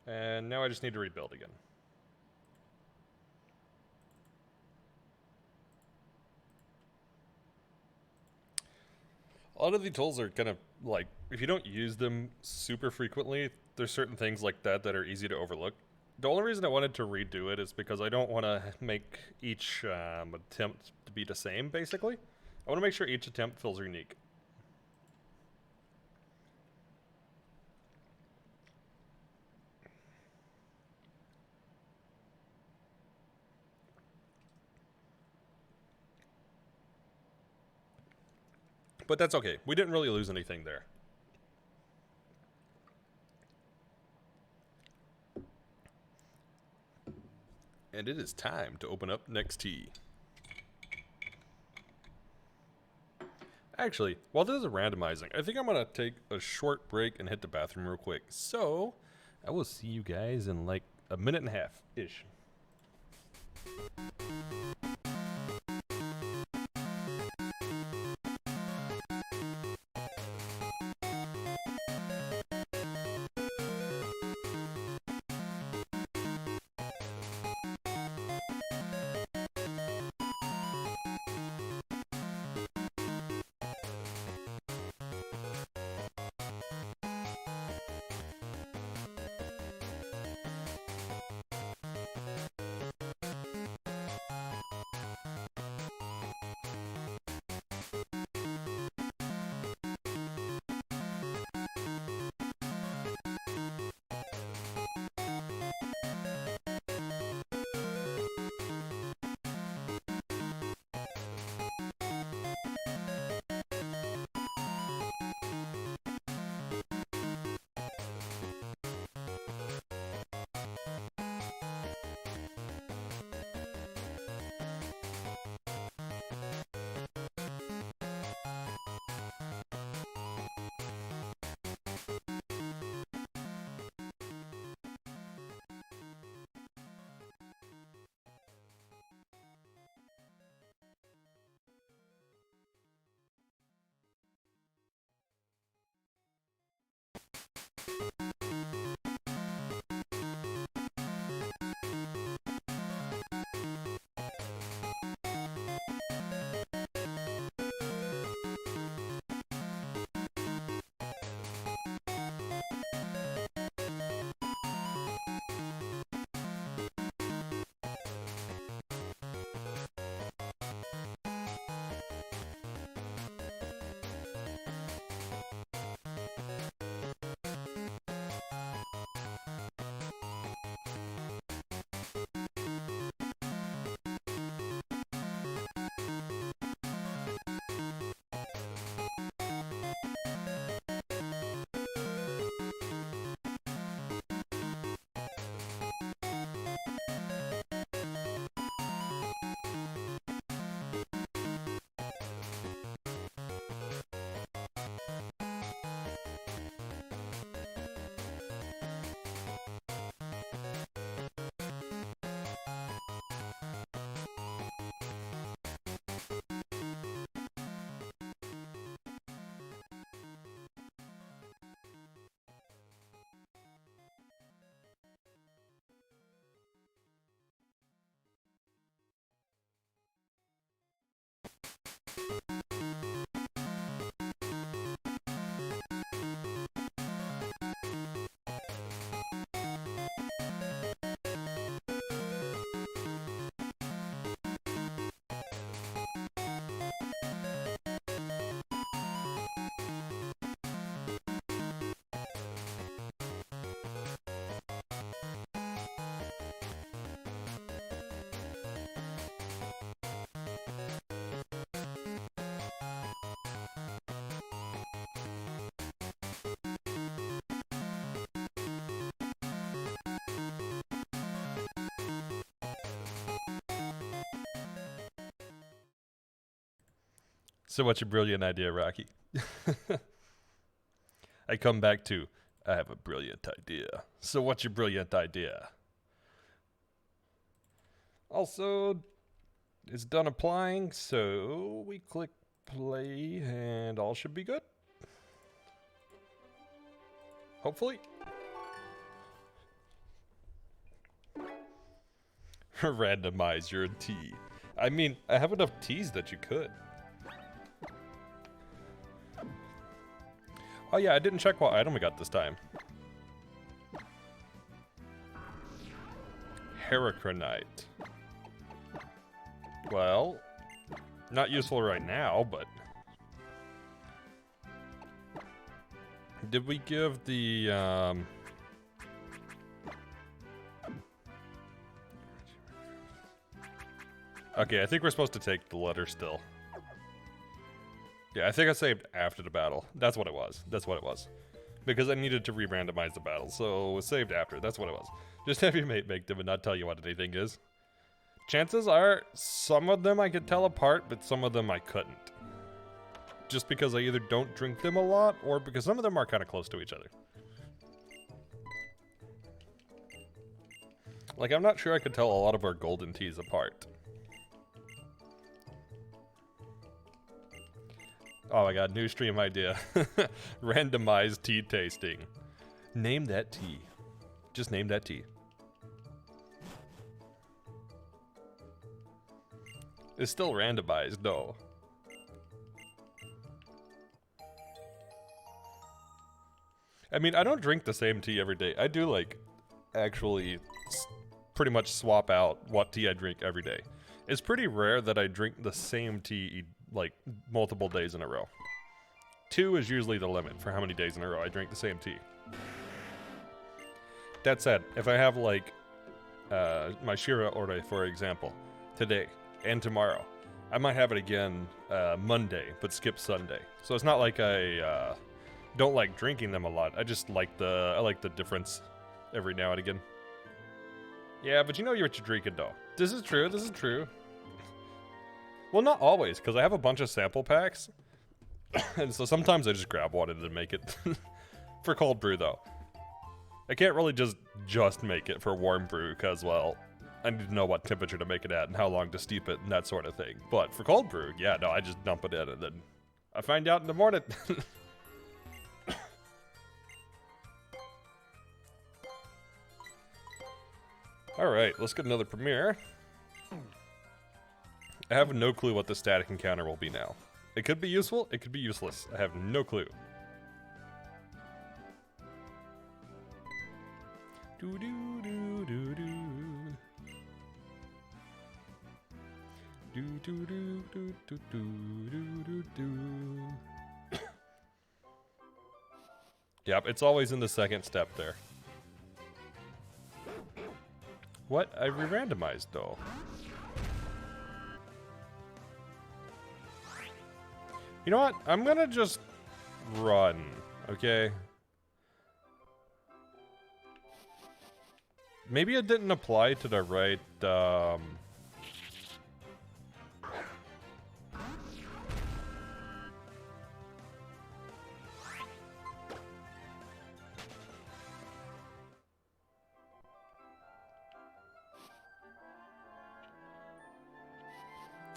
[SPEAKER 1] And now I just need to rebuild again. A lot of the tools are kind of like, if you don't use them super frequently, there's certain things like that that are easy to overlook. The only reason I wanted to redo it is because I don't want to make each attempt to be the same, basically. I want to make sure each attempt feels unique. But that's okay. We didn't really lose anything there. And it is time to open up next tea. Actually, while this is randomizing, I think I'm going to take a short break and hit the bathroom real quick. So, I will see you guys in like a minute and a half-ish. So what's your brilliant idea, Rocky? I come back to, I have a brilliant idea. So what's your brilliant idea? Also, it's done applying, so we click play and all should be good. Hopefully. Randomize your T. I mean, I have enough T's that you could. Oh yeah, I didn't check what item we got this time. Heracronite. Well, not useful right now, but... Did we give the, Okay, I think we're supposed to take the letter still. Yeah, I think I saved after the battle. That's what it was. That's what it was. Because I needed to re-randomize the battle, so it was saved after. That's what it was. Just have your mate make them and not tell you what anything is. Chances are, some of them I could tell apart, but some of them I couldn't. Just because I either don't drink them a lot, or because some of them are kind of close to each other. Like, I'm not sure I could tell a lot of our golden teas apart. Oh my god, new stream idea. Randomized tea tasting. Name that tea. Just name that tea. It's still randomized, though. I mean, I don't drink the same tea every day. I do, like, actually pretty much swap out what tea I drink every day. It's pretty rare that I drink the same tea, like, multiple days in a row. 2 is usually the limit for how many days in a row I drink the same tea. That said, if I have, like, my Shira Ore, for example, today and tomorrow, I might have it again Monday, but skip Sunday. So it's not like I don't like drinking them a lot. I just like I like the difference every now and again. Yeah, but you know what you're drinking, though. This is true, this is true. Well, not always, because I have a bunch of sample packs. And so sometimes I just grab one and then make it. For cold brew, though. I can't really just make it for warm brew, because, well, I need to know what temperature to make it at and how long to steep it and that sort of thing. But for cold brew, yeah, no, I just dump it in and then I find out in the morning. Alright, let's get another premiere. I have no clue what the static encounter will be now. It could be useful, it could be useless. I have no clue. Do do do do do. Do do do do do do do do. Yep, it's always in the second step there. What? I re-randomized though. You know what? I'm gonna just run, okay? Maybe it didn't apply to the right,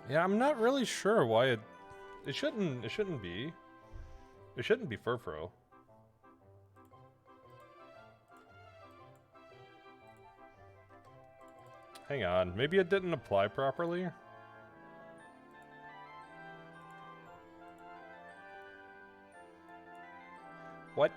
[SPEAKER 1] Yeah, I'm not really sure why it shouldn't be. It shouldn't be Furfro. Hang on, maybe it didn't apply properly? What?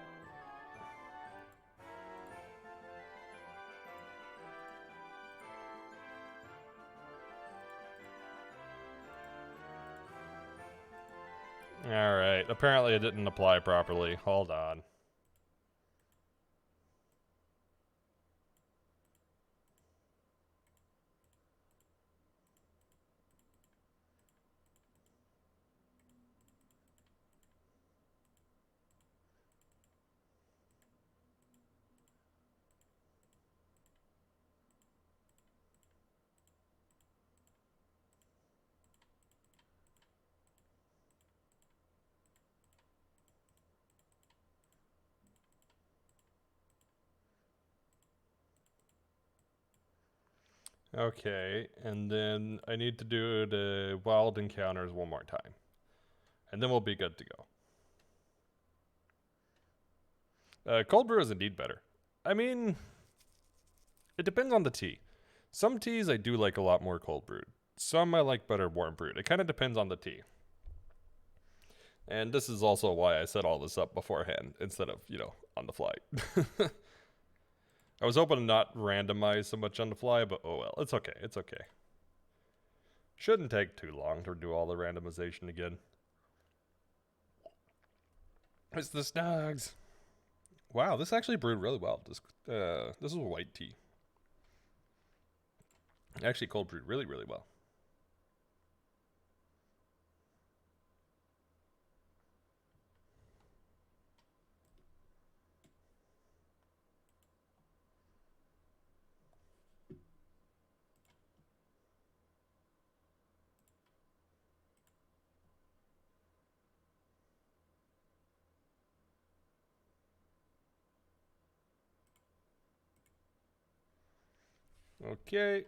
[SPEAKER 1] Alright, apparently it didn't apply properly. Hold on. Okay, and then I need to do the wild encounters one more time. And then we'll be good to go. Cold brew is indeed better. I mean, it depends on the tea. Some teas I do like a lot more cold brewed. Some I like better warm brewed. It kind of depends on the tea. And this is also why I set all this up beforehand instead of, on the fly. I was hoping to not randomize so much on the fly, but oh well. It's okay. It's okay. Shouldn't take too long to do all the randomization again. It's the snugs. Wow, this actually brewed really well. This is a white tea. Actually cold brewed really, really well. Okay.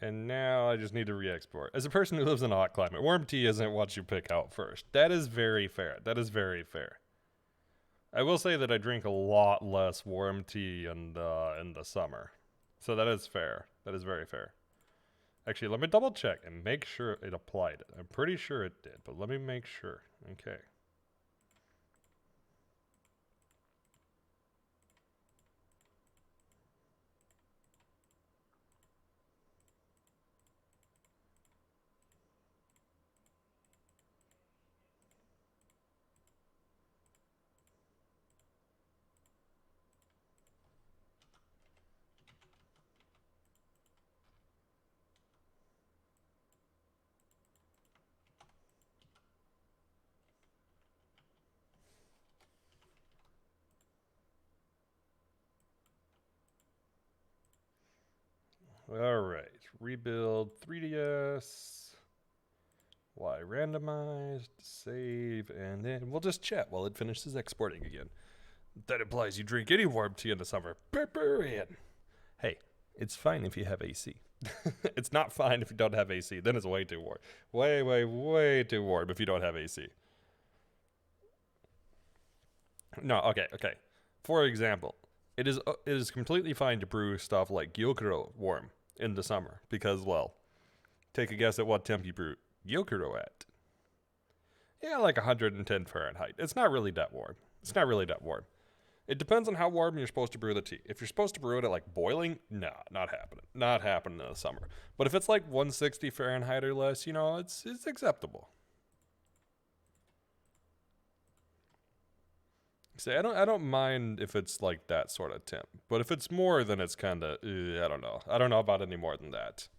[SPEAKER 1] And now I just need to re-export. As a person who lives in a hot climate, warm tea isn't what you pick out first. That is very fair. That is very fair. I will say that I drink a lot less warm tea in the summer. So that is fair. That is very fair. Actually, let me double check and make sure it applied. I'm pretty sure it did, but let me make sure. Okay. All right. Rebuild 3DS. Y randomized. Save. And then we'll just chat while it finishes exporting again. That implies you drink any warm tea in the summer. Barbarian. Hey, it's fine if you have AC. It's not fine if you don't have AC. Then it's way too warm. Way, way, way too warm if you don't have AC. No, okay. For example, it is completely fine to brew stuff like gyokuro warm in the summer because, well, take a guess at what temp you brew gyokuro at. Yeah, like 110 Fahrenheit. It's not really that warm. It depends on how warm you're supposed to brew the tea. If you're supposed to brew it at like boiling, nah, not happening. Not happening in the summer. But if it's like 160 Fahrenheit or less, it's acceptable. See, I don't mind if it's like that sort of temp, but if it's more, then it's kind of I don't know. I don't know about any more than that.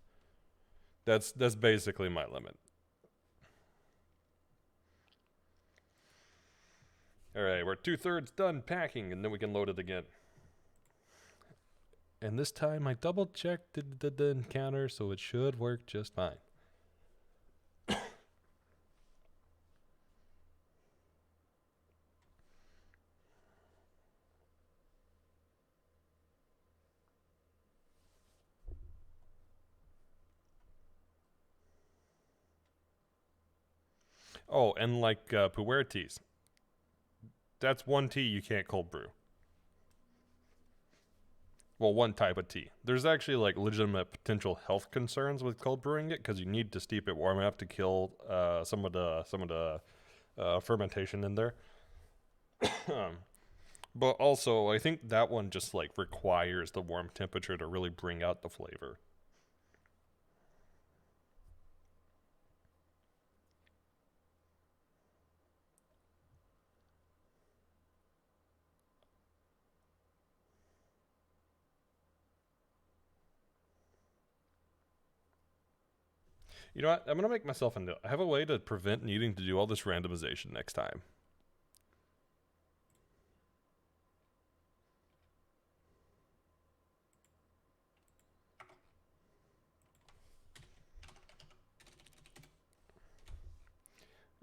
[SPEAKER 1] That's basically my limit. All right, we're 2/3 done packing, and then we can load it again. And this time I double checked the encounter, so it should work just fine. Oh, and like pu'er teas. That's one tea you can't cold brew. Well, one type of tea. There's actually like legitimate potential health concerns with cold brewing it because you need to steep it warm enough to kill some of the fermentation in there. But also, I think that one just like requires the warm temperature to really bring out the flavor. You know what? I'm gonna make myself a note. I have a way to prevent needing to do all this randomization next time.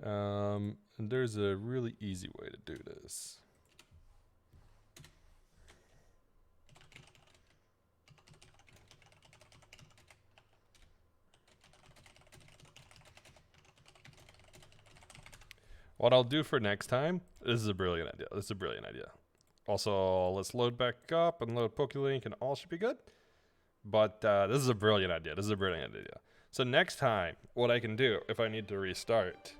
[SPEAKER 1] And there's a really easy way to do this. What I'll do for next time, this is a brilliant idea. This is a brilliant idea. Also, let's load back up and load PokeLink and all should be good. But this is a brilliant idea. This is a brilliant idea. So next time, what I can do if I need to restart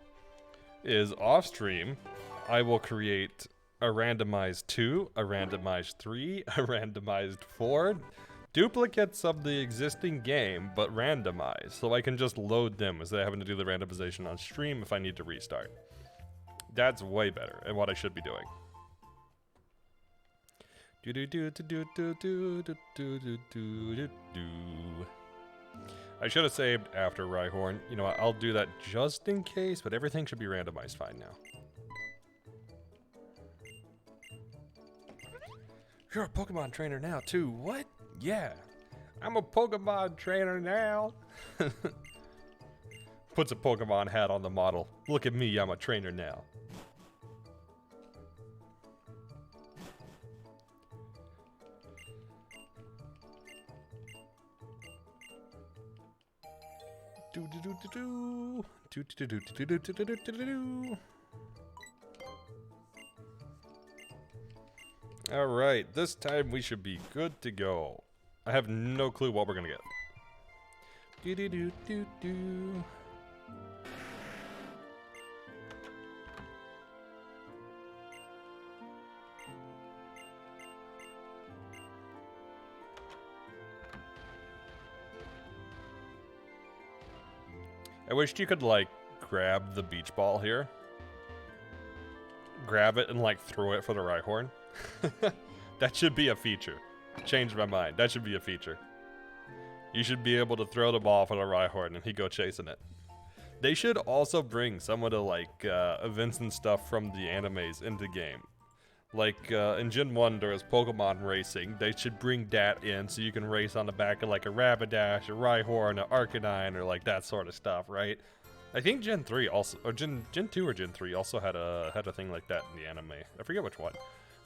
[SPEAKER 1] is off stream, I will create a randomized 2, a randomized 3, a randomized 4, duplicates of the existing game, but randomized. So I can just load them instead of having to do the randomization on stream if I need to restart. That's way better and what I should be doing. I should have saved after Rhyhorn. You know what, I'll do that just in case, but everything should be randomized fine now. You're a Pokemon trainer now too, what? Yeah, I'm a Pokemon trainer now. Puts a Pokemon hat on the model. Look at me, I'm a trainer now. Alright, this time we should be good to go. I have no clue what we're gonna get. I wished you could, like, grab the beach ball here. Grab it and, like, throw it for the Rhyhorn. That should be a feature. Changed my mind. That should be a feature. You should be able to throw the ball for the Rhyhorn and he go chasing it. They should also bring some of the, like, events and stuff from the animes into game. Like, in Gen 1, there was Pokemon racing. They should bring that in so you can race on the back of, like, a Rapidash, a Rhyhorn, an Arcanine, or, like, that sort of stuff, right? I think Gen 3 also, or Gen 2 or Gen 3 also had a thing like that in the anime. I forget which one.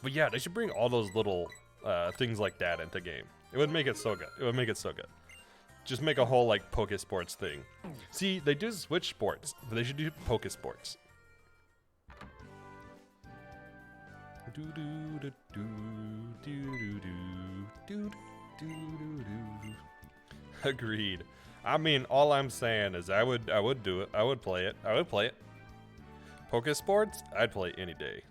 [SPEAKER 1] But yeah, they should bring all those little things like that into game. It would make it so good. It would make it so good. Just make a whole, like, Pokesports thing. See, they do Switch Sports, but they should do Pokesports. Agreed. I mean, all I'm saying is I would do it. I would play it. I would play it. Pokesports? I'd play any day.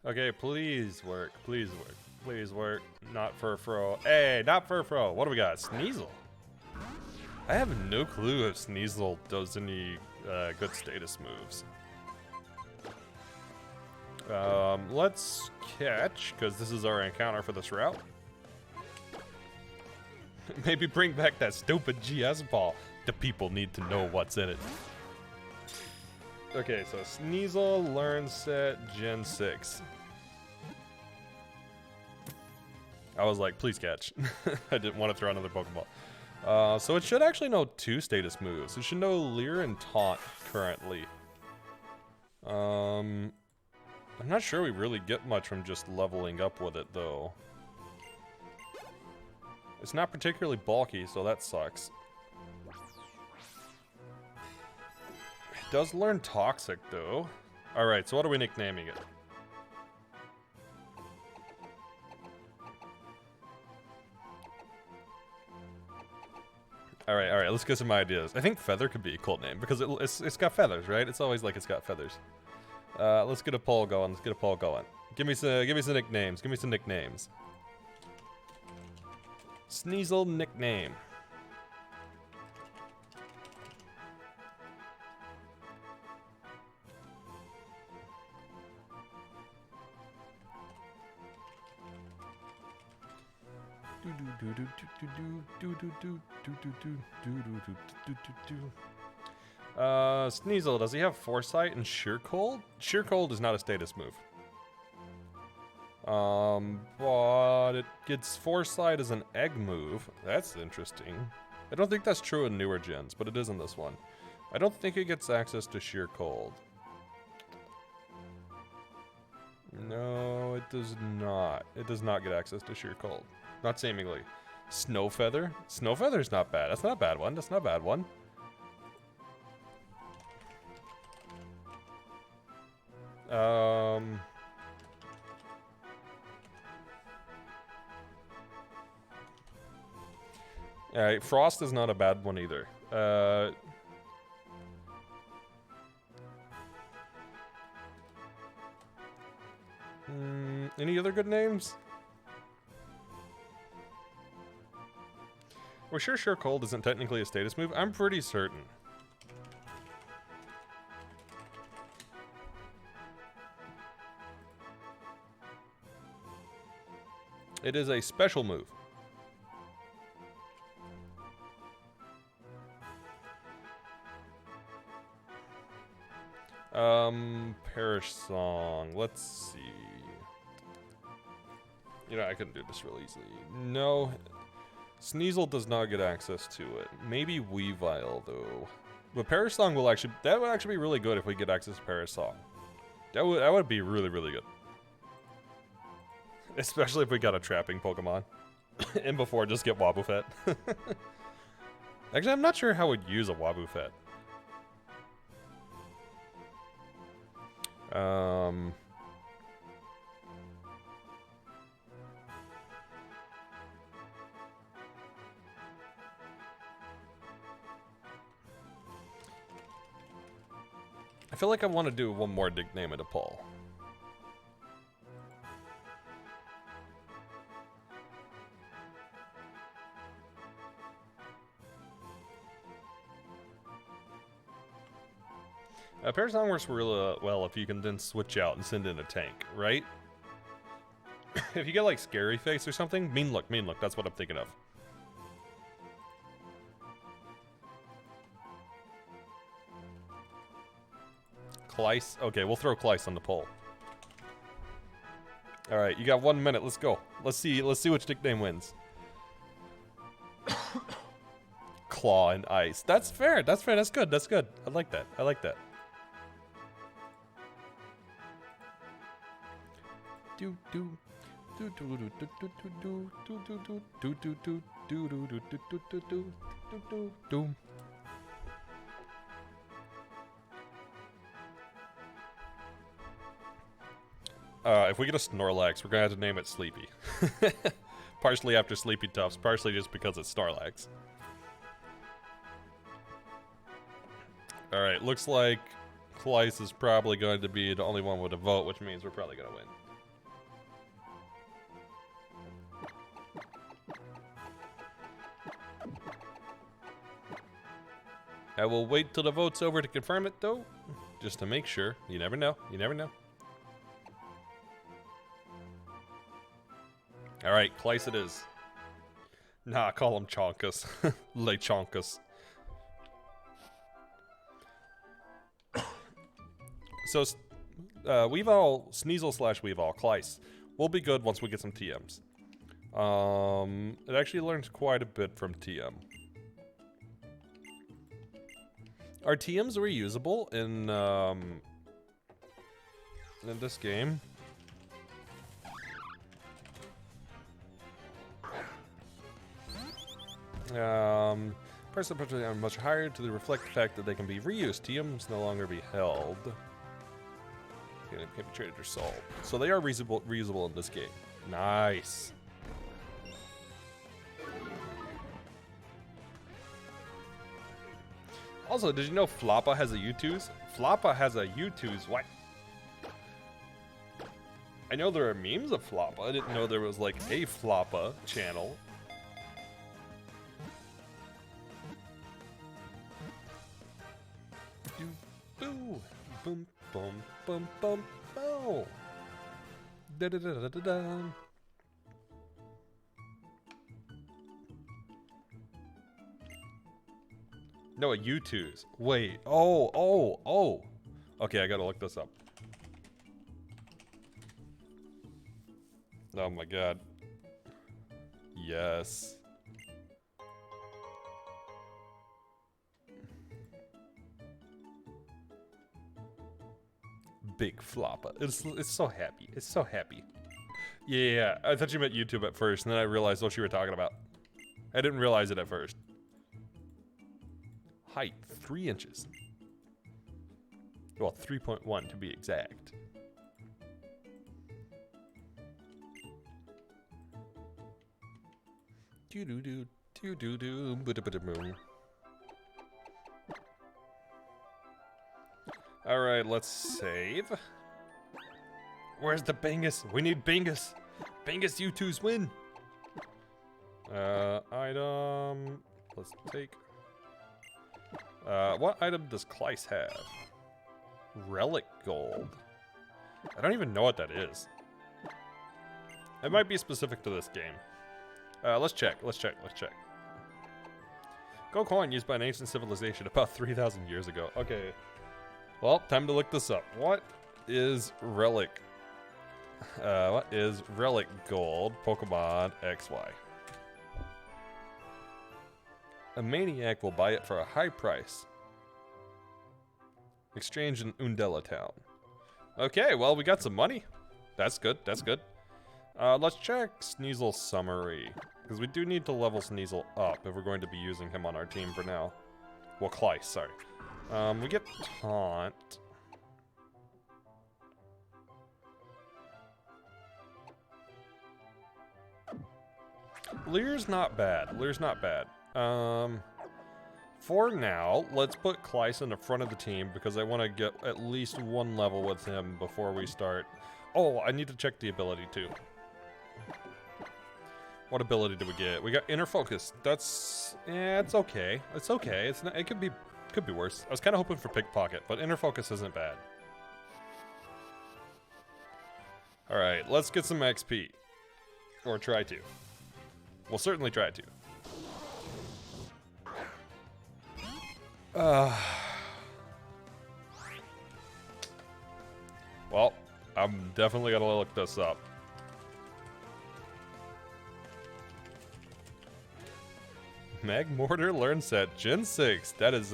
[SPEAKER 1] Okay, please work. Please work. Please work. Not Furfro. Hey, not Furfro. What do we got? Sneasel. I have no clue if Sneasel does any good status moves. Let's catch, because this is our encounter for this route. Maybe bring back that stupid GS ball. The people need to know what's in it. Okay, so Sneasel, Learn Set, Gen 6. I was like, please catch. I didn't want to throw another Pokeball. So it should actually know 2 status moves. It should know Leer and Taunt currently. I'm not sure we really get much from just leveling up with it, though. It's not particularly bulky, so that sucks. It does learn Toxic, though. Alright, so what are we nicknaming it? Alright, let's get some ideas. I think Feather could be a cool name, because it's got feathers, right? It's always like it's got feathers. Let's get a poll going. Let's get a poll going. Give me some nicknames. Give me some nicknames. Sneasel nickname. Sneasel, does he have Foresight and Sheer Cold? Sheer Cold is not a status move. But it gets Foresight as an egg move. That's interesting. I don't think that's true in newer gens, but it is in this one. I don't think it gets access to sheer cold. No, it does not. It does not get access to sheer cold. Not seemingly. Snowfeather? Snowfeather's not bad. That's not a bad one. That's not a bad one. Alright, Frost is not a bad one either. Any other good names? We're sure cold isn't technically a status move. I'm pretty certain. It is a special move. Perish Song. Let's see. You know, I couldn't do this real easily. No. Sneasel does not get access to it. Maybe Weavile, though. But Perish Song will actually... That would actually be really good if we get access to Perish Song. That would be really, really good. Especially if we got a trapping Pokemon. And before, just get Wobbuffet. Actually, I'm not sure how we'd use a Wobbuffet. I feel like I want to do one more nickname at a poll. Perish Song works really well if you can then switch out and send in a tank, right? If you get like Scary Face or something, Mean Look, that's what I'm thinking of. Clyce? Okay, we'll throw Clyce on the poll. Alright, you got 1 minute, let's go. Let's see which nickname wins. Claw and Ice. That's fair, that's good. I like that. If we get a Snorlax, we're gonna have to name it Sleepy. Partially after Sleepy Tufts, partially just because it's Snorlax. Alright, looks like Clyce is probably going to be the only one with a vote, which means we're probably gonna win. I will wait till the vote's over to confirm it, though, just to make sure. You never know. Alright, Clyce it is. Nah, call him Chonkus. Lechonkus. So, Weavile, Sneasel/Weavile, Clyce will be good once we get some TMs. It actually learns quite a bit from TM. Are TMs reusable in this game? Price of are much higher to reflect the fact that they can be reused. TMs no longer be held. They can't be traded or sold. So they are reusable in this game. Nice. Also, did you know Floppa has a U2s? Floppa has a U2s. What? I know there are memes of Floppa. I didn't know there was like a Floppa channel. Boo! Boom! Boom! Boom! Boom! Boom! Da da da da da da. No, U2s. Wait. Oh. Okay, I gotta look this up. Oh my god. Yes. big flopper. It's so happy. It's so happy. Yeah, I thought you meant YouTube at first, and then I realized what you were talking about. I didn't realize it at first. Height, 3 inches. Well, 3.1 to be exact. Do-do-do, do-do-do, boo-da-boo-da-boom. Alright, let's save. Where's the Bingus? We need Bingus. Bingus, you two's win. Item. Let's take. What item does Kleiss have? Relic gold. I don't even know what that is. It might be specific to this game. Let's check. Gold coin used by an ancient civilization about 3,000 years ago. Okay. Well, time to look this up. What is relic? What is relic gold? Pokemon XY. A maniac will buy it for a high price. Exchange in Undella Town. Okay, well, we got some money. That's good, that's good. Let's check Sneasel's summary. Because we do need to level Sneasel up if we're going to be using him on our team for now. Well, Kleiss, sorry. We get Taunt. Lear's not bad. Lear's not bad. For now, let's put Kleiss in the front of the team because I want to get at least 1 level with him before we start. Oh, I need to check the ability too. What ability do we get? We got Inner Focus. That's, yeah, it's okay. It's okay. It's not, it could be worse. I was kind of hoping for Pickpocket, but Inner Focus isn't bad. All right, let's get some XP, or try to. We'll certainly try to. Well, I'm definitely gonna look this up. Magmortar Learn Set Gen 6. That is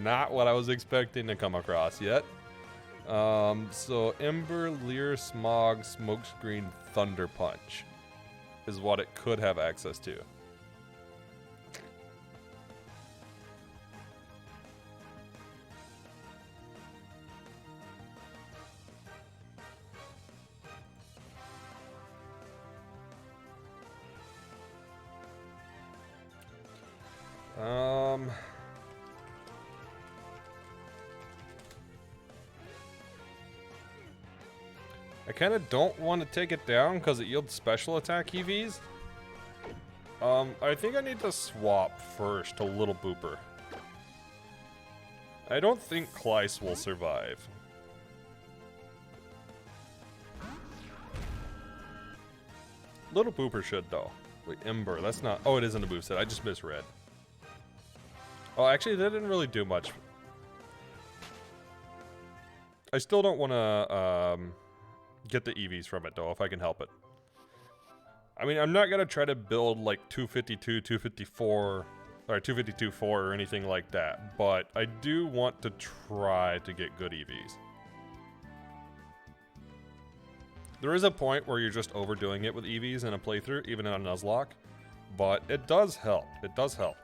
[SPEAKER 1] not what I was expecting to come across yet. So Ember, Leer, Smog, Smokescreen, Thunder Punch is what it could have access to. I kind of don't want to take it down because it yields special attack EVs. I think I need to swap first to Little Booper. I don't think Kleiss will survive. Little Booper should though. Wait, Ember, that's not, oh it is in the moveset, I just misread. Oh, actually that didn't really do much. I still don't want to, get the EVs from it though, if I can help it. I mean, I'm not gonna try to build like 252, 254, or 252-4 or anything like that, but I do want to try to get good EVs. There is a point where you're just overdoing it with EVs in a playthrough, even in a Nuzlocke, but it does help. It does help.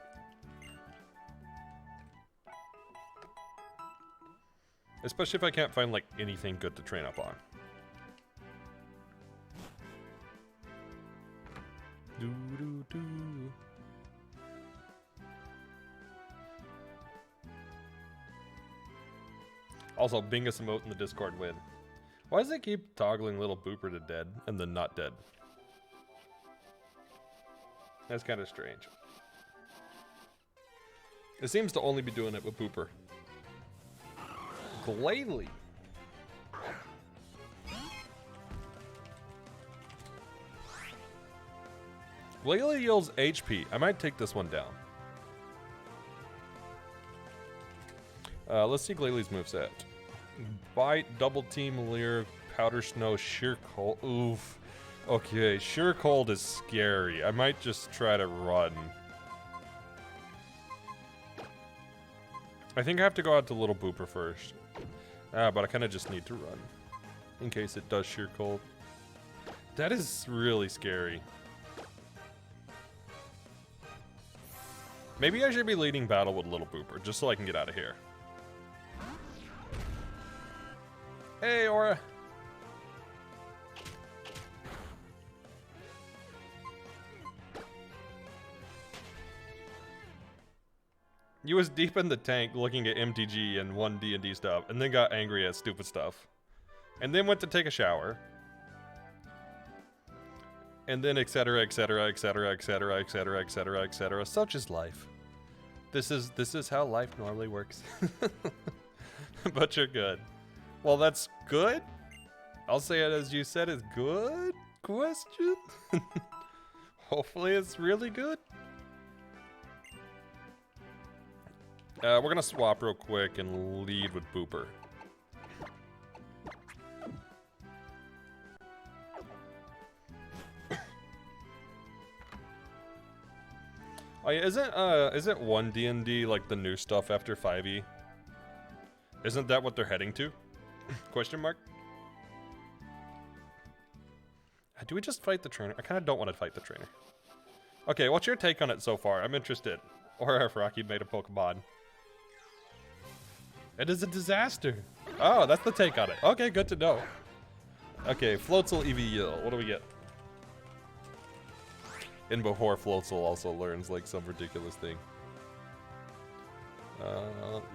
[SPEAKER 1] Especially if I can't find like anything good to train up on. Do-do-do. Also, Bingus emote in the Discord win. Why does it keep toggling Little Booper to dead and then not dead? That's kind of strange. It seems to only be doing it with Booper. Glalie. Glalie yields HP. I might take this one down. Let's see Glalie's moveset. Bite, Double Team, Leer, Powder Snow, Sheer Cold. Oof. Okay, Sheer Cold is scary. I might just try to run. I think I have to go out to Little Booper first. But I kind of just need to run in case it does sheer cold. That is really scary. Maybe I should be leading battle with Little Booper, just so I can get out of here. Hey, Aura. You was deep in the tank looking at MTG and one D&D stuff, and then got angry at stupid stuff. And then went to take a shower. And then etc, etc, etc, etc, etc, etc, etc. Such is life. This is how life normally works. But you're good. Well, that's good? I'll say it as you said, is good? Question? Hopefully it's really good. We're gonna swap real quick and lead with Booper. Oh yeah, isn't 1 D&D like the new stuff after 5e? Isn't that what they're heading to? Question mark? Do we just fight the trainer? I kind of don't want to fight the trainer. Okay, what's your take on it so far? I'm interested. Or if Rocky made a Pokemon. It is a disaster. Oh, that's the take on it. Okay, good to know. Okay, Floatzel EV what do we get? And before Floatzel also learns like some ridiculous thing.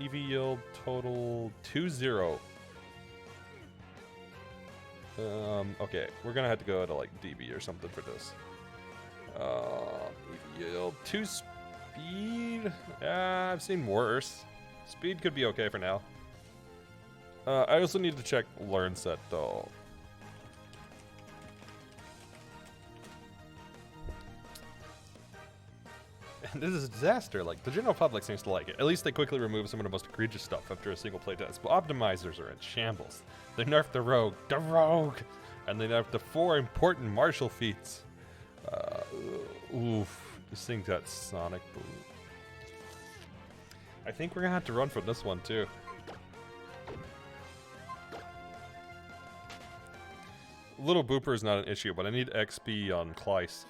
[SPEAKER 1] EV yield total 2-0. Okay, we're gonna have to go to like DB or something for this. EV yield 2 speed. I've seen worse. Speed could be okay for now. I also need to check learn set though. And this is a disaster. Like, the general public seems to like it. At least they quickly remove some of the most egregious stuff after a single playtest. But optimizers are in shambles. They nerfed the rogue, and they nerfed the 4 important martial feats. Oof, this thing's got Sonic Boom. I think we're gonna have to run from this one too. Little Booper is not an issue, but I need XP on Kleiss.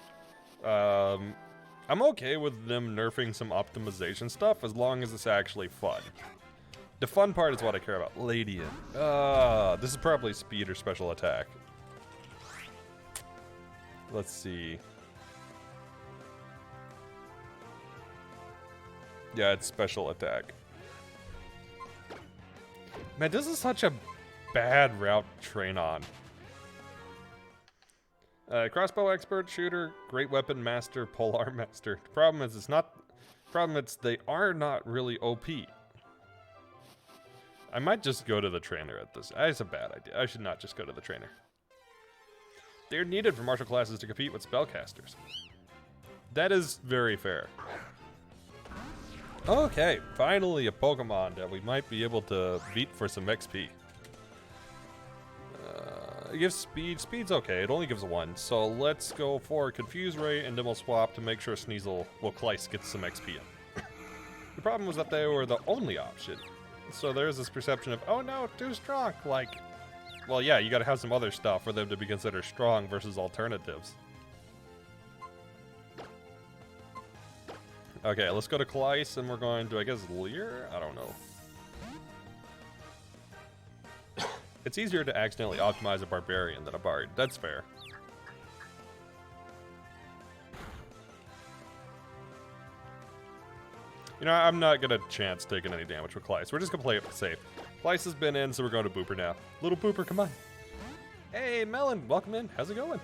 [SPEAKER 1] I'm okay with them nerfing some optimization stuff as long as it's actually fun. The fun part is what I care about. Ladian. This is probably speed or special attack. Let's see. Yeah, it's special attack. Man, this is such a bad route to train on. Crossbow expert, shooter, great weapon master, polearm master. The problem is they are not really OP. I might just go to the trainer at this. That's a bad idea. I should not just go to the trainer. They're needed for martial classes to compete with spellcasters. That is very fair. Okay, finally a Pokemon that we might be able to beat for some XP. It gives speed. Speed's okay. It only gives 1. So let's go for Confuse Ray, and then we'll swap to make sure Kleiss gets some XP in. The problem was that they were the only option. So there's this perception of, oh no, too strong. Like, well, yeah, you gotta have some other stuff for them to be considered strong versus alternatives. Okay, let's go to Kleiss, and we're going to, I guess, Leer? I don't know. It's easier to accidentally optimize a Barbarian than a Bard. That's fair. You know, I'm not gonna chance taking any damage with Kleiss. We're just gonna play it safe. Kleiss has been in, so we're going to Booper now. Little Booper, come on. Hey, Melon, welcome in. How's it going?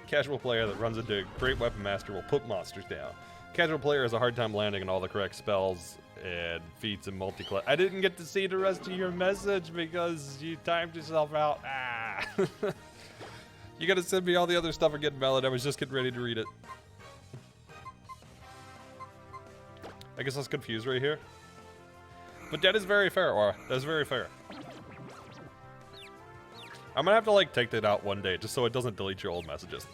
[SPEAKER 1] Casual player that runs into Great Weapon Master will put monsters down. Casual player has a hard time landing on all the correct spells and feats and multi-class. I didn't get to see the rest of your message because you timed yourself out. Ah. You gotta send me all the other stuff again, Melon. I was just getting ready to read it. I guess that's confused right here. But that is very fair, Aura. That is very fair. I'm gonna have to like take that out one day just so it doesn't delete your old messages.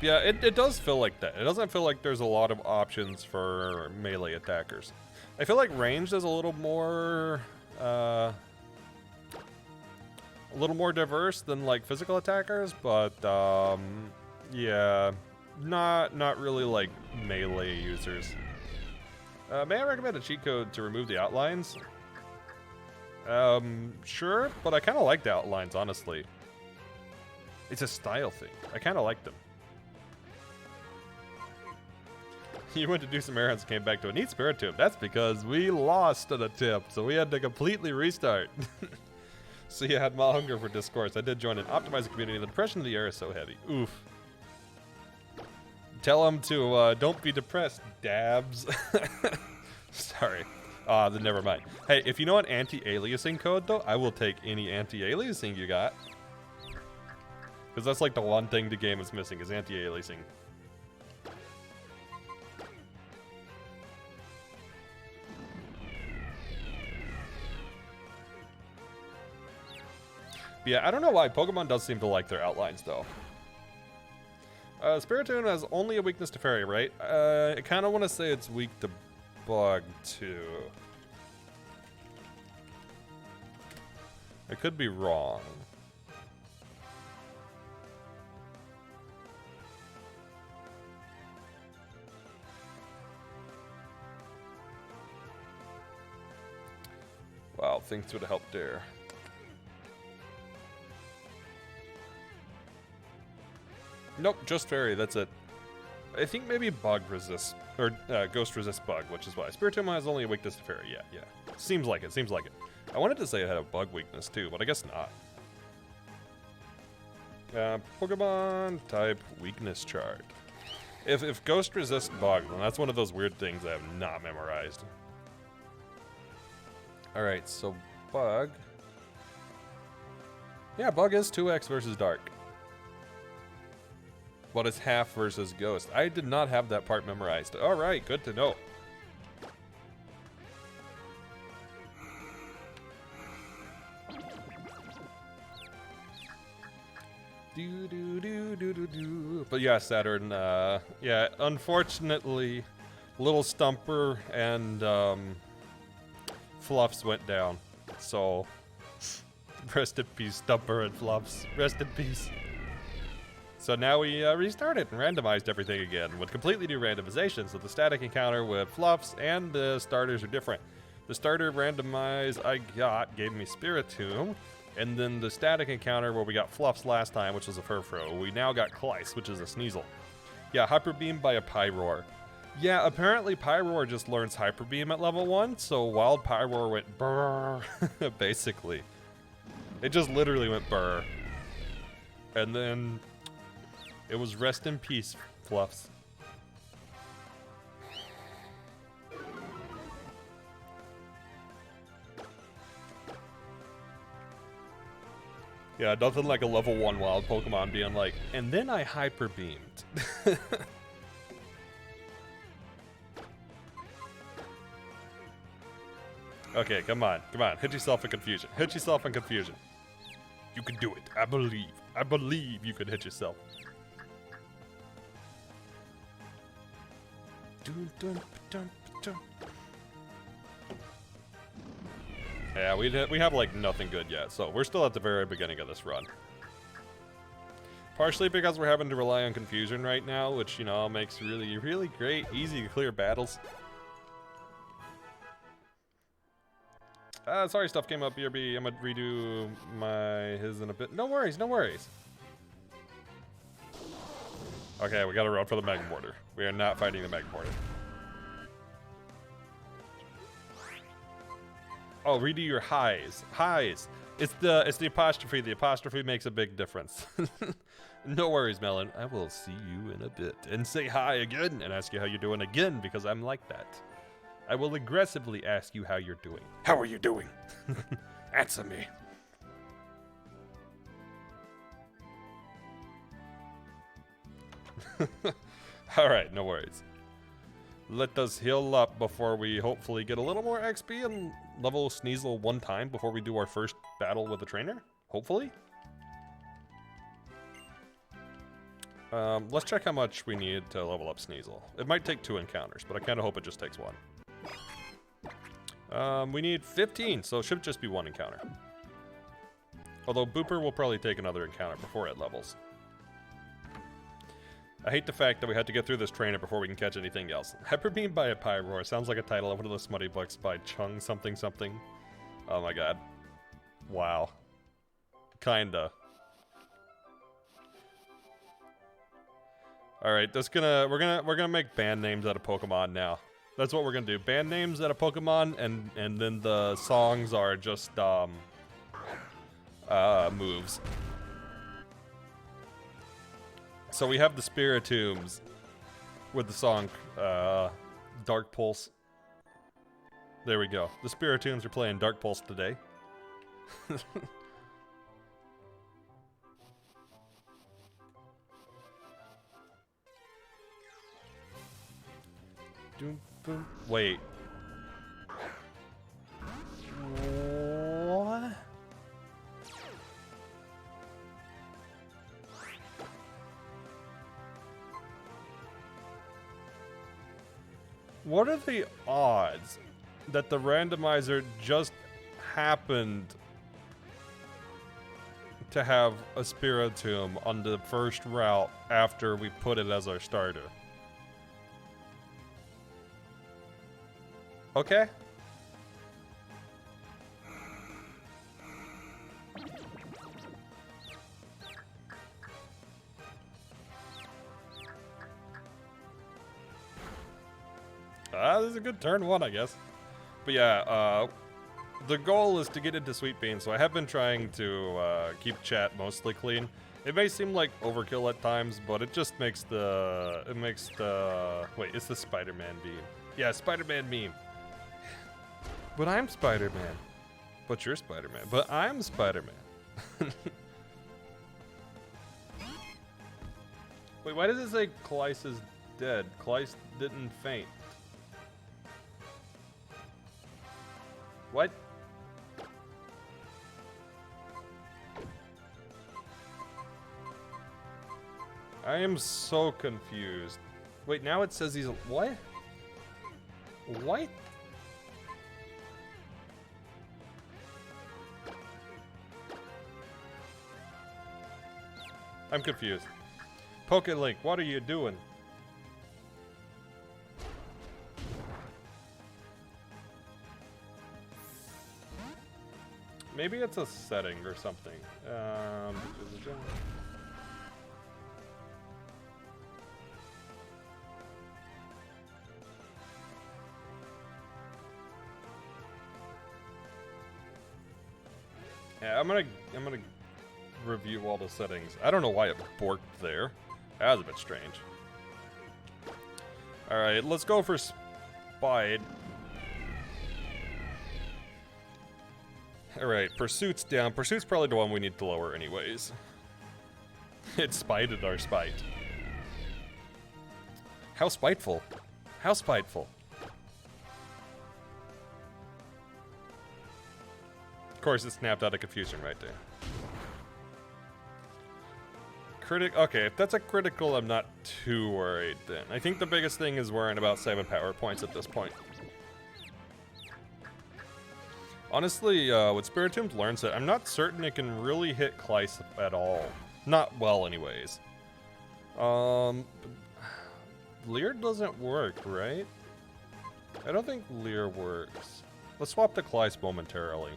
[SPEAKER 1] Yeah, it does feel like that. It doesn't feel like there's a lot of options for melee attackers. I feel like ranged is a little more diverse than like physical attackers, but yeah, not really like melee users. May I recommend a cheat code to remove the outlines? Sure, but I kind of like the outlines, honestly. It's a style thing. I kind of like them. You went to do some errands and came back to a neat Spiritomb. That's because we lost an attempt, so we had to completely restart. So you had my hunger for discourse. I did join an optimizing community. The depression of the air is so heavy. Oof. Tell them to don't be depressed, dabs. Sorry. Then never mind. Hey, if you know an anti-aliasing code, though, I will take any anti-aliasing you got. Because that's like the one thing the game is missing, is anti-aliasing. Yeah, I don't know why. Pokemon does seem to like their outlines, though. Spiritomb has only a weakness to Fairy, right? I kind of want to say it's weak to Bug, too. I could be wrong. Wow, things would have helped there. Nope, just Fairy, that's it. I think maybe Bug resists, or Ghost resists Bug, which is why. Spiritomb has only a weakness to Fairy, yeah. Seems like it, seems like it. I wanted to say it had a Bug weakness too, but I guess not. Pokemon type weakness chart. If Ghost resists Bug, then that's one of those weird things I have not memorized. Alright, so Bug. Yeah, Bug is 2x versus Dark. But it's half versus Ghost. I did not have that part memorized. Alright, good to know. But yeah, Saturn, yeah, unfortunately, Little Stumper and Fluffs went down. So, rest in peace, Stumper and Fluffs. Rest in peace. So now we restarted and randomized everything again with completely new randomization. So the static encounter with Fluffs and the starters are different. The starter randomize I got gave me Spiritomb, and then the static encounter where we got Fluffs last time, which was a Furfrou, we now got Clyce, which is a Sneasel. Yeah, Hyper Beam by a Pyroar. Yeah, apparently Pyroar just learns Hyper Beam at level 1, so Wild Pyroar went brrr, basically. It just literally went brrr. And then it was rest in peace, Fluffs. Yeah, nothing like a level 1 wild Pokemon being like, and then I Hyper Beamed. Okay, come on. Hit yourself in confusion. Hit yourself in confusion. You can do it. I believe. I believe you can hit yourself. Yeah, we have like nothing good yet, so we're still at the very beginning of this run. Partially because we're having to rely on confusion right now, which, you know, makes really, really great, easy to clear battles. Sorry, stuff came up, BRB. I'm gonna redo his in a bit. No worries, no worries. Okay, we gotta run for the Mega Mortar. We are not fighting the Mega Mortar. Oh, redo your highs. Highs. It's the apostrophe. The apostrophe makes a big difference. No worries, Melon. I will see you in a bit. And say hi again and ask you how you're doing again, because I'm like that. I will aggressively ask you how you're doing. How are you doing? Answer me. Alright, no worries. Let us heal up before we hopefully get a little more XP and level Sneasel one time before we do our first battle with the trainer. Hopefully. Let's check how much we need to level up Sneasel. It might take 2 encounters, but I kind of hope it just takes 1. We need 15, so it should just be 1 encounter. Although Booper will probably take another encounter before it levels. I hate the fact that we had to get through this trainer before we can catch anything else. Hyperbeam by a Pyroar sounds like a title of one of those smutty books by Chung something something. Oh my god. Wow. Kinda. Alright, we're gonna make band names out of Pokemon now. That's what we're gonna do. Band names out of Pokemon, and then the songs are just moves. So we have the Spiritombs with the song Dark Pulse. There we go. The Spiritombs are playing Dark Pulse today. Wait. What? What are the odds that the randomizer just happened to have a Spiritomb on the first route after we put it as our starter? Okay. This is a good turn 1, I guess. But yeah, the goal is to get into Sweet Bean, so I have been trying to keep chat mostly clean. It may seem like overkill at times, but it just makes the... Wait, it's the Spider-Man meme. Yeah, Spider-Man meme. But I'm Spider-Man. But you're Spider-Man. But I'm Spider-Man. Wait, why does it say Clyce is dead? Clyce didn't faint. What? I am so confused. Wait, now it says he's... What? What? I'm confused. PokeLink, what are you doing? Maybe it's a setting or something. Yeah, I'm gonna review all the settings. I don't know why it borked there. That was a bit strange. Alright, let's go for Spide. Alright, Pursuit's down. Pursuit's probably the one we need to lower anyways. It spited our spite. How spiteful. How spiteful. Of course, it snapped out of confusion right there. Okay, if that's a critical, I'm not too worried then. I think the biggest thing is worrying about 7 power points at this point. Honestly, with Spiritombs learns it, I'm not certain it can really hit Clyce at all. Not well, anyways. Leer doesn't work, right? I don't think Leer works. Let's swap to Clyce momentarily.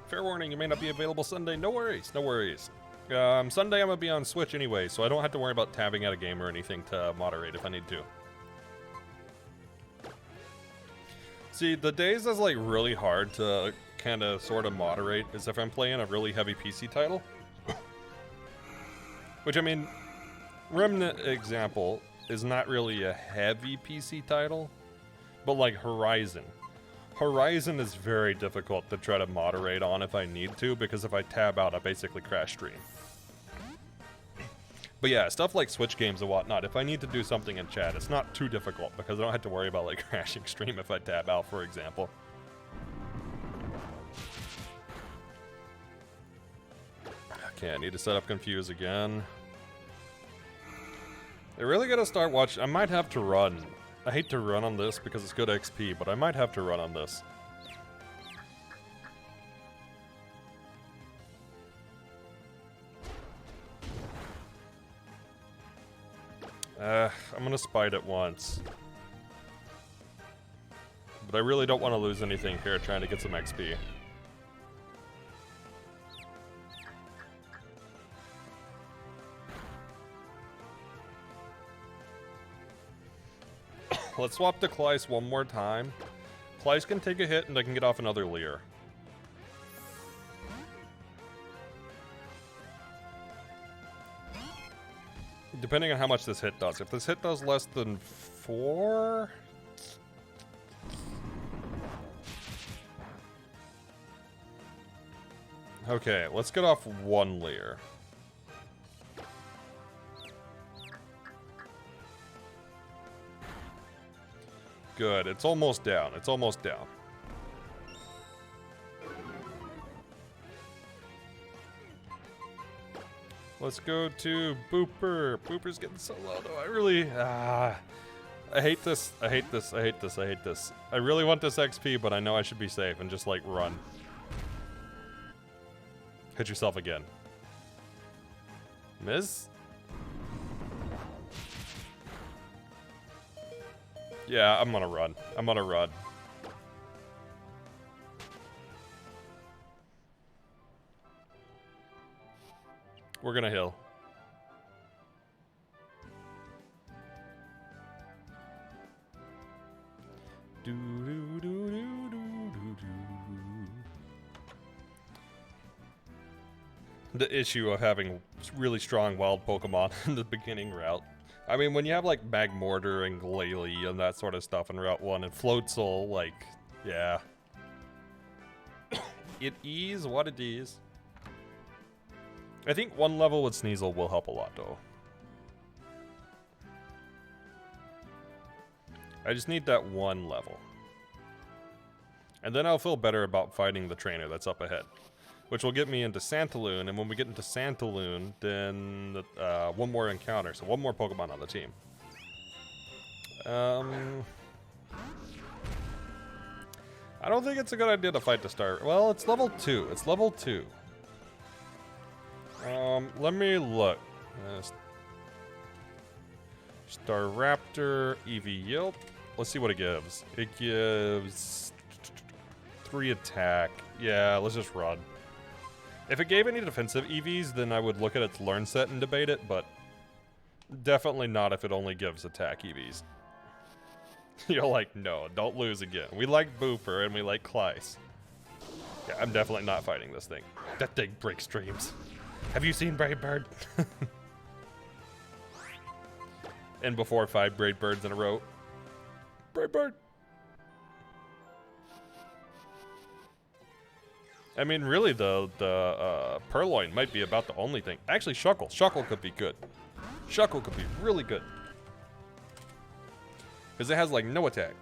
[SPEAKER 1] Fair warning, you may not be available Sunday. No worries, no worries. Sunday I'm gonna be on Switch anyway, so I don't have to worry about tabbing out a game or anything to moderate if I need to. See, the days that's like really hard to kind of sort of moderate is if I'm playing a really heavy PC title. Which, I mean, Remnant example is not really a heavy PC title, but like Horizon. Horizon is very difficult to try to moderate on if I need to, because if I tab out, I basically crash stream. But yeah, stuff like Switch games and whatnot, if I need to do something in chat, it's not too difficult, because I don't have to worry about like crashing stream if I tab out, for example. Okay, I need to set up Confuse again. I really gotta start watching. I might have to run. I hate to run on this because it's good XP, but I might have to run on this. I'm gonna spite it once. But I really don't want to lose anything here trying to get some XP. Let's swap to Klyce one more time. Klyce can take a hit and I can get off another Leer. Depending on how much this hit does. If this hit does less than 4... Okay, let's get off one Leer. Good, it's almost down. It's almost down. Let's go to Booper. Booper's getting so low though. I really... I hate this. I hate this. I hate this. I hate this. I really want this XP, but I know I should be safe and just, like, run. Hit yourself again. Miss? Yeah, I'm gonna run. I'm gonna run. We're gonna heal. Do do do do do do do. The issue of having really strong wild Pokemon in the beginning route. I mean, when you have like Magmortar and Glalie and that sort of stuff in Route 1 and Floatzel, like, yeah. It is what it is. I think one level with Sneasel will help a lot, though. I just need that one level. And then I'll feel better about fighting the trainer that's up ahead. Which will get me into Santaloon, and when we get into Santaloon, then one more encounter, so one more Pokemon on the team. I don't think it's a good idea to fight to start. Well, it's level 2. It's level 2. Let me look. Staraptor, Eevee Yelp. Let's see what it gives. It gives 3 attack. Yeah, let's just run. If it gave any defensive EVs, then I would look at its learn set and debate it, but definitely not if it only gives attack EVs. You're like, no, don't lose again. We like Booper and we like Klyce. Yeah, I'm definitely not fighting this thing. That thing breaks dreams. Have you seen Brave Bird? And before 5 Brave Birds in a row. Brave Bird! I mean, really, the Purloin might be about the only thing. Actually, Shuckle. Shuckle could be good. Shuckle could be really good. Because it has, like, no attack.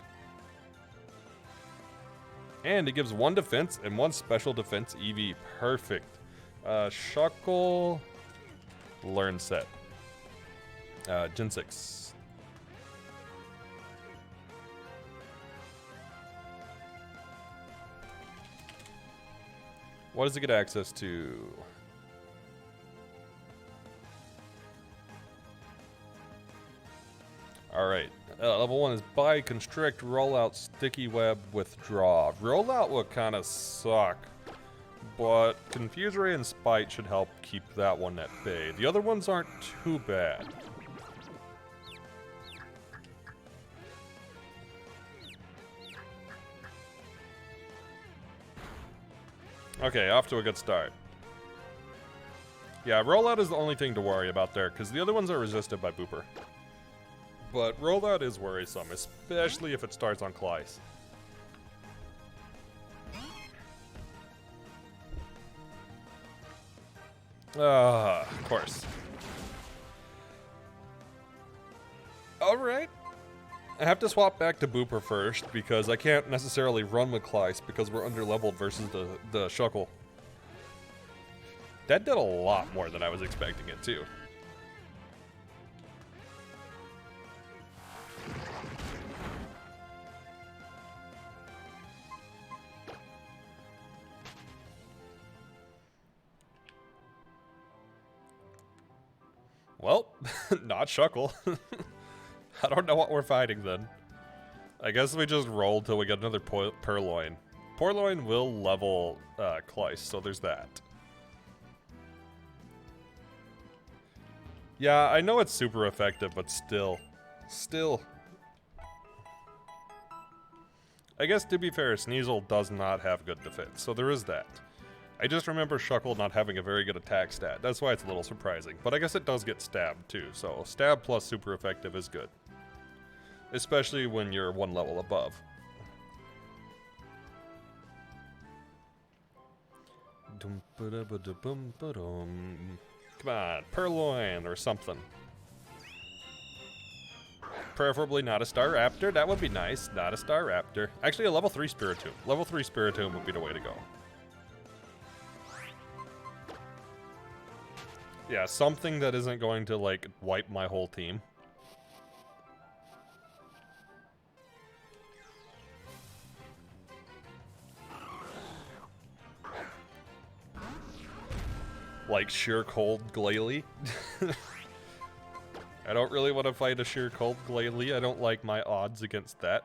[SPEAKER 1] And it gives 1 defense and 1 special defense EV. Perfect. Shuckle. Learn set. Gen 6. What does it get access to? Alright. Level 1 is Buy, Constrict, Rollout, Sticky Web, Withdraw. Rollout would kind of suck, but Confuse Ray and Spite should help keep that one at bay. The other ones aren't too bad. Okay, off to a good start. Yeah, Rollout is the only thing to worry about there, because the other ones are resisted by Booper. But Rollout is worrisome, especially if it starts on Klyce. Of course. Alright. I have to swap back to Booper first, because I can't necessarily run with Klyce, because we're under-leveled versus the Shuckle. That did a lot more than I was expecting it to. Well, not Shuckle. I don't know what we're fighting then. I guess we just roll till we get another Purloin. Purloin will level Kleiss, so there's that. Yeah, I know it's super effective, but still. I guess to be fair, Sneasel does not have good defense, so there is that. I just remember Shuckle not having a very good attack stat. That's why it's a little surprising. But I guess it does get stabbed too, so stab plus super effective is good. Especially when you're one level above. Come on, Purloin or something. Preferably not a Star Raptor. That would be nice. Not a Star Raptor. Actually, a level 3 Spiritomb. Level 3 Spiritomb would be the way to go. Yeah, something that isn't going to, like, wipe my whole team. Like Sheer Cold Glalie. I don't really want to fight a Sheer Cold Glalie. I don't like my odds against that.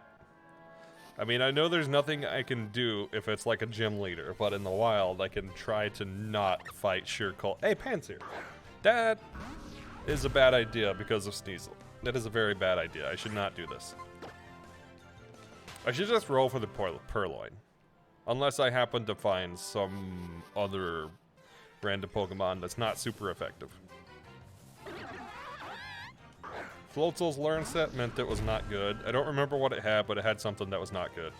[SPEAKER 1] I mean, I know there's nothing I can do if it's like a gym leader, but in the wild, I can try to not fight Sheer Cold. Hey, Panzer! That is a bad idea because of Sneasel. That is a very bad idea. I should not do this. I should just roll for the Purloin. Unless I happen to find some other random Pokemon that's not super effective. Floatzel's Learn Set meant it was not good. I don't remember what it had, but it had something that was not good.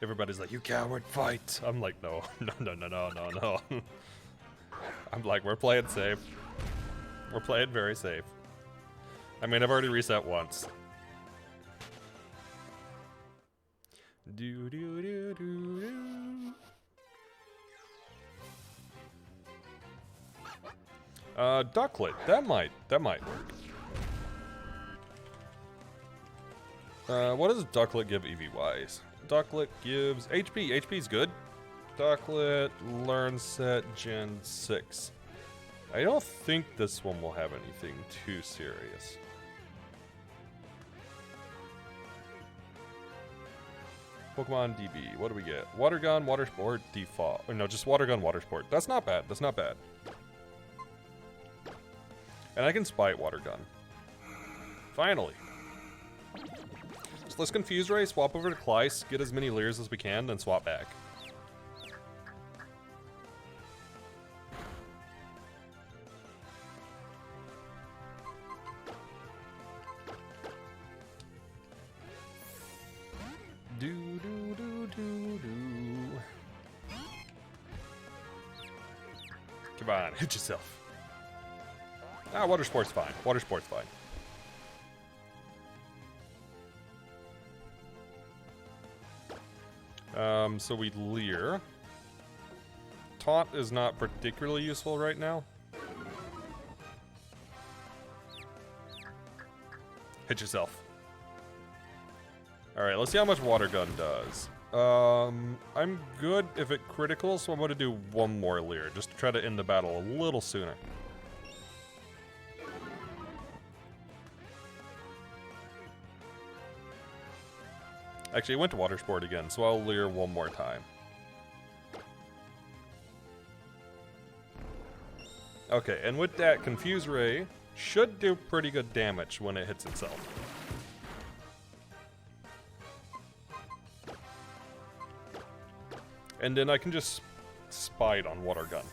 [SPEAKER 1] Everybody's like, you coward, fight! I'm like, no. I'm like, we're playing safe. We're playing very safe. I mean, I've already reset once. Ducklet. That might work. What does Ducklet give EV-wise? Ducklet gives HP. HP's good. Ducklet, Learn Set, Gen 6. I don't think this one will have anything too serious. Pokemon DB. What do we get? Water Gun, Water Sport, Default. Or no, just Water Gun, Water Sport. That's not bad. That's not bad. And I can Spite Water Gun. Finally. So let's Confuse Ray, swap over to Kleiss, get as many Leers as we can, then swap back. Come on, hit yourself. Ah, Water Sport's fine. Water Sport's fine. So we Leer. Taunt is not particularly useful right now. Hit yourself. Alright, let's see how much Water Gun does. I'm good if it critical, so I'm going to do one more Leer, just to try to end the battle a little sooner. Actually, I went to Water Sport again, so I'll Leer one more time. Okay, and with that, Confuse Ray should do pretty good damage when it hits itself. And then I can just Spite on Water Gun.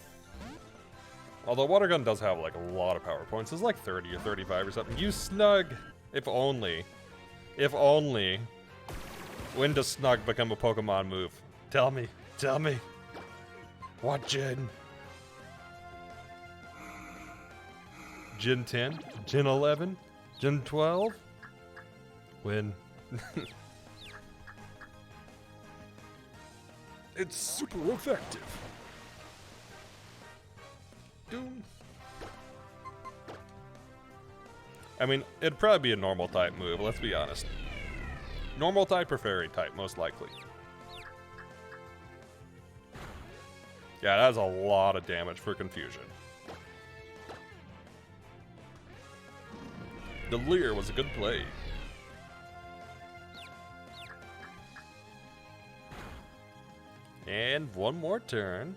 [SPEAKER 1] Although Water Gun does have like a lot of power points. It's like 30 or 35 or something. You Snug! If only. If only. When does Snug become a Pokemon move? Tell me. Tell me. What gen? Gen 10? Gen 11? Gen 12? When? It's super effective. Doom. I mean, it'd probably be a normal type move, let's be honest. Normal type or fairy type, most likely. Yeah, that's a lot of damage for confusion. The Leer was a good play. And one more turn.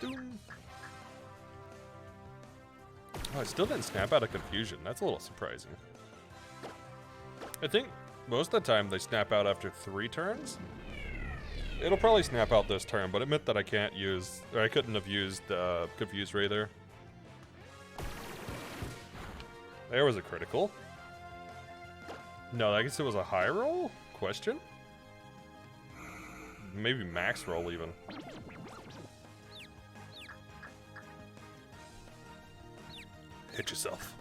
[SPEAKER 1] Doom. Oh, it still didn't snap out of confusion. That's a little surprising. I think most of the time they snap out after 3 turns. It'll probably snap out this turn, but it meant that I can't use, or I couldn't have used Confuse Ray there. There was a critical. No, I guess it was a high roll? Question? Maybe max roll even. Hit yourself.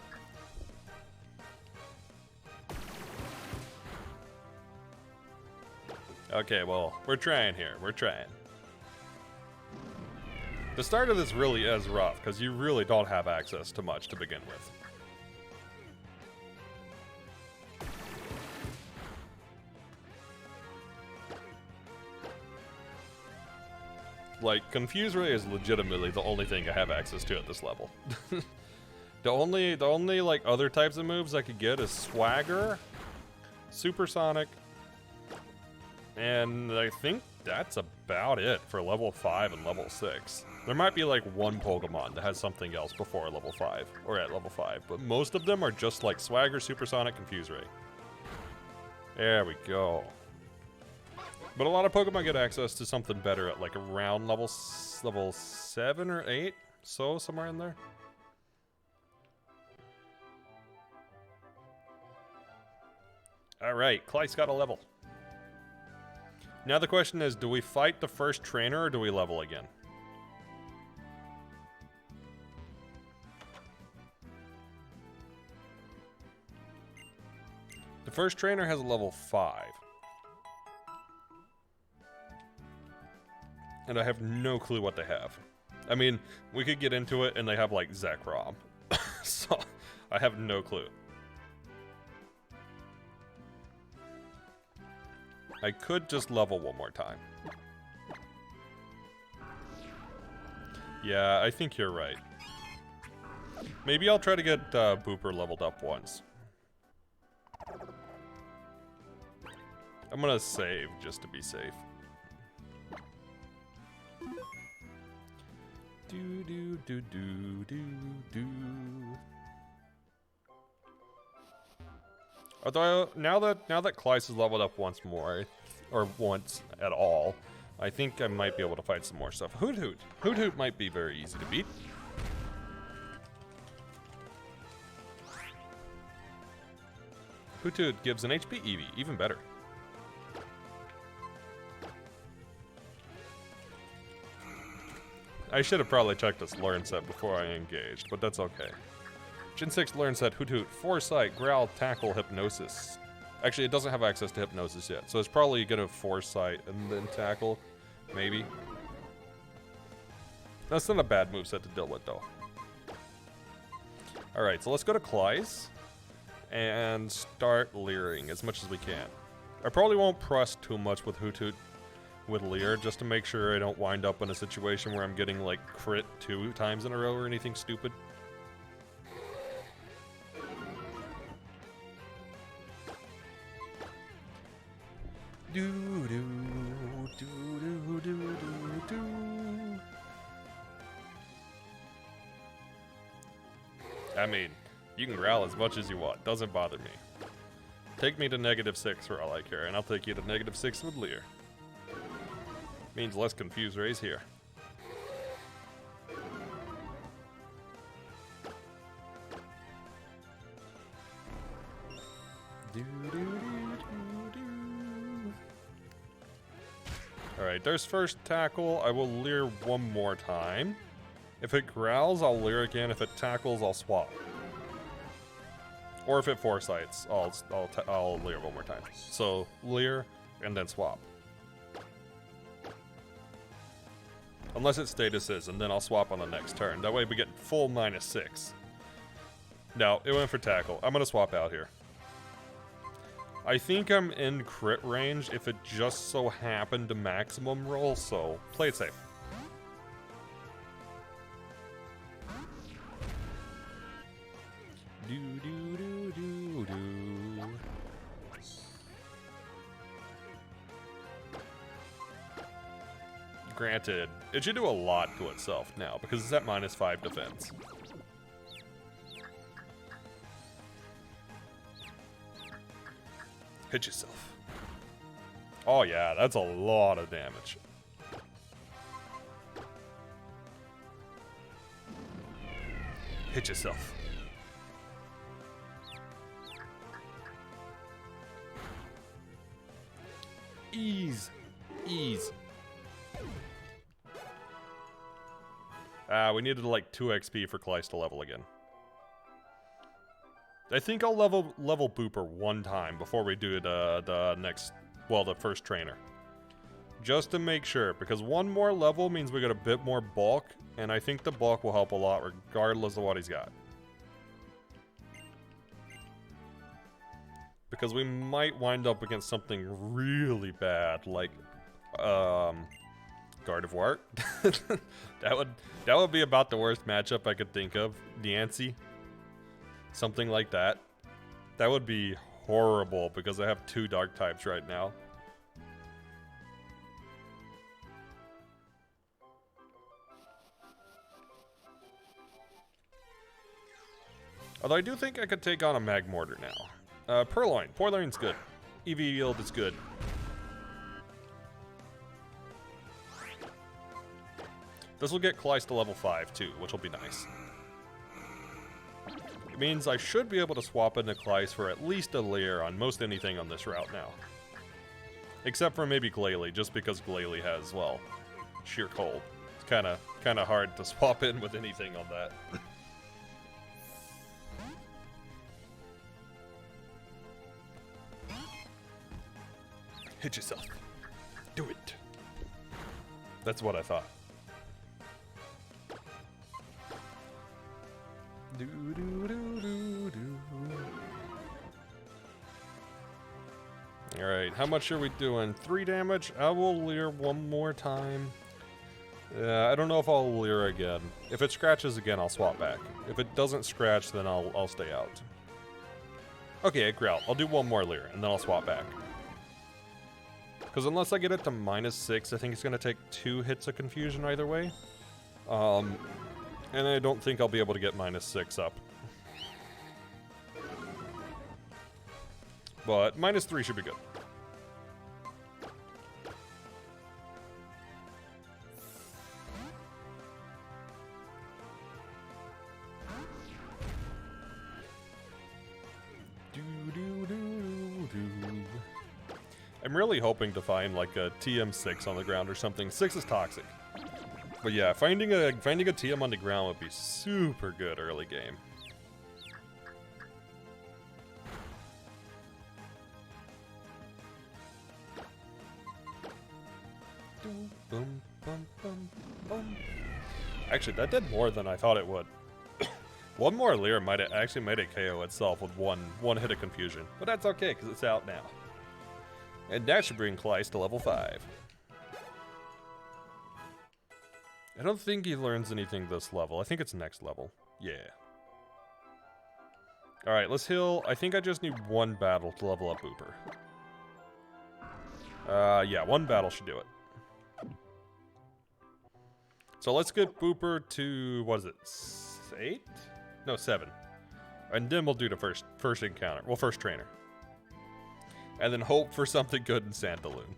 [SPEAKER 1] Okay, well, we're trying here. We're trying. The start of this really is rough, because you really don't have access to much to begin with. Like, Confuse Ray is legitimately the only thing I have access to at this level. The only like other types of moves I could get is Swagger, Supersonic, and I think that's about it for level 5 and level 6. There might be like one Pokemon that has something else before level 5, or at level 5, but most of them are just like Swagger, Supersonic, Confuse Ray. There we go. But a lot of Pokemon get access to something better at like around level 7 or 8, so somewhere in there. Alright, Clyde's got a level. Now the question is, do we fight the first trainer or do we level again? The first trainer has a level 5. And I have no clue what they have. I mean, we could get into it and they have like Zekrom. So, I have no clue. I could just level one more time. Yeah, I think you're right. Maybe I'll try to get Booper leveled up once. I'm gonna save just to be safe. Do do do do do do. Although now that Klyce is leveled up once more, or once at all, I think I might be able to fight some more stuff. Hoot Hoot. Hoot Hoot might be very easy to beat. Hoot Hoot gives an HP EV, even better. I should have probably checked this learn set before I engaged, but that's okay. Gen 6 learn set Hoot Hoot, Foresight, Growl, Tackle, Hypnosis. Actually, it doesn't have access to Hypnosis yet, so it's probably gonna Foresight and then Tackle, maybe. That's not a bad moveset to deal with, though. Alright, so let's go to Klyce and start leering as much as we can. I probably won't press too much with Hoot Hoot with Leer, just to make sure I don't wind up in a situation where I'm getting, like, crit 2 times in a row or anything stupid. Do do do do do do do. I mean, you can growl as much as you want. Doesn't bother me. Take me to -6 for all I care, and I'll take you to -6 with Leer. Means less Confuse Rays here. Alright, there's first Tackle. I will Leer one more time. If it growls, I'll Leer again. If it tackles, I'll swap. Or if it foresights, I'll Leer one more time. So Leer and then swap. Unless it statuses, and then I'll swap on the next turn. That way we get full -6. No, it went for tackle. I'm gonna swap out here. I think I'm in crit range if it just so happened to maximum roll, so play it safe. Granted, it should do a lot to itself now because it's at -5 defense. Hit yourself. Oh yeah, that's a lot of damage. Hit yourself. Ease. Ease. We needed like 2 XP for Kleist to level again. I think I'll level Booper one time before we do the next, well, the first trainer. Just to make sure, because one more level means we get a bit more bulk, and I think the bulk will help a lot regardless of what he's got. Because we might wind up against something really bad, like, Gardevoir. that would be about the worst matchup I could think of. Diancie. Something like that. That would be horrible because I have 2 dark types right now. Although I do think I could take on a Magmortar now. Purloin. Purloin's good. EV yield is good. This will get Kleist to level 5 too, which will be nice. It means I should be able to swap into Kleist for at least a Leer on most anything on this route now. Except for maybe Glalie, just because Glalie has, well, sheer cold. It's kinda hard to swap in with anything on that. Hit yourself. Do it. That's what I thought. Alright, how much are we doing? 3 damage? I will Leer one more time. I don't know if I'll Leer again. If it scratches again, I'll swap back. If it doesn't scratch, then I'll stay out. Okay, Growl. I'll do one more Leer, and then I'll swap back. Because unless I get it to -6, I think it's going to take 2 hits of confusion either way. And I don't think I'll be able to get -6 up. But -3 should be good. I'm really hoping to find like a TM6 on the ground or something. 6 is toxic. But yeah, finding a TM on the ground would be super good early game. Boom, boom, boom, boom. Actually, that did more than I thought it would. One more Leer might have actually made it KO itself with one hit of confusion, but that's okay because it's out now. And that should bring Kleist to level 5. I don't think he learns anything this level. I think it's next level. Yeah. Alright, let's heal. I think I just need 1 battle to level up Booper. Yeah, 1 battle should do it. So let's get Booper to, what is it, 8? No, 7. And then we'll do the first encounter. Well, first trainer. And then hope for something good in Santaloon.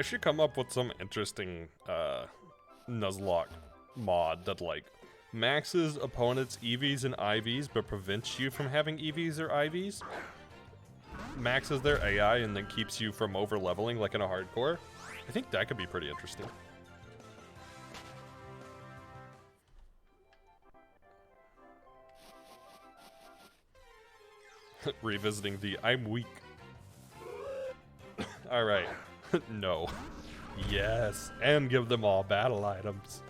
[SPEAKER 1] I should come up with some interesting Nuzlocke mod that like maxes opponents' EVs and IVs but prevents you from having EVs or IVs. Maxes their AI and then keeps you from over leveling like in a hardcore. I think that could be pretty interesting. Revisiting the I'm weak. Alright. No. Yes. And give them all battle items.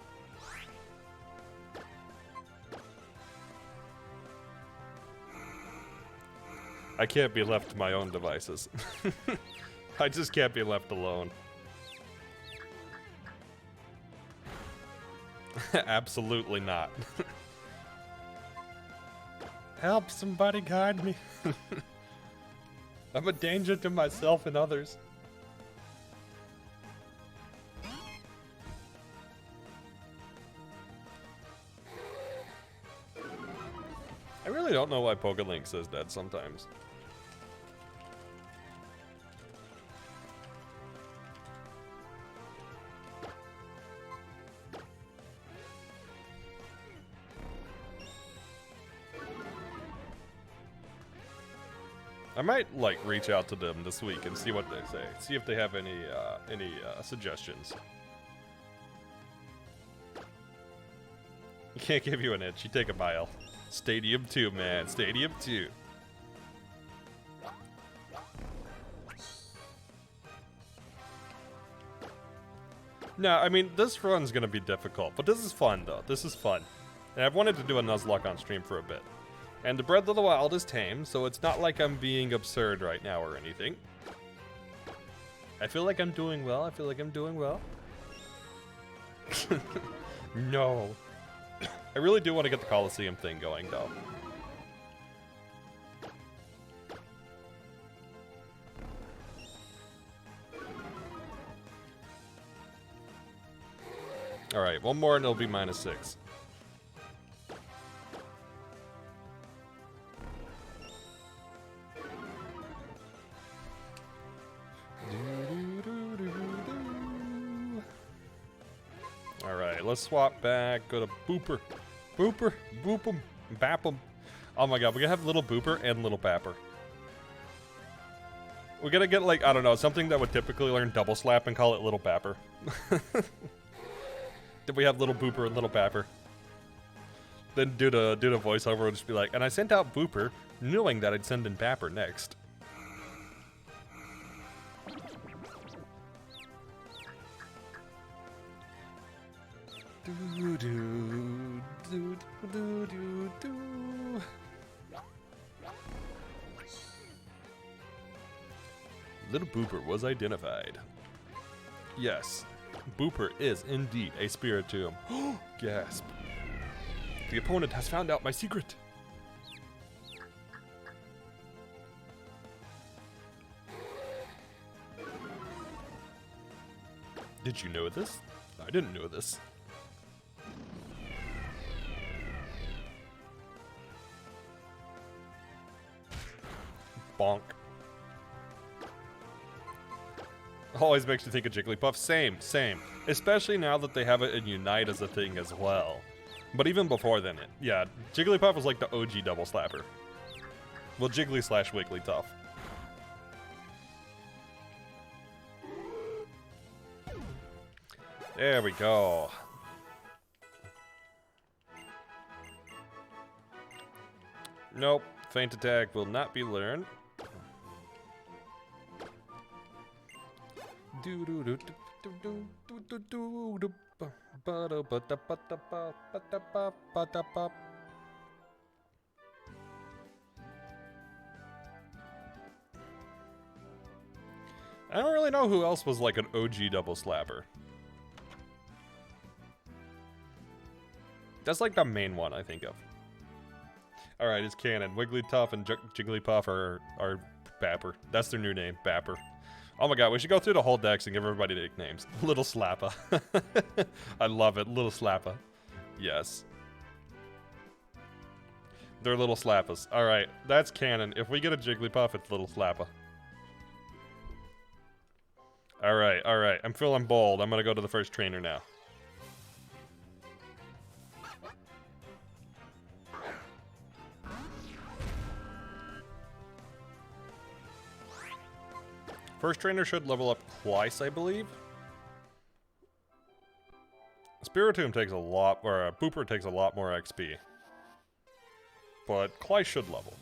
[SPEAKER 1] I can't be left to my own devices. I just can't be left alone. Absolutely not. Help, somebody guide me. I'm a danger to myself and others. I really don't know why PokeLink says that sometimes. I might like reach out to them this week and see what they say. See if they have any suggestions. You can't give you an itch. You take a mile. Stadium 2, man. Stadium 2. No, I mean, this run's gonna be difficult, but this is fun, though. This is fun. And I've wanted to do a Nuzlocke on stream for a bit. And the Breath of the Wild is tame, so it's not like I'm being absurd right now or anything. I feel like I'm doing well. I feel like I'm doing well. No. I really do want to get the Coliseum thing going, though. Alright, one more and it'll be -6. Alright, let's swap back, go to Booper. Booper, Boop 'em, Bap 'em. Oh my god, we gotta have Little Booper and Little Bapper. We gotta get like, I don't know, something that would typically learn Double Slap and call it Little Bapper. Did we have Little Booper and Little Bapper? Then do the voiceover and just be like, and I sent out Booper, knowing that I'd send in Bapper next. Do do do do do do. Little Booper was identified. Yes, Booper is indeed a Spiritomb. Gasp. The opponent has found out my secret. Did you know this? I didn't know this. Bonk. Always makes you think of Jigglypuff. Same. Especially now that they have it in Unite as a thing as well. But even before then, yeah, Jigglypuff was like the OG double slapper. Well, Jiggly / Wigglytuff. There we go. Nope. Feint attack will not be learned. I don't really know who else was like an OG double slapper. That's like the main one I think of. Alright, it's canon. Wigglytuff and Jigglypuff are Bapper. That's their new name, Bapper. Oh my god, we should go through the whole decks and give everybody nicknames. Little Slappa. I love it. Little Slappa. Yes. They're Little Slappas. Alright, that's canon. If we get a Jigglypuff, it's Little Slappa. Alright, alright. I'm feeling bold. I'm gonna go to the first trainer now. First trainer should level up twice, I believe. Spiritomb takes a lot, or Booper takes a lot more XP. But Clyde should level.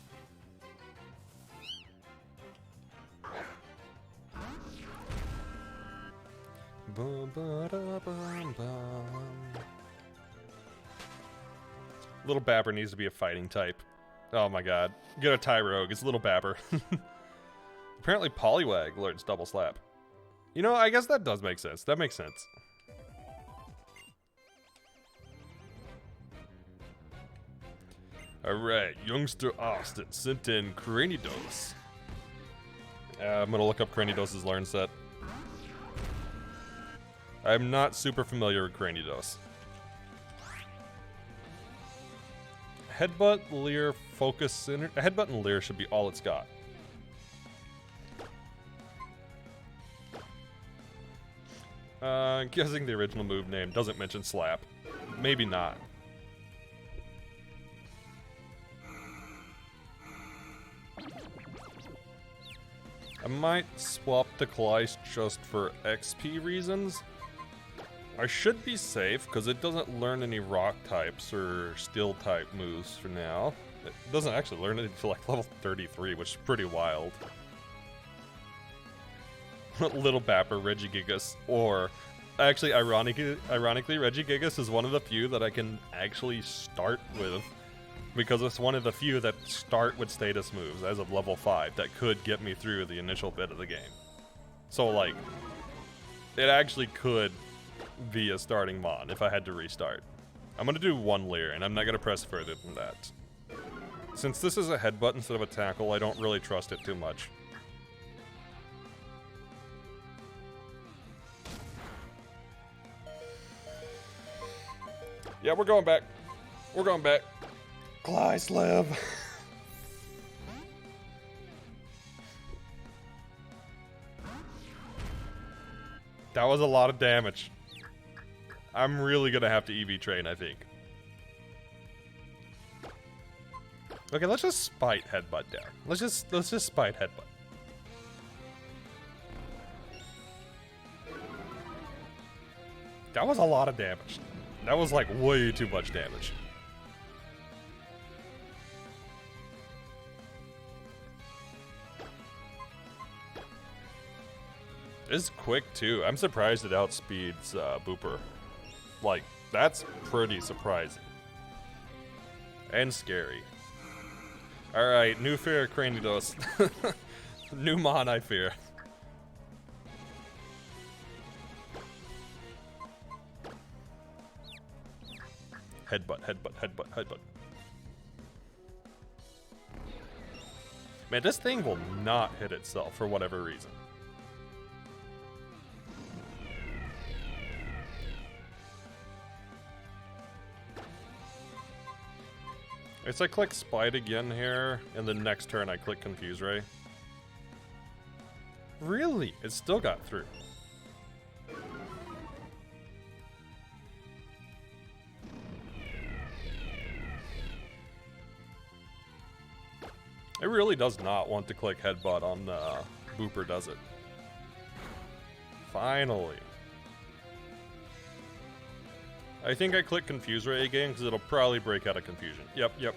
[SPEAKER 1] Little Babber needs to be a fighting type. Oh my god. Get a Tyrogue, it's Little Babber. Apparently Poliwag learns Double Slap. You know, I guess that does make sense. That makes sense. Alright, youngster Austin sent in Cranidos. I'm gonna look up Cranidos' learn set. I'm not super familiar with Cranidos. Headbutt, Leer, Focus, Headbutt and Leer should be all it's got. Guessing the original move name doesn't mention Slap. Maybe not. I might swap the Clyde just for XP reasons. I should be safe because it doesn't learn any rock types or steel type moves for now. It doesn't actually learn it until like level 33, which is pretty wild. Little Bapper, Regigigas, or actually, ironically, Regigigas is one of the few that I can actually start with because it's one of the few that start with status moves as of level 5 that could get me through the initial bit of the game. So, like, it actually could be a starting mon if I had to restart. I'm gonna do one Leer, and I'm not gonna press further than that. Since this is a headbutt instead of a tackle, I don't really trust it too much. Yeah, we're going back. We're going back. Clyslev. That was a lot of damage. I'm really gonna have to EV train, I think. Okay, let's just spite headbutt down. Let's just spite headbutt. That was a lot of damage. That was like way too much damage. It's quick too. I'm surprised it outspeeds Booper. Like, that's pretty surprising. And scary. Alright, new fear Cranidos. New mon I fear. Headbutt, headbutt, headbutt, headbutt. Man, this thing will not hit itself for whatever reason. It's I click Spite again here, and the next turn I click Confuse Ray. Really? It still got through. It really does not want to click Headbutt on Booper, does it? Finally. I think I click Confuse Ray again because it'll probably break out of confusion. Yep, yep.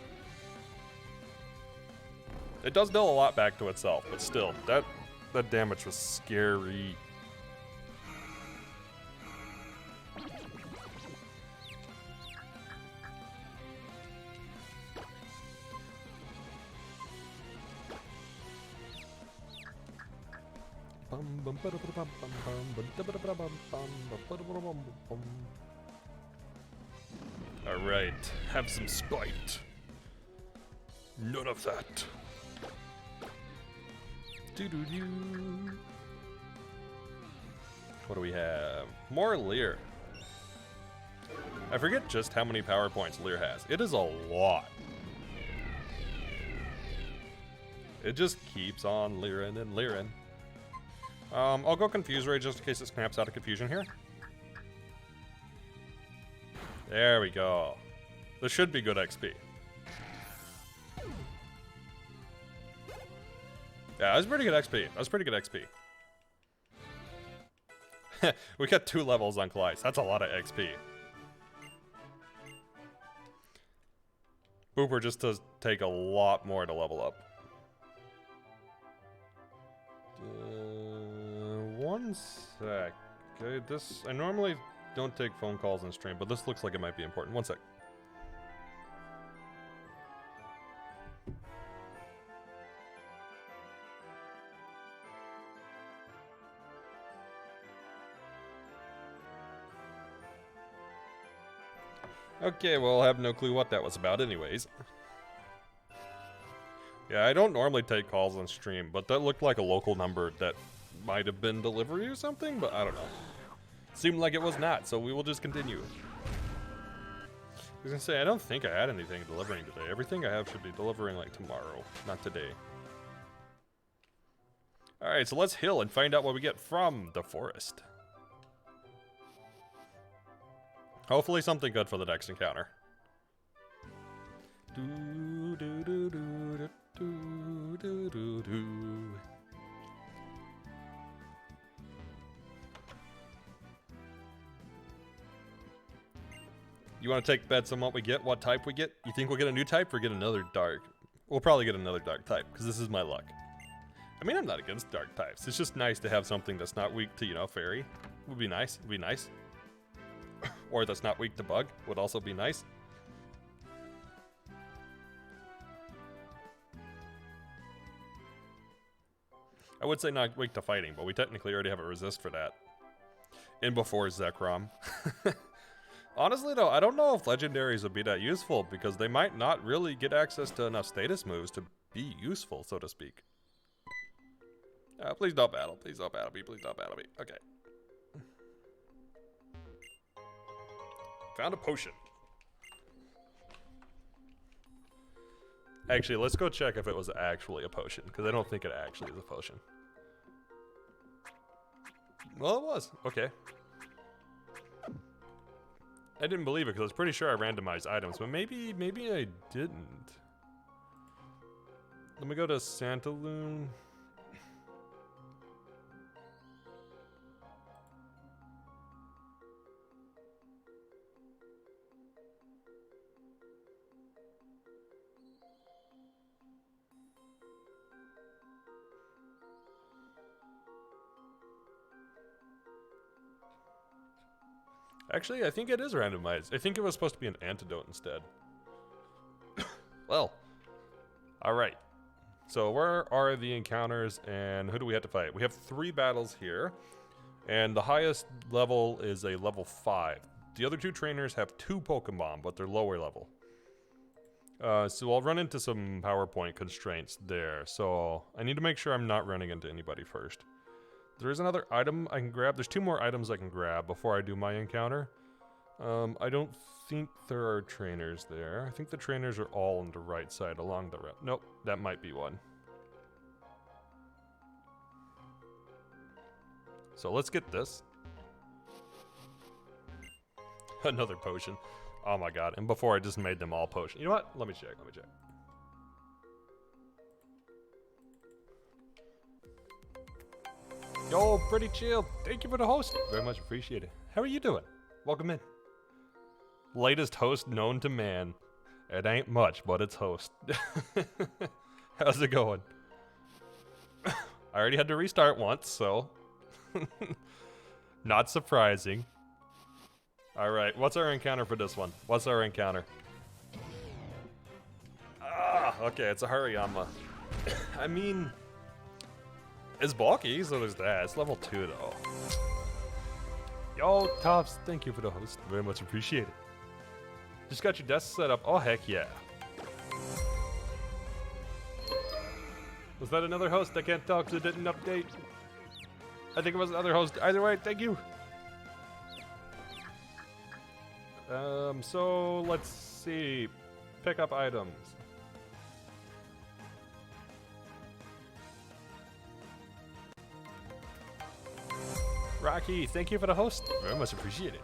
[SPEAKER 1] It does deal a lot back to itself, but still, that damage was scary. Alright, have some spite. None of that. Doo-doo-doo. What do we have? More Leer. I forget just how many power points Leer has. It is a lot. It just keeps on leering and leering. I'll go Confuse Ray just in case it snaps out of confusion here. There we go. This should be good XP. Yeah, that was pretty good XP. That was pretty good XP. We got 2 levels on Clyde. That's a lot of XP. Booper just does take a lot more to level up. One sec. Okay, I normally don't take phone calls on stream, but this looks like it might be important. One sec. Okay, well, I have no clue what that was about anyways. Yeah, I don't normally take calls on stream, but that looked like a local number that might have been delivery or something, but I don't know. Seemed like it was not, so we will just continue. I was gonna say, I don't think I had anything delivering today. Everything I have should be delivering like tomorrow, not today. Alright, so let's heal and find out what we get from the forest. Hopefully something good for the next encounter. Do, do, do, do, do, do, do, do. You want to take bets on what we get, what type we get? You think we'll get a new type or get another dark? We'll probably get another dark type, because this is my luck. I mean, I'm not against dark types. It's just nice to have something that's not weak to, you know, fairy. Would be nice. Would be nice. Or that's not weak to bug. Would also be nice. I would say not weak to fighting, but we technically already have a resist for that. In before Zekrom. Honestly though, I don't know if legendaries would be that useful because they might not really get access to enough status moves to be useful, so to speak. Please don't battle. Please don't battle me. Please don't battle me. Okay. Found a potion. Actually, let's go check if it was actually a potion, because I don't think it actually is a potion. Well, it was. Okay. I didn't believe it because I was pretty sure I randomized items, but maybe I didn't. Let me go to Santaloon. Actually, I think it is randomized. I think it was supposed to be an antidote instead. Well, alright. So where are the encounters and who do we have to fight? We have 3 battles here, and the highest level is a level 5. The other 2 trainers have 2 Pokemon, but they're lower level. So I'll run into some PowerPoint constraints there, so I need to make sure I'm not running into anybody first. There is another item I can grab. There's 2 more items I can grab before I do my encounter. I don't think there are trainers there. I think the trainers are all on the right side along the route. Nope, that might be one. So let's get this. Another potion. Oh my god, and before I just made them all potion. You know what? Let me check. Yo, pretty chill. Thank you for the host. Very much appreciated. How are you doing? Welcome in. Latest host known to man. It ain't much, but it's host. How's it going? I already had to restart once, so not surprising. Alright, what's our encounter for this one? What's our encounter? Ah, okay, it's a Hariyama. I mean, it's bulky, so there's that. It's level 2 though. Yo, Tops, thank you for the host. Very much appreciated. Just got your desk set up. Oh, heck yeah. Was that another host? I can't tell because it didn't update. I think it was another host. Either way, thank you. So let's see. Pick up items. Rocky, thank you for the host. Very much appreciated.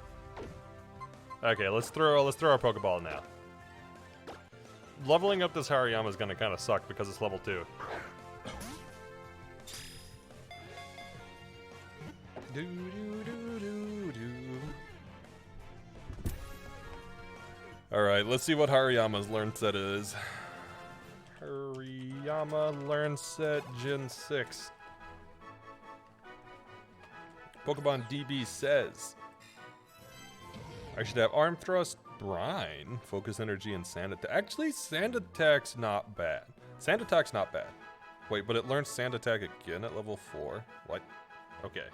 [SPEAKER 1] Okay, let's throw our Pokeball now. Leveling up this Hariyama is gonna kind of suck because it's level 2. Alright, let's see what Hariyama's learn set is. Hariyama learn set Gen 6. Pokemon DB says I should have Arm Thrust, Brine, Focus Energy, and Sand Attack. Actually, Sand Attack's not bad. Sand Attack's not bad. Wait, but it learns Sand Attack again at level 4? What? Okay.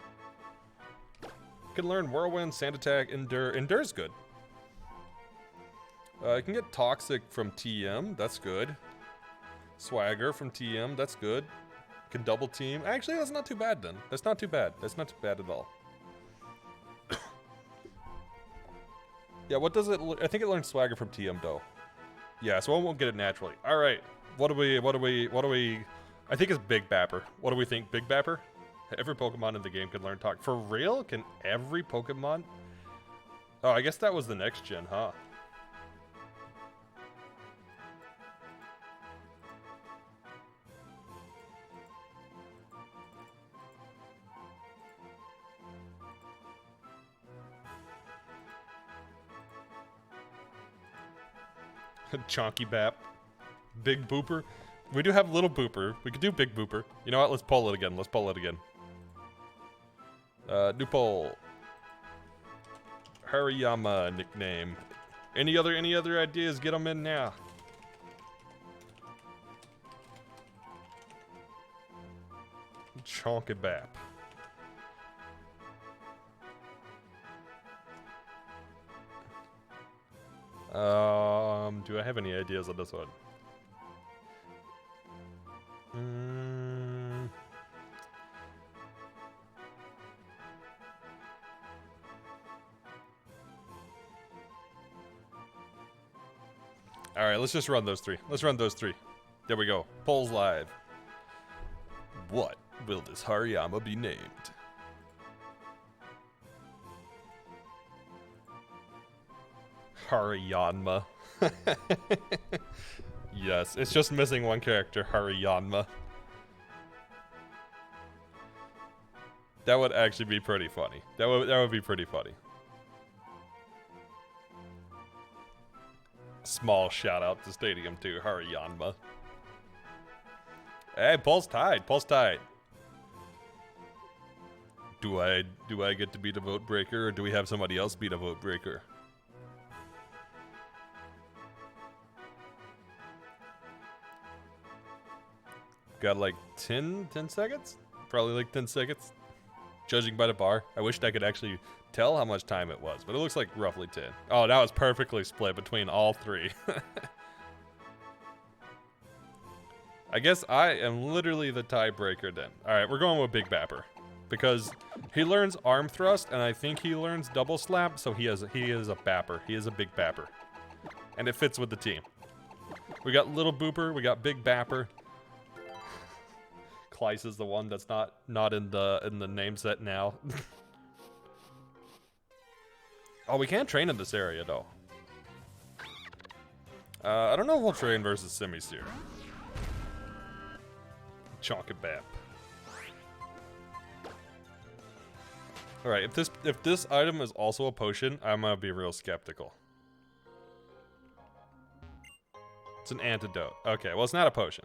[SPEAKER 1] Can learn Whirlwind, Sand Attack, Endure. Endure's good. I can get Toxic from TM. That's good. Swagger from TM. That's good. Can double team. Actually, that's not too bad then. That's not too bad. That's not too bad at all. Yeah, what does it... I think it learns Swagger from TM, though. Yeah, so I won't get it naturally. All right. What do we... I think it's Big Bapper. What do we think? Big Bapper? Every Pokemon in the game can learn Talk. For real? Can every Pokemon? Oh, I guess that was the next gen, huh? Chonky Bap. Big Booper. We do have Little Booper. We could do Big Booper. You know what? Let's pull it again. Let's pull it again. New poll. Hariyama nickname. Any other ideas? Get them in now. Chonky Bap. Do I have any ideas on this one? Alright, let's just run those 3. Let's run those 3. There we go. Polls live. What will this Hariyama be named? Hariyama. Yes, it's just missing one character, Hariyama. That would actually be pretty funny. That would be pretty funny. Small shout out to Stadium 2, Hariyama. Hey, Paul's tied. Paul's tied. Do I get to be the vote breaker, or do we have somebody else be the vote breaker? Got like 10 seconds? Probably like 10 seconds. Judging by the bar. I wished I could actually tell how much time it was, but it looks like roughly 10. Oh, that was perfectly split between all 3. I guess I am literally the tiebreaker then. Alright, we're going with Big Bapper. Because he learns Arm Thrust, and I think he learns Double Slap, so he is a Bapper. He is a Big Bapper. And it fits with the team. We got Little Booper, we got Big Bapper. Kleiss is the one that's not in the name set now. Oh, we can't train in this area though. I don't know if we'll train versus Simisear. Chonkabap. All right, if this item is also a potion, I'm gonna be real skeptical. It's an antidote. Okay, well it's not a potion.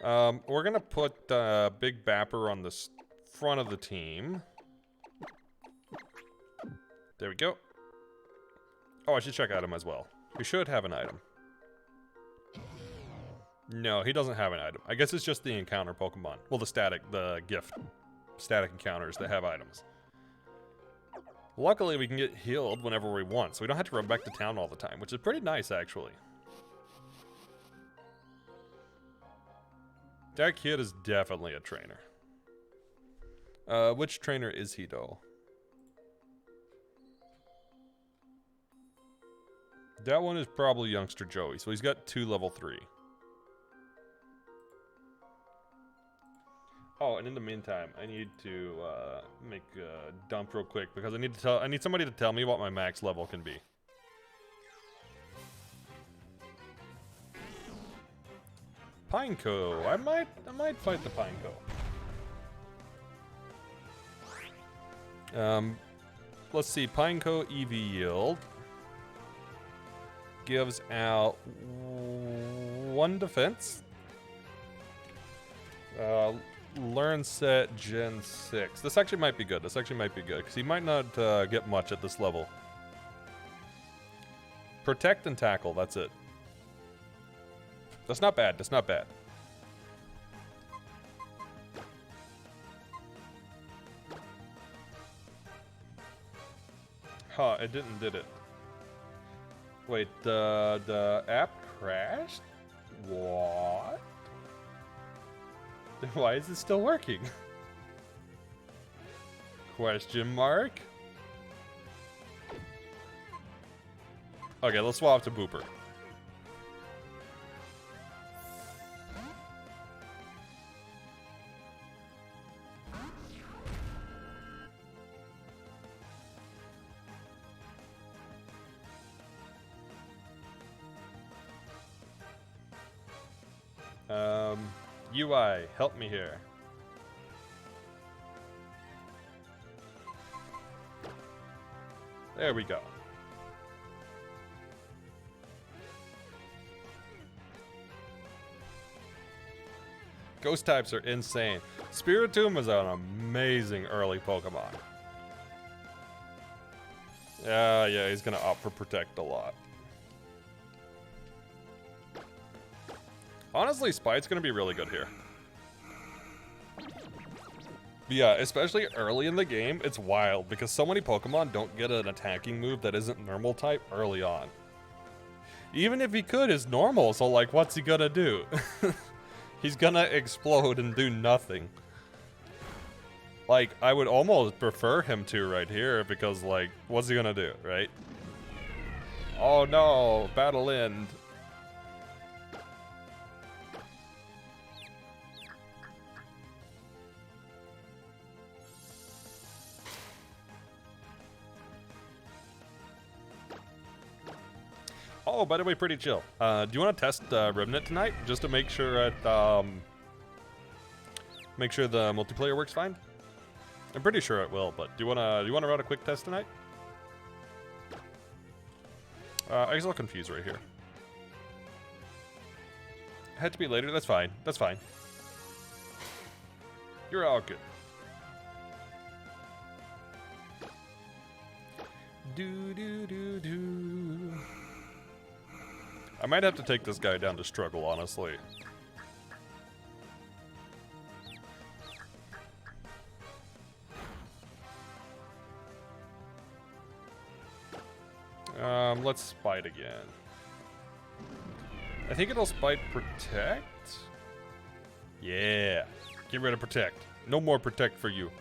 [SPEAKER 1] We're gonna put Big Bapper on the front of the team. There we go. Oh, I should check item as well. We should have an item. No, he doesn't have an item. I guess it's just the encounter Pokemon. Well, the gift. Static encounters that have items. Luckily, we can get healed whenever we want, so we don't have to run back to town all the time, which is pretty nice, actually. That kid is definitely a trainer. Which trainer is he, though? That one is probably Youngster Joey, so he's got 2 level 3. Oh, and in the meantime, I need to make a dump real quick because I need somebody to tell me what my max level can be. Pineco. I might fight the Pineco. Let's see. Pineco EV yield gives out 1 defense. Learn set Gen 6. This actually might be good. Because he might not get much at this level. Protect and tackle. That's it. That's not bad. Huh, it did it. Wait, the app crashed? What? Why is it still working? Question mark? Okay, let's swap to Booper. UI, help me here. There we go. Ghost types are insane. Spiritomb is an amazing early Pokemon. Yeah, he's gonna opt for Protect a lot. Honestly, Spite's gonna be really good here. But yeah, especially early in the game, it's wild because so many Pokemon don't get an attacking move that isn't normal type early on. Even if he could, it's normal, so like, what's he gonna do? He's gonna explode and do nothing. Like, I would almost prefer him to right here because, like, what's he gonna do, right? Oh no, battle end. Oh, by the way, pretty chill. Do you want to test Remnant tonight, just to make sure the multiplayer works fine? I'm pretty sure it will, but do you wanna run a quick test tonight? I guess I'll confuse right here. Had to be later. That's fine. That's fine. You're all good. Do. I might have to take this guy down to struggle, honestly. Let's Spite again. I think it'll Spite Protect? Yeah. Get rid of Protect. No more Protect for you.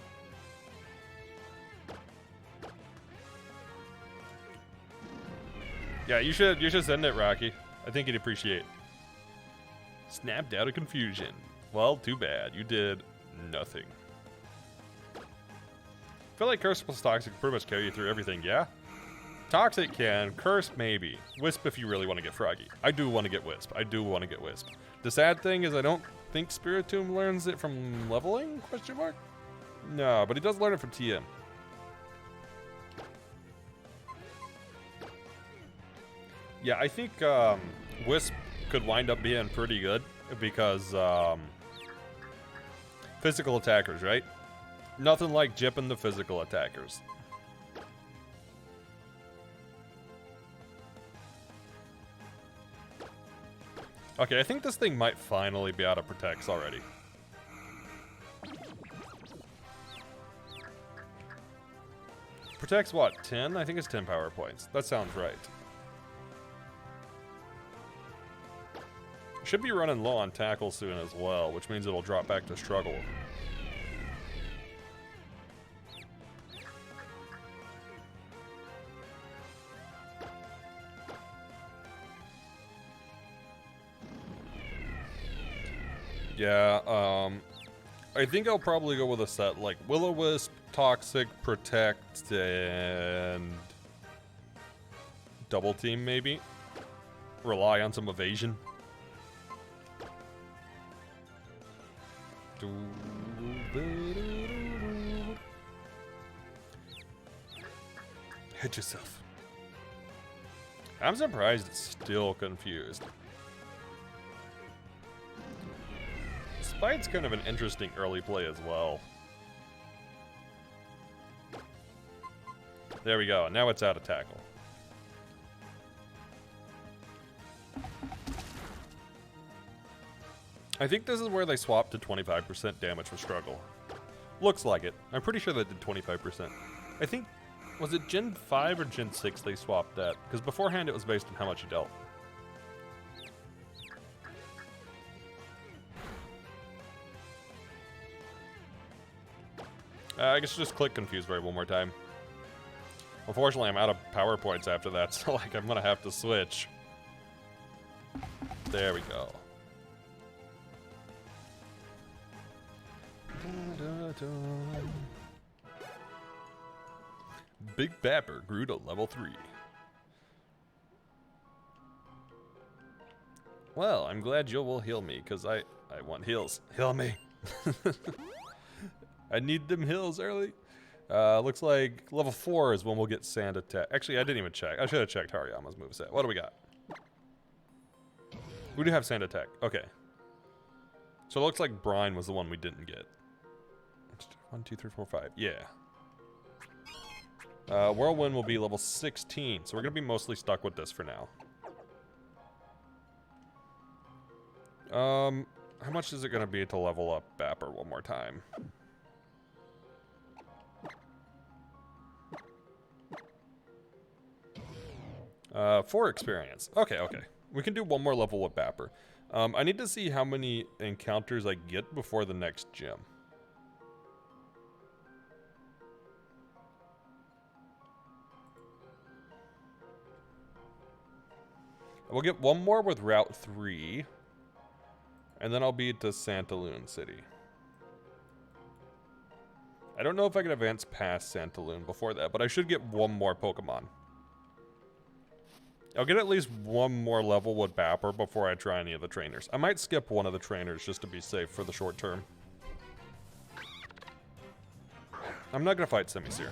[SPEAKER 1] Yeah, you should send it, Rocky. I think he'd appreciate. Snapped out of confusion. Well, too bad. You did nothing. I feel like Curse plus Toxic can pretty much carry you through everything, yeah? Toxic can, Curse maybe. Wisp if you really want to get Froggy. I do want to get Wisp. The sad thing is I don't think Spiritomb learns it from leveling, question mark? No, but he does learn it from TM. Yeah, I think Wisp could wind up being pretty good because physical attackers, right? Nothing like jipping the physical attackers. Okay, I think this thing might finally be out of Protects already. Protects what, 10? I think it's 10 power points. That sounds right. Should be running low on tackle soon as well, which means it'll drop back to struggle. Yeah, I think I'll probably go with a set like Will-O-Wisp, Toxic, Protect, and Double Team maybe. Rely on some evasion. Hit yourself. I'm surprised it's still confused. Spite's kind of an interesting early play as well. There we go. Now it's out of tackle. I think this is where they swapped to 25% damage for Struggle. Looks like it. I'm pretty sure they did 25%. I think, was it Gen 5 or Gen 6 they swapped that? Because beforehand it was based on how much you dealt. I guess just click Confuse Ray one more time. Unfortunately, I'm out of PowerPoints after that, so like I'm gonna have to switch. There we go. Big Bapper grew to level 3. Well, I'm glad you will heal me, because I want heals. Heal me. I need them heals early. Looks like level 4 is when we'll get Sand Attack. Actually, I didn't even check. I should have checked Hariyama's moveset. What do we got? We do have Sand Attack. Okay. So it looks like Brine was the one we didn't get. 1, 2, 3, 4, 5. Yeah. Whirlwind will be level 16, so we're going to be mostly stuck with this for now. How much is it going to be to level up Bapper one more time? For experience. Okay, okay. We can do one more level with Bapper. I need to see how many encounters I get before the next gym. We'll get one more with Route 3. And then I'll be to Santaloon City. I don't know if I can advance past Santaloon before that, but I should get one more Pokemon. I'll get at least one more level with Bapper before I try any of the trainers. I might skip one of the trainers just to be safe for the short term. I'm not going to fight Simisear.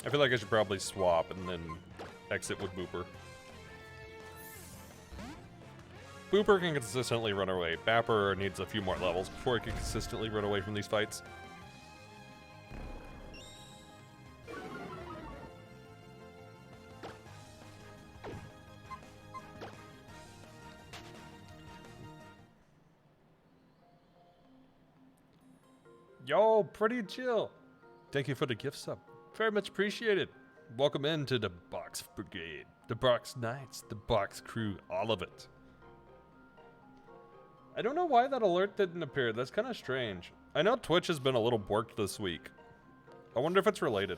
[SPEAKER 1] I feel like I should probably swap and then exit with Booper. Booper can consistently run away. Bapper needs a few more levels before it can consistently run away from these fights. Yo, pretty chill. Thank you for the gift sub. Very much appreciated. Welcome into the Box Brigade, the Box Knights, the Box Crew, all of it. I don't know why that alert didn't appear. That's kind of strange. I know Twitch has been a little borked this week. I wonder if it's related.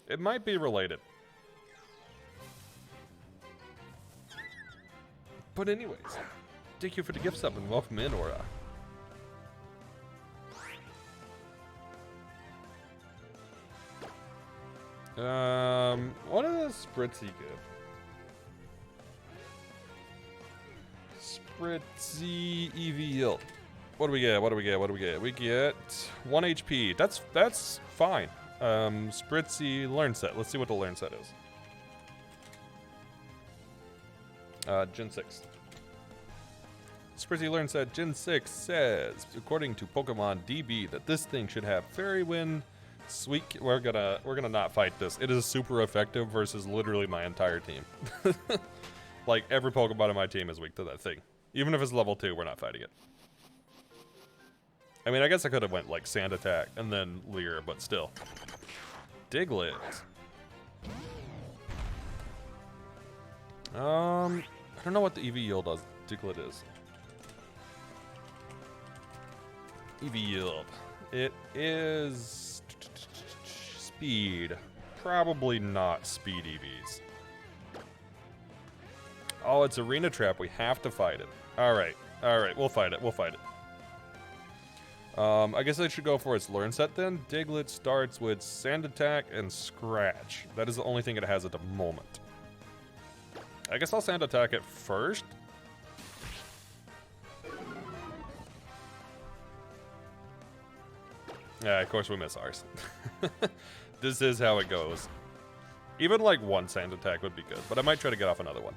[SPEAKER 1] It might be related. But anyways, thank you for the gift sub and welcome in, Aura. What does Spritzy give? Spritzy EV. What do we get? What do we get? What do we get? We get 1 HP. That's fine. Spritzy Learn Set. Let's see what the Learn Set is. Gen 6. Spritzy Learn Set Gen 6 says, according to Pokemon DB, that this thing should have Fairy Wind, Sweet. We're gonna not fight this. It is super effective versus literally my entire team. Like every Pokemon in my team is weak to that thing. Even if it's level 2, we're not fighting it. I mean, I guess I could have went like Sand Attack and then Leer, but still. Diglett. I don't know what the EV yield does. Diglett is. EV yield. It is speed. Probably not speed EVs. Oh, it's arena trap. We have to fight it. Alright. Alright, we'll fight it. We'll fight it. I guess I should go for its learn set then. Diglett starts with Sand Attack and Scratch. That is the only thing it has at the moment. I guess I'll Sand Attack it first. Yeah, of course we miss ours. This is how it goes. Even like one Sand Attack would be good, but I might try to get off another one.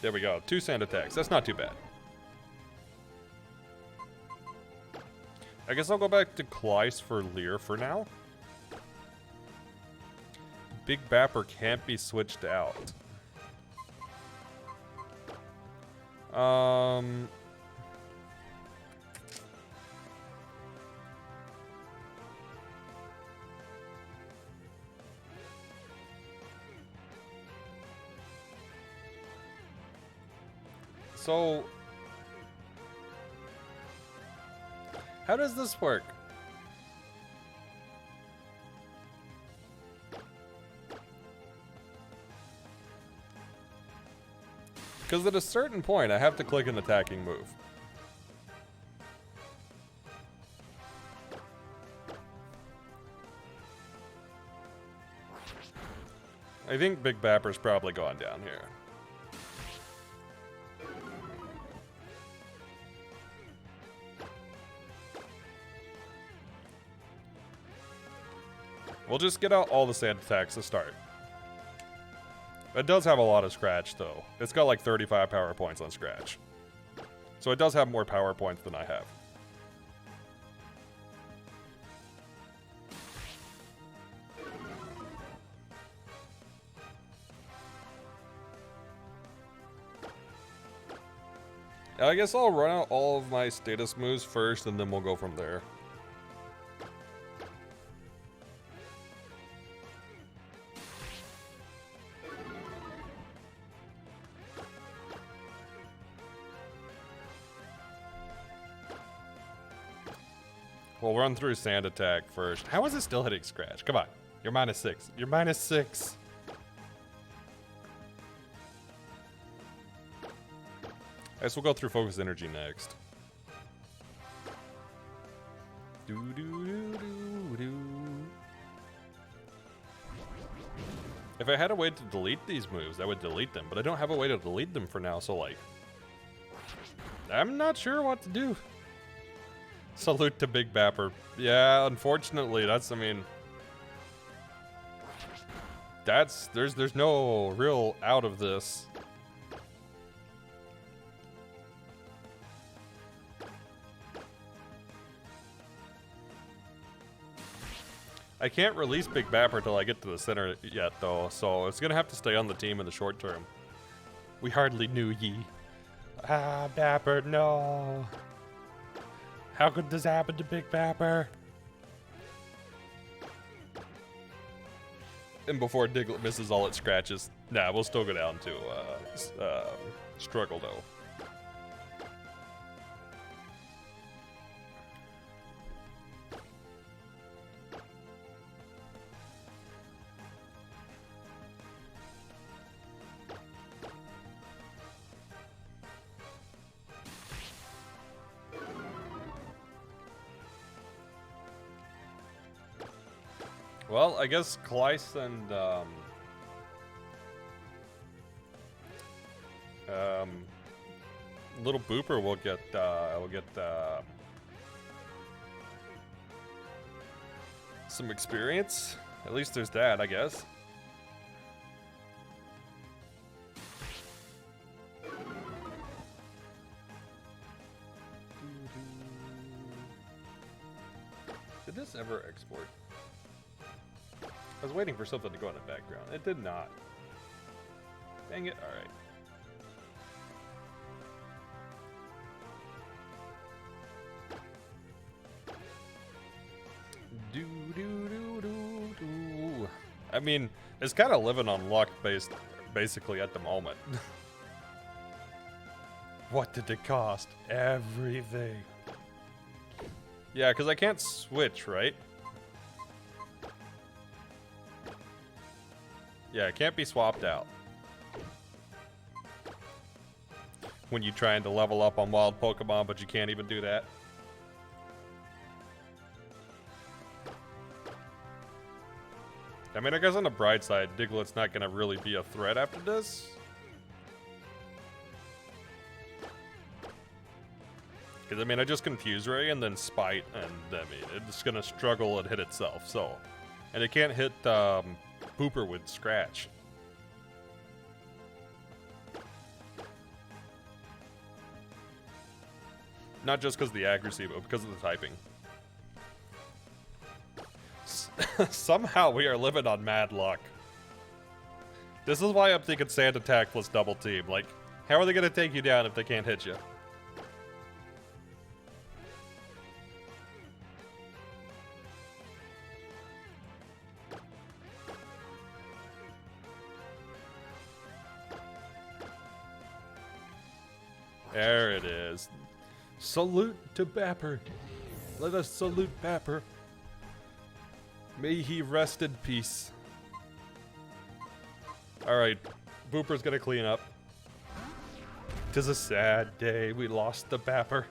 [SPEAKER 1] There we go. 2 Sand Attacks. That's not too bad. I guess I'll go back to Kleist for Leer for now. Big Bapper can't be switched out. So, how does this work? Because at a certain point, I have to click an attacking move. I think Big Bapper's probably gone down here. We'll just get out all the Sand Attacks to start. It does have a lot of Scratch, though. It's got like 35 power points on Scratch. So it does have more power points than I have. I guess I'll run out all of my status moves first, and then we'll go from there. We'll run through Sand Attack first. How is it still hitting Scratch? Come on. You're -6. You're -6. I guess we'll go through Focus Energy next. If I had a way to delete these moves, I would delete them. But I don't have a way to delete them for now, so like... I'm not sure what to do. Salute to Big Bapper. Yeah, unfortunately, that's, I mean... That's, there's no real out of this. I can't release Big Bapper till I get to the center yet, though, so it's gonna have to stay on the team in the short term. We hardly knew ye. Ah, Bapper, no. How could this happen to Big Bapper? And before Diglett misses all its scratches. Nah, we'll still go down to Struggle, though. Well, I guess Kleist and Little Booper will get some experience. At least there's that, I guess. Did this ever export? I was waiting for something to go in the background. It did not. Dang it. Alright. I mean, it's kind of living on luck basically at the moment. What did it cost? Everything. Yeah, because I can't switch, right? Yeah, it can't be swapped out. When you're trying to level up on wild Pokemon, but you can't even do that. I mean, I guess on the bright side, Diglett's not going to really be a threat after this. Because, I mean, I just Confuse Ray and then Spite, and, I mean, it's going to struggle and hit itself, so. And it can't hit Booper with Scratch. Not just because of the accuracy, but because of the typing. Somehow we are living on mad luck. This is why I'm thinking Sand Attack plus Double Team. Like, how are they going to take you down if they can't hit you? There it is. Salute to Bapper. Let us salute Bapper. May he rest in peace. Alright, Booper's gonna clean up. 'Tis a sad day, we lost the Bapper.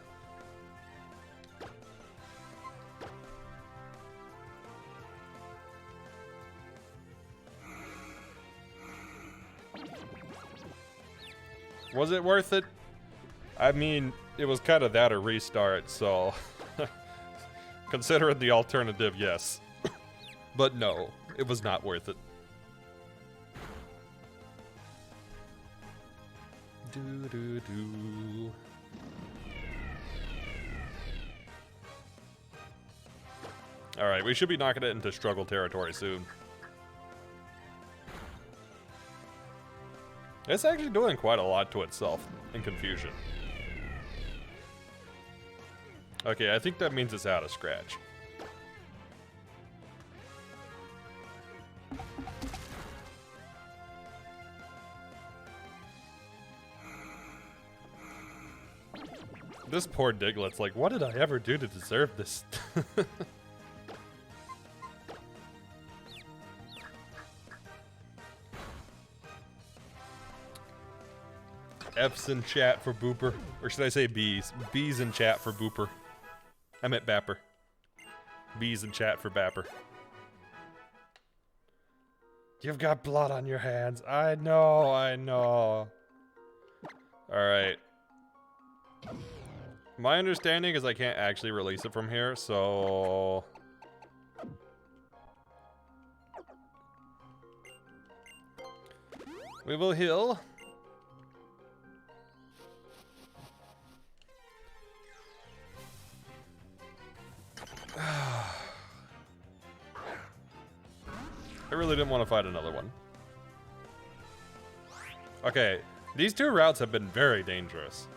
[SPEAKER 1] Was it worth it? I mean, it was kind of that or restart, so considering the alternative, yes. But no, it was not worth it. Do. Alright, we should be knocking it into struggle territory soon. It's actually doing quite a lot to itself in Confusion. Okay, I think that means it's out of Scratch. This poor Diglett's like, what did I ever do to deserve this? F's in chat for Booper. Or should I say B's? B's in chat for Booper. I meant Bapper. B's in chat for Bapper. You've got blood on your hands. I know, I know. Alright. My understanding is I can't actually release it from here, so... we will heal. I really didn't want to fight another one. Okay, these two routes have been very dangerous.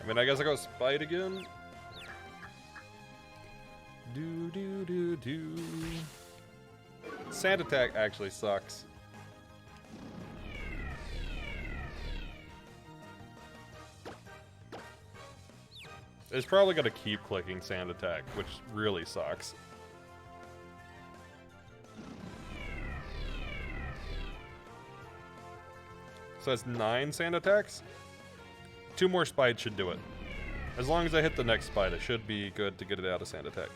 [SPEAKER 1] I mean, I guess I go Spite again. Do. Sand Attack actually sucks. It's probably going to keep clicking Sand Attack, which really sucks. So that's 9 Sand Attacks? 2 more Spites should do it. As long as I hit the next Spite, it should be good to get it out of Sand Attack.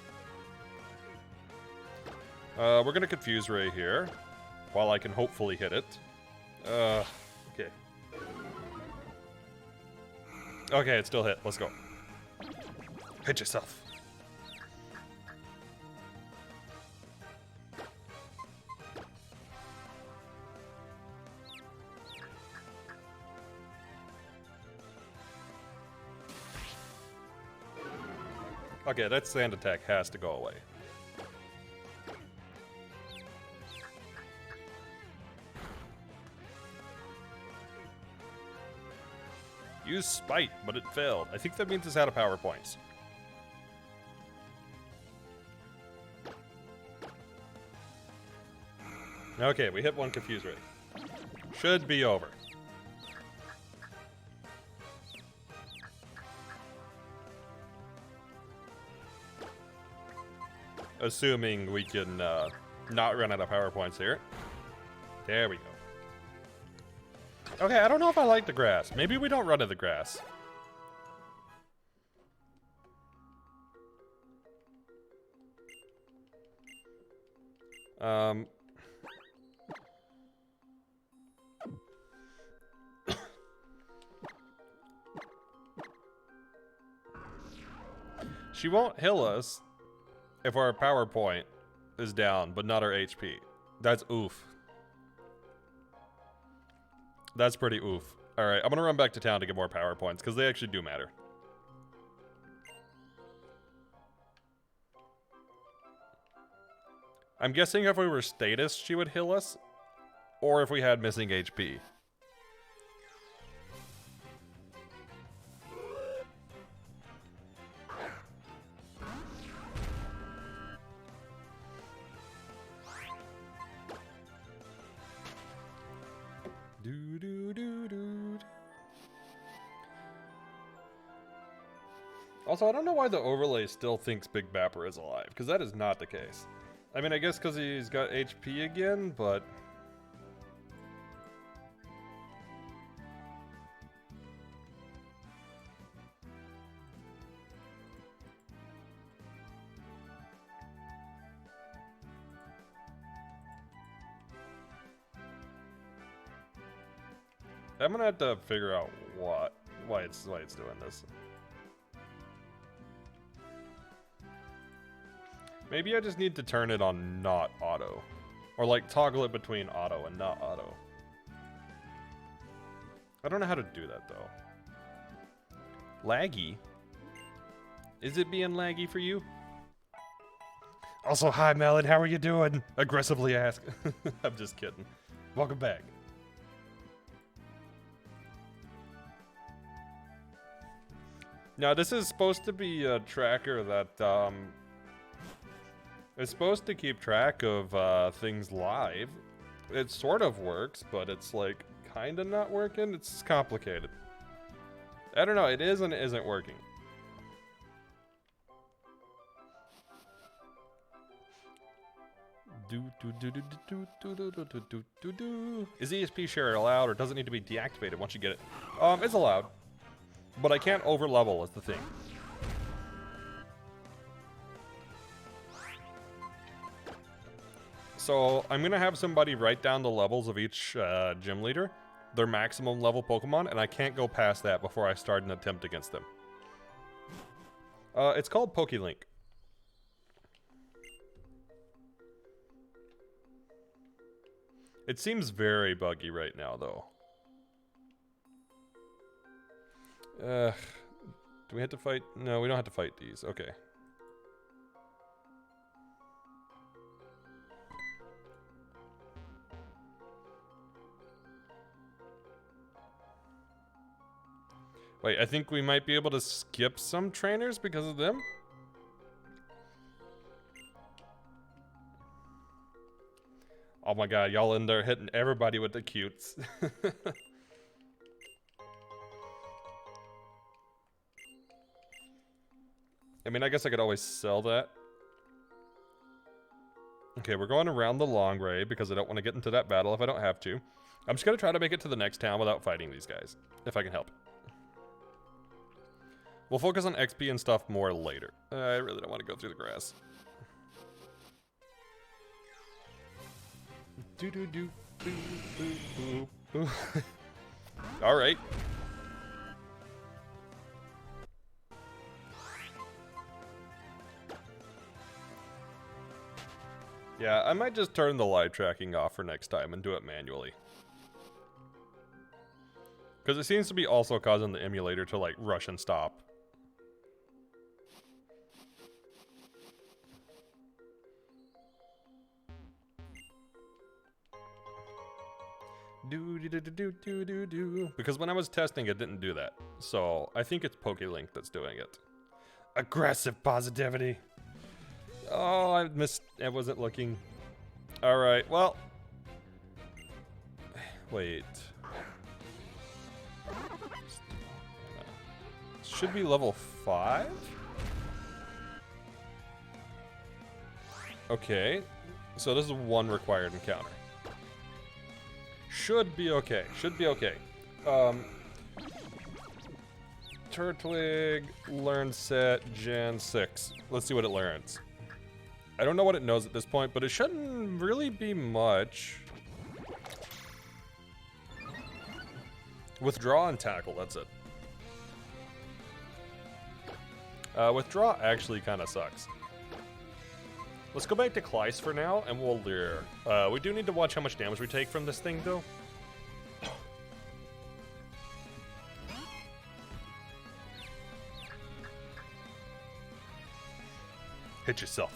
[SPEAKER 1] We're going to Confuse Ray here, while I can hopefully hit it. Okay. Okay, it still hit. Let's go. Hit yourself. Okay, that Sand Attack has to go away. Use Spite, but it failed. I think that means it's out of power points. Okay, we hit one confuse rate. Should be over. Assuming we can not run out of power points here. There we go. Okay, I don't know if I like the grass. Maybe we don't run to the grass. She won't heal us if our power point is down, but not our HP. That's oof. That's pretty oof. Alright, I'm gonna run back to town to get more power points, because they actually do matter. I'm guessing if we were status, she would heal us, or if we had missing HP. Also, I don't know why the overlay still thinks Big Bapper is alive, because that is not the case. I mean, I guess because he's got HP again, but... I'm gonna have to figure out why it's doing this. Maybe I just need to turn it on not auto. Or like toggle it between auto and not auto. I don't know how to do that though. Laggy? Is it being laggy for you? Also, hi Melon, how are you doing? Aggressively ask. I'm just kidding. Welcome back. Now this is supposed to be a tracker that it's supposed to keep track of things live. It sort of works, but it's like kind of not working. It's complicated. I don't know. It is and it isn't working. Is ESP share allowed or does it need to be deactivated once you get it? It's allowed, but I can't over level is the thing. So I'm gonna have somebody write down the levels of each gym leader, their maximum level Pokemon, and I can't go past that before I start an attempt against them. It's called PokeLink. It seems very buggy right now, though. Do we have to fight? No, we don't have to fight these. Okay. Wait, I think we might be able to skip some trainers because of them. Oh my god, y'all in there hitting everybody with the cutes. I mean, I guess I could always sell that. Okay, we're going around the long way because I don't want to get into that battle if I don't have to. I'm just going to try to make it to the next town without fighting these guys, if I can help. We'll focus on XP and stuff more later. I really don't want to go through the grass. All right. Yeah, I might just turn the live tracking off for next time and do it manually. Because it seems to be also causing the emulator to like rush and stop. Do. Because when I was testing, it didn't do that. So I think it's PokeLink that's doing it. Aggressive positivity. Oh, I missed. I wasn't looking. All right. Well. Wait. Should be level 5? Okay. So this is one required encounter. Should be okay. Should be okay. Turtwig, learn set, Gen 6. Let's see what it learns. I don't know what it knows at this point, but it shouldn't really be much. Withdraw and tackle, that's it. Withdraw actually kind of sucks. Let's go back to Kleist for now, and we'll lure. We do need to watch how much damage we take from this thing, though. Hit yourself.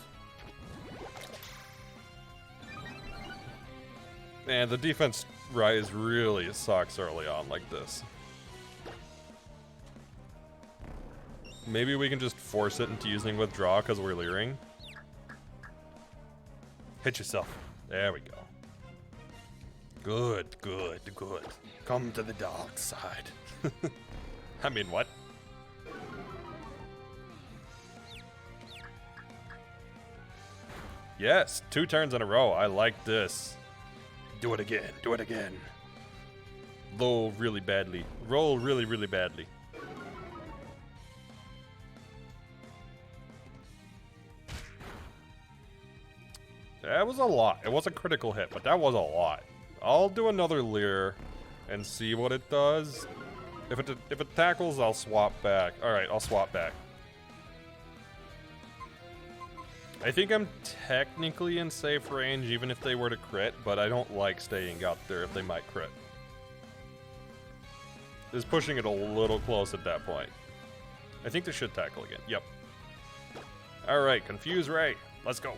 [SPEAKER 1] Man, the defense rise really sucks early on like this. Maybe we can just force it into using withdraw because we're leering. Hit yourself. There we go. Good, good, good. Come to the dark side. I mean, what? Yes, 2 turns in a row. I like this. Do it again. Do it again. Roll really badly. Roll really, really badly. That was a lot. It was a critical hit, but that was a lot. I'll do another leer and see what it does. If it tackles, I'll swap back. All right, I'll swap back. I think I'm technically in safe range even if they were to crit, but I don't like staying out there if they might crit. Is pushing it a little close at that point. I think they should tackle again. Yep. All right, Confuse Ray. Let's go.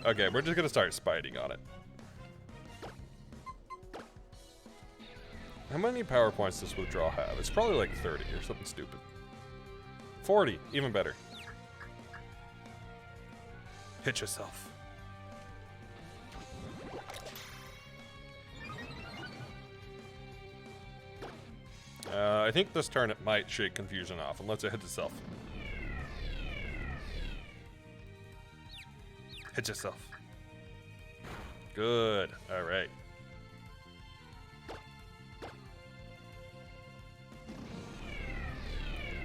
[SPEAKER 1] Okay, we're just gonna start spiting on it. How many power points does withdraw have? It's probably like 30 or something stupid. 40, even better. Hit yourself. I think this turn it might shake Confusion off and lets it hit itself. Hit yourself. Good. All right.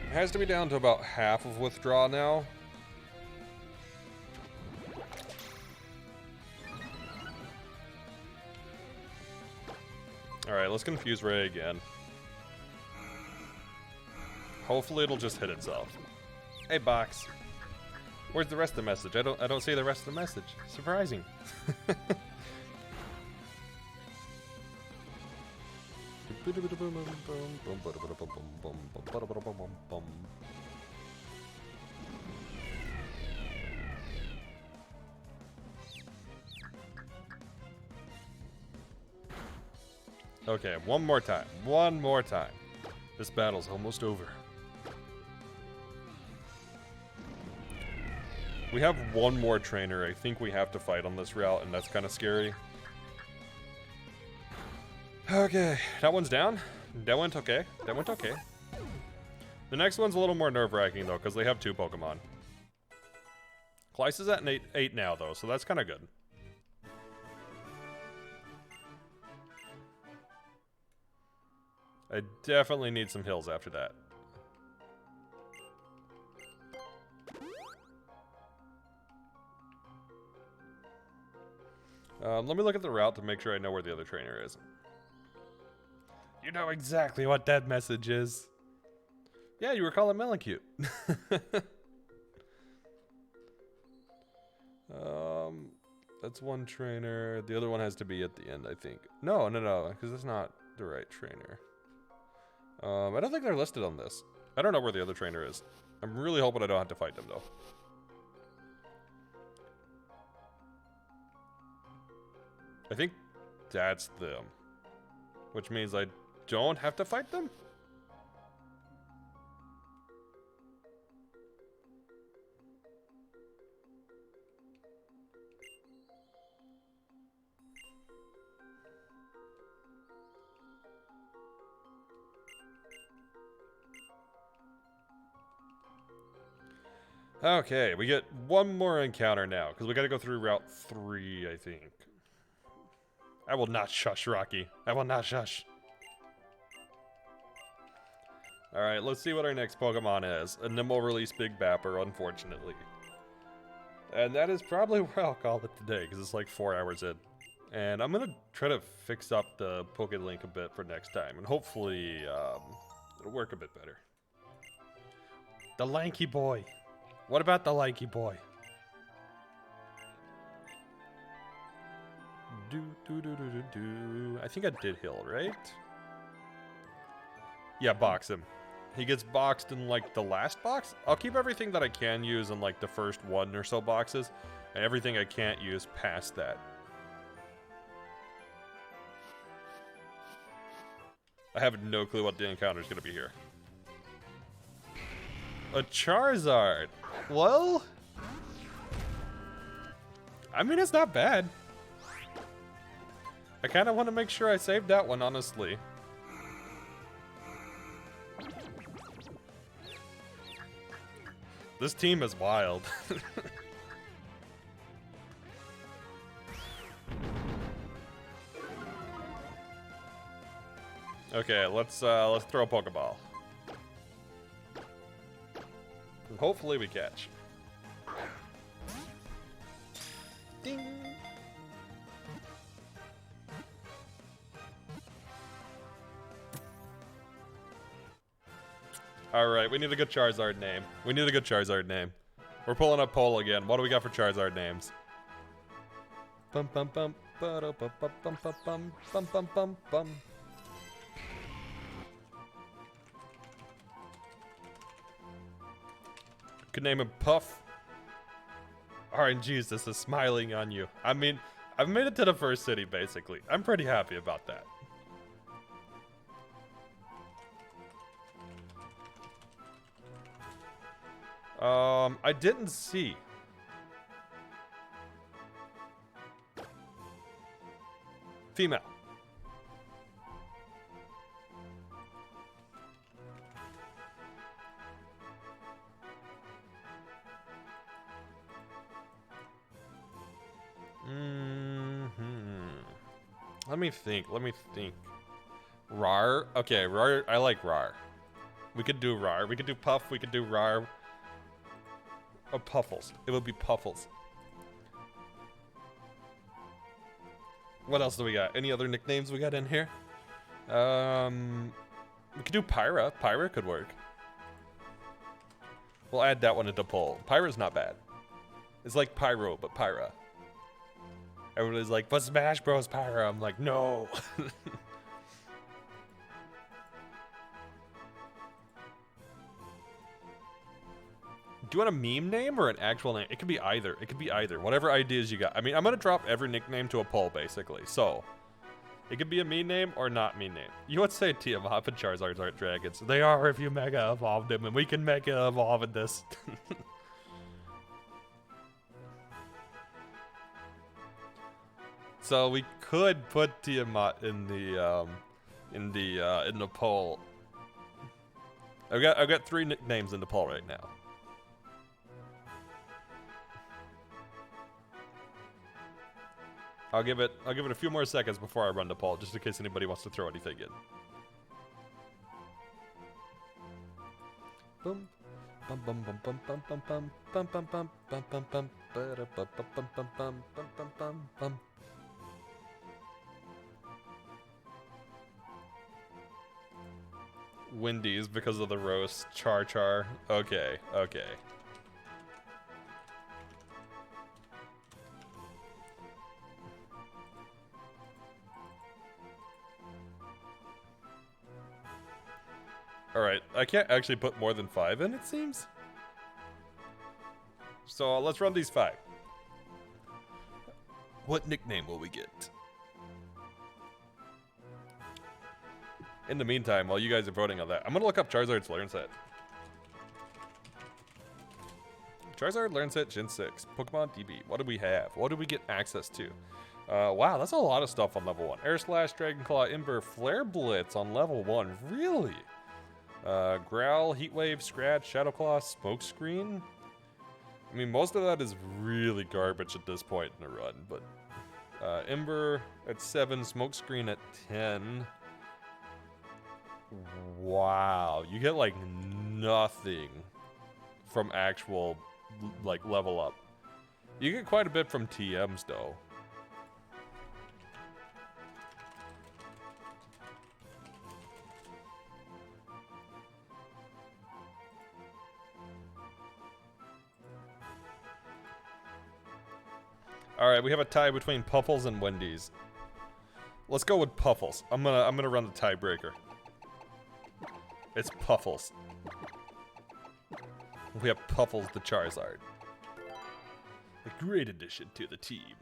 [SPEAKER 1] It has to be down to about half of withdraw now. All right, let's confuse Ray again. Hopefully it'll just hit itself. Hey, box. Where's the rest of the message? I don't see the rest of the message. Surprising. Okay, one more time. One more time. This battle's almost over. We have one more trainer I think we have to fight on this route, and that's kind of scary. Okay, that one's down. That went okay. That went okay. The next one's a little more nerve-wracking, though, because they have 2 Pokemon. Kleist is at an 8 now, though, so that's kind of good. I definitely need some heals after that. Let me look at the route to make sure I know where the other trainer is. You know exactly what that message is. Yeah, you were calling Melicute. That's one trainer. The other one has to be at the end, I think. No, because that's not the right trainer. I don't think they're listed on this. I don't know where the other trainer is. I'm really hoping I don't have to fight them, though. I think that's them. Which means I don't have to fight them? Okay, we get one more encounter now, because we gotta go through Route 3, I think. I will not shush, Rocky. I will not shush. Alright, let's see what our next Pokemon is. And then we'll release Big Bapper, unfortunately. And that is probably where I'll call it today, because it's like 4 hours in. And I'm gonna try to fix up the Pokelink a bit for next time, and hopefully, it'll work a bit better. The lanky boy. What about the lanky boy? I think I did heal, right? Yeah, box him. He gets boxed in like the last box. I'll keep everything that I can use in like the first 1 or so boxes, and everything I can't use past that. I have no clue what the encounter is going to be here. A Charizard. Well, I mean, it's not bad. I kind of want to make sure I saved that one, honestly. This team is wild. Okay, let's throw a Pokeball. And hopefully we catch. Ding. Alright, we need a good Charizard name. We need a good Charizard name. We're pulling up poll again. What do we got for Charizard names? Bum bum bum bum bum bum bum bum bum bum bum bum. Could name him Puff. RNG's, this is smiling on you. I mean, I've made it to the first city, basically. I'm pretty happy about that. I didn't see. Female. Let me think. Rar? Okay, Rar, I like Rar. We could do Rar. We could do Puff, we could do Rar. Or Puffles. It would be Puffles. What else do we got? Any other nicknames we got in here? We could do Pyra. Pyra could work. We'll add that one into poll. Pyra's not bad. It's like Pyro, but Pyra. Everybody's like, but Smash Bros. Pyra. I'm like, no. Do you want a meme name or an actual name? It could be either. It could be either. Whatever ideas you got. I mean, I'm going to drop every nickname to a poll, basically. So, it could be a meme name or not meme name. You would say Tiamat and Charizards aren't dragons. They are if you Mega Evolve them, and we can Mega Evolve in this. So we could put Tiamat in the poll. I've got 3 nicknames in the poll right now. I'll give it a few more seconds before I run the poll, just in case anybody wants to throw anything in. Boom. Bum bum bum bum bum bum bum bum bum bum bum bum bum bum bum bum bum bum bum bum. Wendy's because of the roast. Char Char. Okay, okay. Alright, I can't actually put more than 5 in, it seems. So let's run these 5. What nickname will we get? In the meantime, while you guys are voting on that, I'm gonna look up Charizard's Learn Set. Charizard Learn Set Gen 6. Pokemon DB. What do we have? What do we get access to? Wow, that's a lot of stuff on level 1. Air Slash, Dragon Claw, Ember, Flare Blitz on level 1. Really? Growl, Heat Wave, Scratch, Shadow Claw, Smoke Screen. I mean, most of that is really garbage at this point in the run, but Ember at 7, Smoke Screen at 10. Wow, you get like nothing from actual like level up. You get quite a bit from TMs though. All right, we have a tie between Puffles and Wendy's. Let's go with Puffles. I'm gonna run the tiebreaker. It's Puffles. We have Puffles the Charizard. A great addition to the team.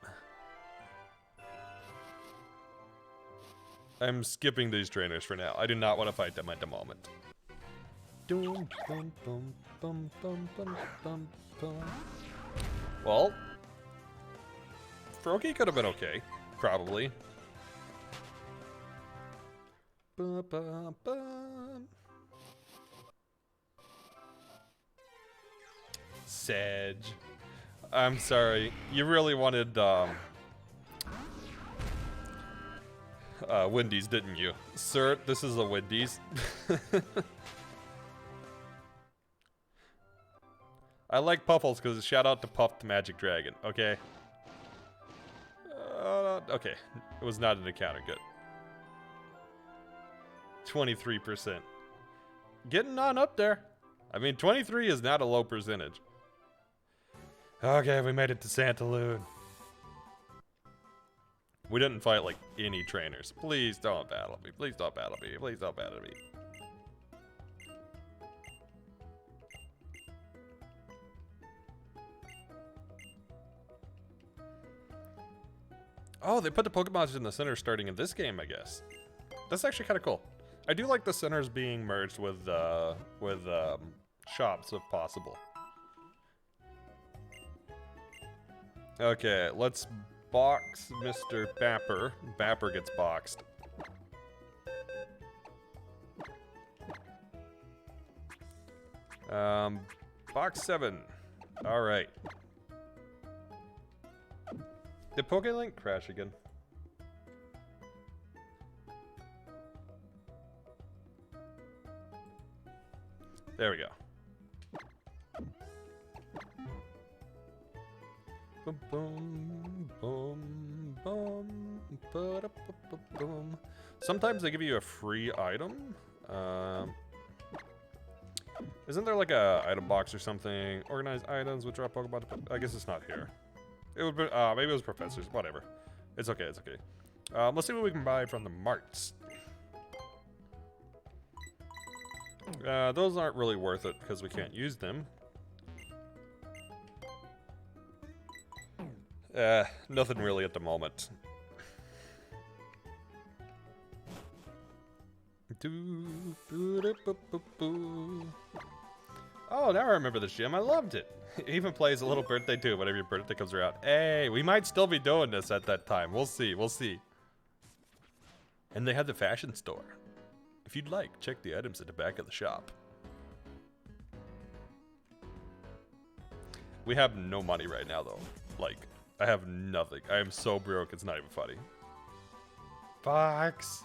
[SPEAKER 1] I'm skipping these trainers for now. I do not want to fight them at the moment. Well, Froakie could have been okay. Probably. Sedge. I'm sorry. You really wanted Wendy's, didn't you? Sir, this is a Wendy's. I like Puffles because shout out to Puff the Magic Dragon, okay? Okay, it was not an encounter, good. 23%. Getting on up there. I mean, 23 is not a low percentage. Okay, we made it to Santaloon. We didn't fight, like, any trainers. Please don't battle me. Please don't battle me. Please don't battle me. Oh, they put the Pokemons in the center starting in this game, I guess. That's actually kind of cool. I do like the centers being merged with shops, if possible. Okay, let's box Mr. Bapper. Bapper gets boxed. Box 7. All right. Did PokeLink crash again? There we go. Boom, boom, boom, boom, ba-da-ba-ba-boom. Sometimes they give you a free item. Isn't there like a item box or something? Organized items, withdraw Pokemon. I guess it's not here. It would be, maybe it was professors. Whatever. It's okay. It's okay. Let's see what we can buy from the marts. Those aren't really worth it because we can't use them. Nothing really at the moment. Oh, now I remember this gym. I loved it. It even plays a little birthday too whenever your birthday comes around. Hey, we might still be doing this at that time. We'll see. We'll see. And they have the fashion store. If you'd like, check the items at the back of the shop. We have no money right now, though. Like, I have nothing. I am so broke, it's not even funny. Fox.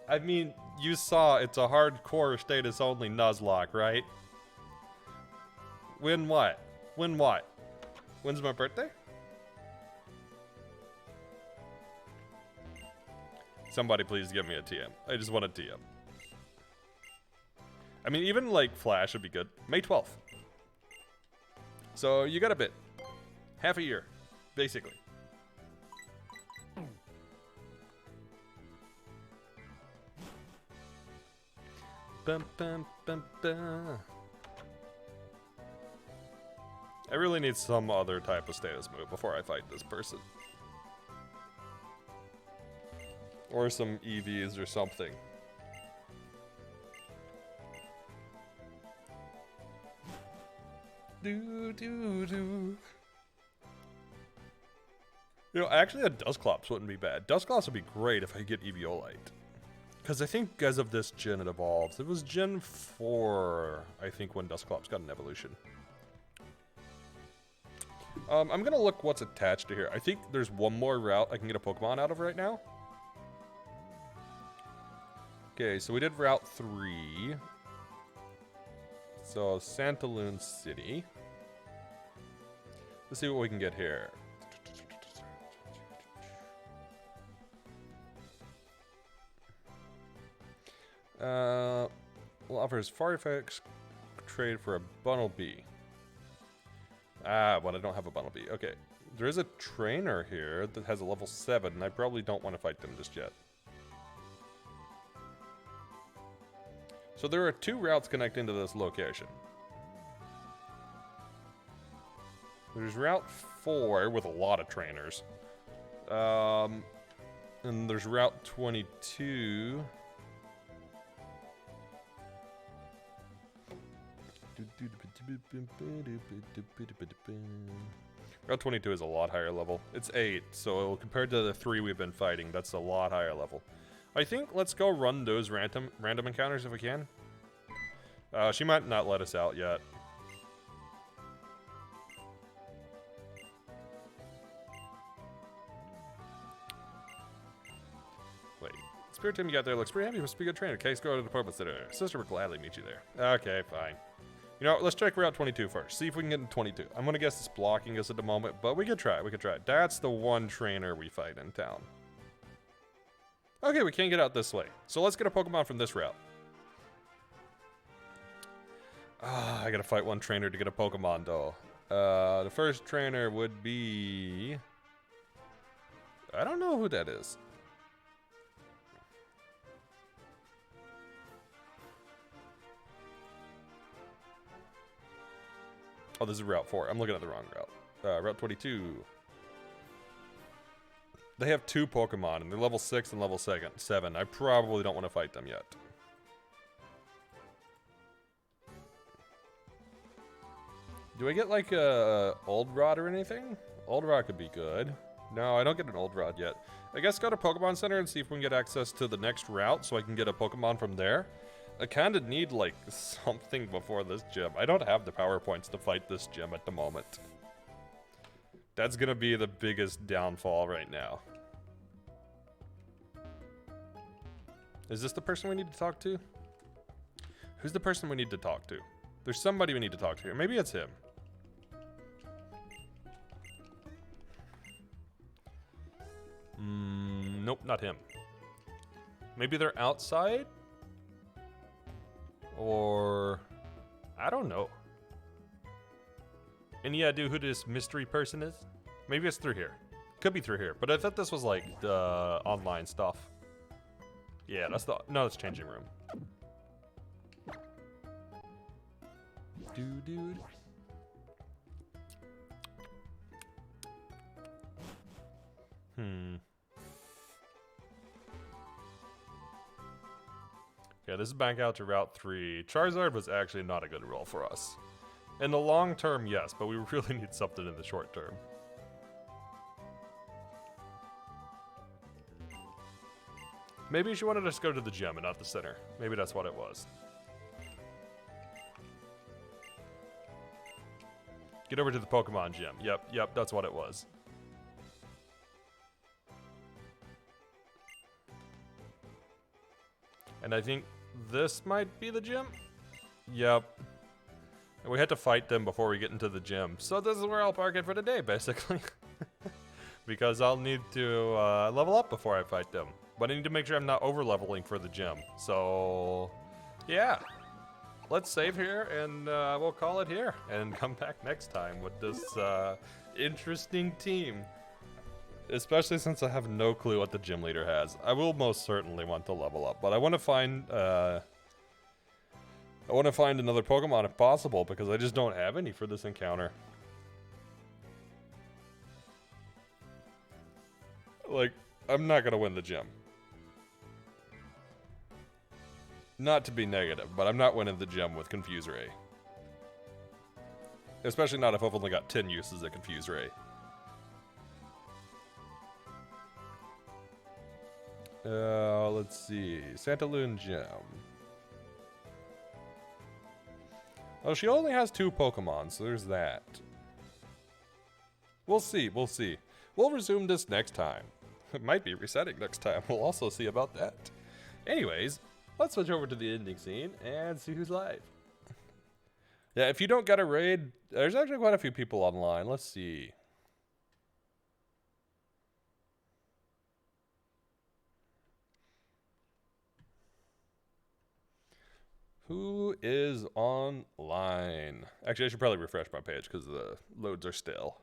[SPEAKER 1] I mean, you saw it's a hardcore status-only Nuzlocke, right? When what? When what? When's my birthday? Somebody please give me a TM. I just want a TM. I mean, even like Flash would be good. May 12th. So you got a bit. Half a year, basically. Bum, bum, bum, bum. I really need some other type of status move before I fight this person. Or some EVs or something. Do, do, do. You know, actually a Dusclops wouldn't be bad. Dusclops would be great if I get Eviolite. Because I think as of this gen it evolves. It was Gen 4, I think, when Dusclops got an evolution. I'm going to look what's attached to here. I think there's one more route I can get a Pokemon out of right now. Okay, so we did Route 3. So, Santaloon City. Let's see what we can get here. Will offers Farfetch trade for a Bunnelby. Ah, but I don't have a Bunnelby. Okay. There is a trainer here that has a level 7, and I probably don't want to fight them just yet. So there are 2 routes connecting to this location. There's Route 4 with a lot of trainers. And there's Route 22. Route 22 is a lot higher level. It's 8, so compared to the 3 we've been fighting, that's a lot higher level. I think let's go run those random encounters if we can. She might not let us out yet. Wait, Spirit Team you got there looks pretty happy. You must be a good trainer. Okay, let's go to the Pokemon Center. Sister would gladly meet you there. Okay, fine. You know, let's check Route 22 first. See if we can get into 22. I'm gonna guess it's blocking us at the moment, but we could try. We could try. That's the one trainer we fight in town. Okay, we can't get out this way. So let's get a Pokemon from this route. I gotta fight one trainer to get a Pokemon, though. The first trainer would be... I don't know who that is. Oh, this is Route 4. I'm looking at the wrong route. Route 22. They have 2 Pokemon, and they're level 6 and level 7. I probably don't want to fight them yet. Do I get, like, a Old Rod or anything? Old Rod could be good. No, I don't get an Old Rod yet. I guess go to Pokemon Center and see if we can get access to the next route so I can get a Pokemon from there. I kind of need, like, something before this gym. I don't have the power points to fight this gym at the moment. That's gonna be the biggest downfall right now. Is this the person we need to talk to? Who's the person we need to talk to? There's somebody we need to talk to here. Maybe it's him. Nope, not him. Maybe they're outside? Or... I don't know. Any idea who this mystery person is? Maybe it's through here. Could be through here. But I thought this was like the online stuff. Yeah, that's the... No, it's changing room. Dude. Okay, this is back out to Route 3. Charizard was actually not a good roll for us. In the long term, yes, but we really need something in the short term. Maybe she wanted us to go to the gym and not the center. Maybe that's what it was. Get over to the Pokemon gym. Yep, that's what it was. And I think this might be the gym? Yep. And we had to fight them before we get into the gym. So this is where I'll park it for today, basically. Because I'll need to level up before I fight them. But I need to make sure I'm not over-leveling for the gym. So, yeah. Let's save here, and we'll call it here. And come back next time with this interesting team. Especially since I have no clue what the gym leader has. I will most certainly want to level up, but I want to find I want to find another Pokemon if possible, because I just don't have any for this encounter. Like, I'm not going to win the gym. Not to be negative, but I'm not winning the gym with Confuse Ray. Especially not if I've only got 10 uses of Confuse Ray. Let's see. Santaloon Gym. Oh, she only has 2 Pokemon, so there's that. We'll see, we'll see. We'll resume this next time. It might be resetting next time. We'll also see about that. Anyways, let's switch over to the ending scene and see who's live. Yeah, if you don't get a raid, there's actually quite a few people online. Let's see. Who is online? Actually, I should probably refresh my page because the loads are stale.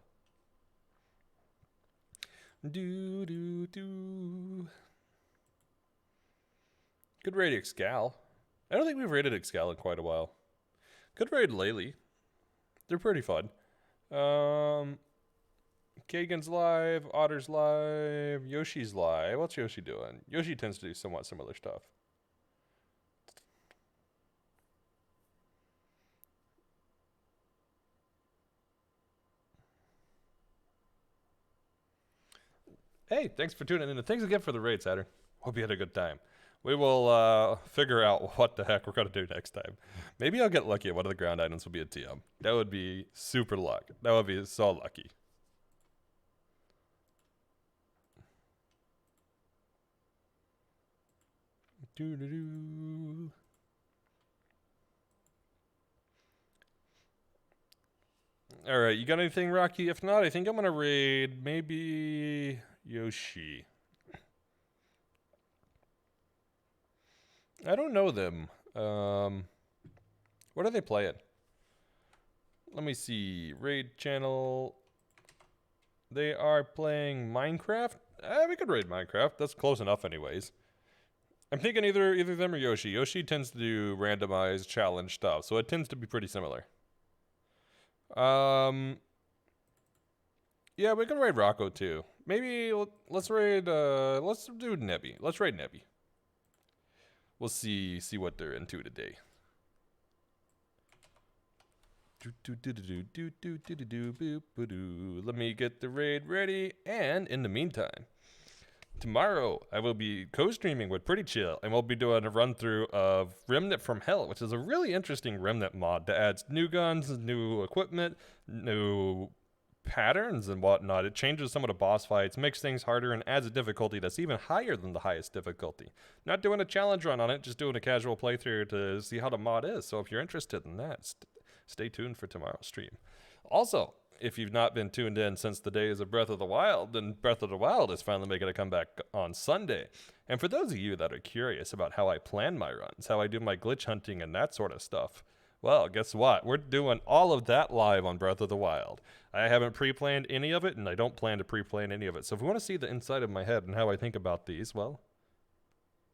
[SPEAKER 1] Good raid Excal. I don't think we've raided Excal in quite a while. Good raid Laylee. They're pretty fun. Kagan's live, Otter's live, Yoshi's live. What's Yoshi doing? Yoshi tends to do somewhat similar stuff. Hey, thanks for tuning in, and thanks again for the raid, Saturn. Hope you had a good time. We will figure out what the heck we're going to do next time. Maybe I'll get lucky and one of the ground items will be a TM. That would be super luck. That would be so lucky. Doo-doo-doo. Alright, you got anything, Rocky? If not, I think I'm going to raid maybe Yoshi. I don't know them. What are they playing? Let me see. Raid channel. They are playing Minecraft? We could raid Minecraft. That's close enough anyways. I'm thinking either them or Yoshi. Yoshi tends to do randomized challenge stuff, so it tends to be pretty similar. Yeah, we can raid Rocco too. Maybe let's raid let's do Nebby. Let's raid Nebby. We'll see what they're into today. Let me get the raid ready, and in the meantime, tomorrow I will be co-streaming with Pretty Chill, and we'll be doing a run-through of Remnant from Hell, which is a really interesting Remnant mod that adds new guns, new equipment, new patterns and whatnot. It changes some of the boss fights, makes things harder, and adds a difficulty that's even higher than the highest difficulty. Not doing a challenge run on it, just doing a casual playthrough to see how the mod is. So if you're interested in that, stay tuned for tomorrow's stream. Also, if you've not been tuned in since the days of Breath of the Wild, then Breath of the Wild is finally making a comeback on Sunday. And for those of you that are curious about how I plan my runs, how I do my glitch hunting and that sort of stuff, well, guess what? We're doing all of that live on Breath of the Wild. I haven't pre-planned any of it, and I don't plan to pre-plan any of it. So if you want to see the inside of my head and how I think about these, well,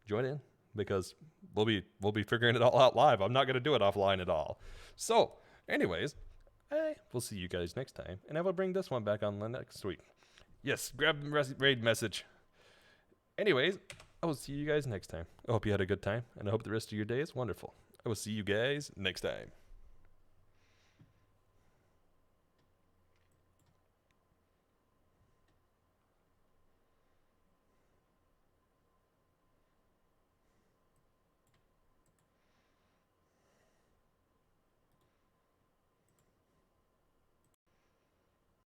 [SPEAKER 1] join in, because we'll be figuring it all out live. I'm not going to do it offline at all. So, anyways, we'll see you guys next time, and I will bring this one back on next week. Yes, grab the raid message. Anyways, I will see you guys next time. I hope you had a good time, and I hope the rest of your day is wonderful. I will see you guys next time.